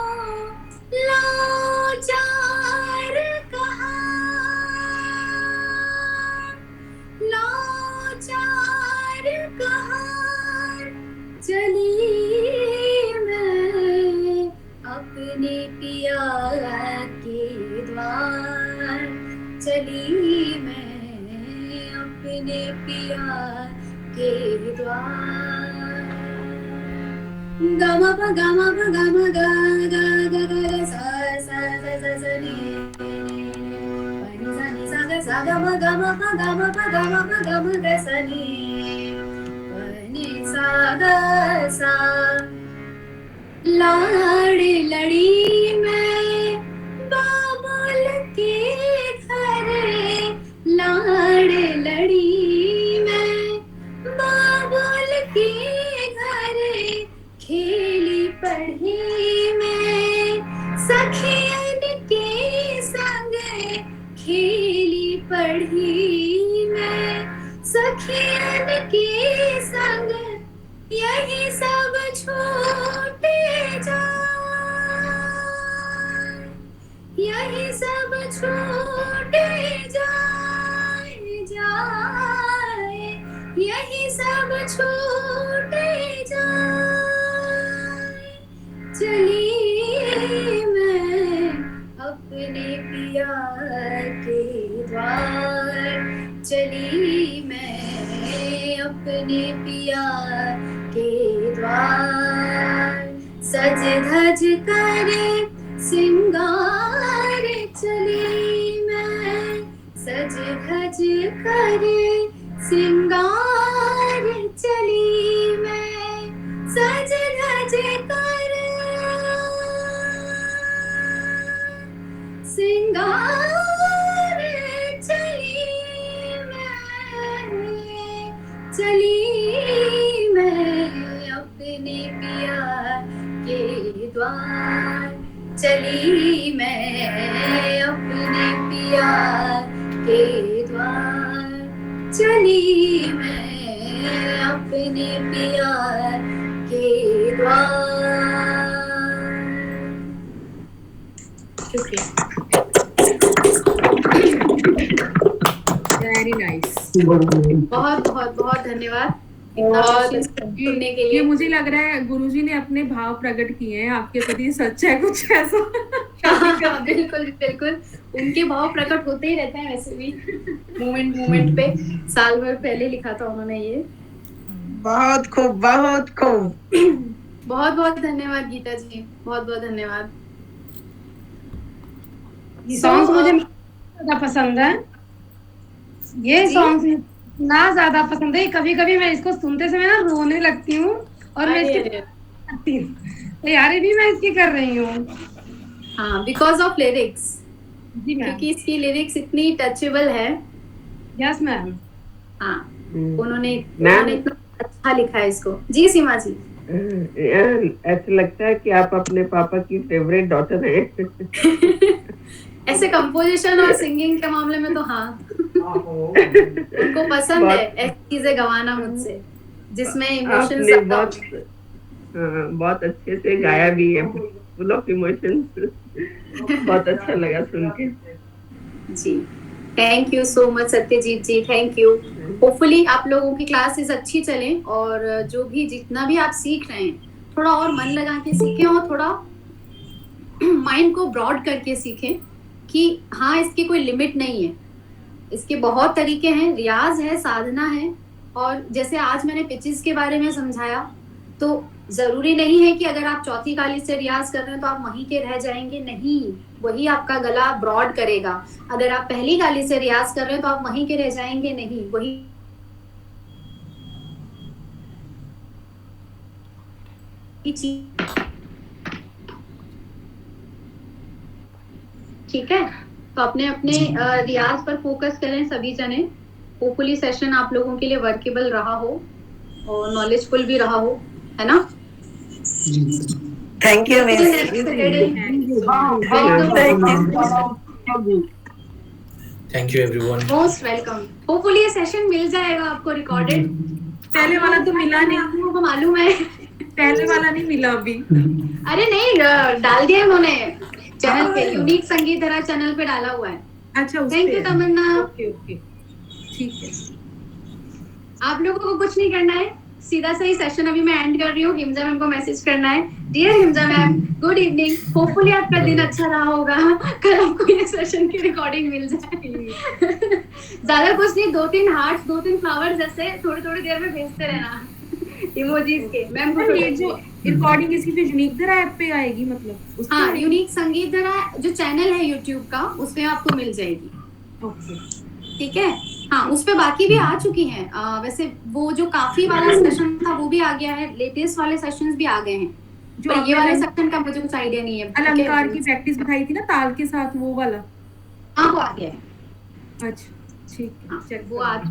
लाचार लाचार कहाँ चली मैं अपने पिया के द्वार चली मैं अपने पिया के द्वार गम प गम प गम ग ग ग ग सा सा सा सा सा नि नि सा नि सा ग सा ग म ग म प ग म प ग म प ग म ग सा नि नि सा ग सा लाड़ लड़ी मैं बाबुल के घर लाड़ लड़ी मैं बाबुल के घर खेली पढ़ी मैं सखियन के संग खेली पढ़ी मैं सखियन के संग यही सब छूटे जाए यही सब छूटे जाए जाए यही सब छूटे जाए चली मैं अपने पिया के द्वार चली मैं अपने पिया के द्वार सज धज कर सिंगार चली मैं सज धज कर सिंगार चली मैं सज धज कर सिंगार चली मैं अपने पिया के द्वार चली मैं अपने पिया के द्वार चली मैं अपने पिया के द्वार शुक्रिया वेरी नाइस बहुत बहुत बहुत धन्यवाद सुनने के लिए। मुझे लग रहा है गुरुजी ने अपने भाव प्रकट किए हैं आपके प्रति, सच है कुछ ऐसा? बिल्कुल बिल्कुल उनके भाव प्रकट होते ही रहते हैं वैसे भी मोमेंट पे। साल भर पहले लिखा था उन्होंने ये। बहुत खूब बहुत खूब। बहुत बहुत धन्यवाद गीता जी, बहुत बहुत धन्यवाद। ये सॉन्ग मुझे ज्यादा पसंद है, ये सॉन्ग ना ज्यादा पसंद है। कभी कभी मैं इसको सुनते समय ना रोने लगती हूँ और मैं इसकी तैयारी भी मैं इसकी कर रही हूँ। हाँ, बिकॉज ऑफ लिरिक्स। जी मैम, क्योंकि इसकी लिरिक्स इतनी टचेबल है। Yes ma'am. हाँ, उन्होंने इतना अच्छा लिखा है इसको। जी सीमा जी। ऐसा लगता है कि आप अपने पापा की फेवरेट डॉटर हैं। ऐसे कंपोजिशन और सिंगिंग के मामले में तो हाँ उनको पसंद है ऐसी चीजें गवाना मुझसे जिसमें इमोशंस बहुत अच्छे से गाया भी है, फुल ऑफ इमोशंस। बहुत अच्छा लगा सुन के जी। Thank you so much Satyajit ji, thank you. Hopefully आप लोगों की क्लासेस अच्छी चलें और जो भी जितना भी आप सीख रहे हैं थोड़ा और मन लगा के सीखें और थोड़ा माइंड को ब्रॉड करके सीखें कि हाँ इसकी कोई लिमिट नहीं है, इसके बहुत तरीके हैं, रियाज है, साधना है। और जैसे आज मैंने पिचेस के बारे में समझाया तो जरूरी नहीं है कि अगर आप चौथी काली से रियाज कर रहे हैं तो आप वहीं के रह जाएंगे, नहीं। वही आपका गला ब्रॉड करेगा। अगर आप पहली गाली से रियाज कर रहे हो तो आप वहीं के रह जाएंगे नहीं, वही ठीक है। तो अपने अपने रियाज पर फोकस करें सभी जने। होपफुली सेशन आप लोगों के लिए वर्केबल रहा हो और नॉलेजफुल भी रहा हो, है ना? Thank you miss. Thank you everyone. Most welcome. Hopefully ये सेशन मिल जाएगा आपको रिकॉर्डेड। पहले वाला तो मिला नहीं, आपको मालूम है। पहले वाला नहीं मिला अभी। अरे नहीं, डाल दिया उन्होंने चैनल पे, यूनिक संगीत धरा चैनल पे डाला हुआ है। अच्छा, thank you Tamanna. Okay okay, ठीक है। आप लोगों को कुछ नहीं करना है, सीधा सही सेशन अभी मैं एंड कर रही हूँ। हिमजा मैम को मैसेज करना है, dear Himja ma'am good evening, hopefully आपका दिन अच्छा रहा होगा, कल आपको ये सेशन की रिकॉर्डिंग मिल जाएगी। ज्यादा कुछ नहीं, 2-3 हार्ट्स 2-3 फ्लावर्स जैसे थोड़ी थोड़ी देर में भेजते रहना इमोजीज के। मैम को ये जो रिकॉर्डिंग इसकी फिर यूनिक धरा ऐप पे आएगी, मतलब हाँ यूनिक संगीत धरा जो चैनल है यूट्यूब का उसमें आपको मिल जाएगी। ओके ठीक है। हाँ उस पे बाकी भी आ चुकी हैं। वैसे वो जो काफी वाला सेशन था वो भी आ गया है, लेटेस्ट वाले सेशंस भी आ गए हैं। जो ये वाले सेशन का मुझे कुछ आइडिया नहीं है। अलंकार की प्रैक्टिस दिखाई थी ना ताल के साथ, वो वाला हाँ वो आ गया है। अच्छा ठीक है, वो आज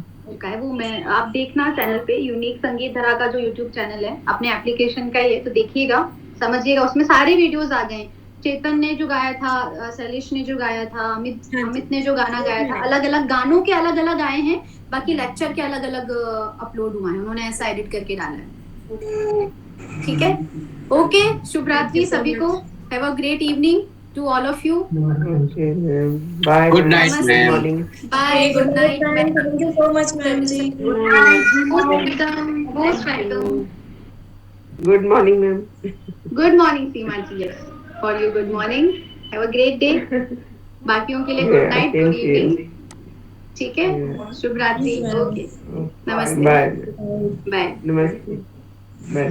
का है। वो मैं आप देखना चैनल पे, यूनिक संगीत धरा का जो यूट्यूब चैनल है अपने एप्लीकेशन का ही है, तो देखिएगा समझिएगा, उसमें सारे वीडियोस आ गए। चेतन ने जो गाया था, सैलिश ने जो गाया था, अमित ने जो गाना गाया था, अलग अलग गानों के अलग अलग आए हैं। बाकी लेक्चर के अलग अलग अपलोड हुआ है, उन्होंने ऐसा एडिट करके डाला है। ठीक है, ओके, शुभ रात्रि सभी को। Have a great evening to all of you. Bye, good night ma'am. Bye, good night. Thank you so much ma'am ji. Most welcome. Good morning ma'am. Good morning Seema ji, yes for you good morning, have a great day. बाकियों के लिए good night, good evening. ठीक है, शुभ रात्रि। Okay, नमस्ते। Bye bye. नमस्ते, bye.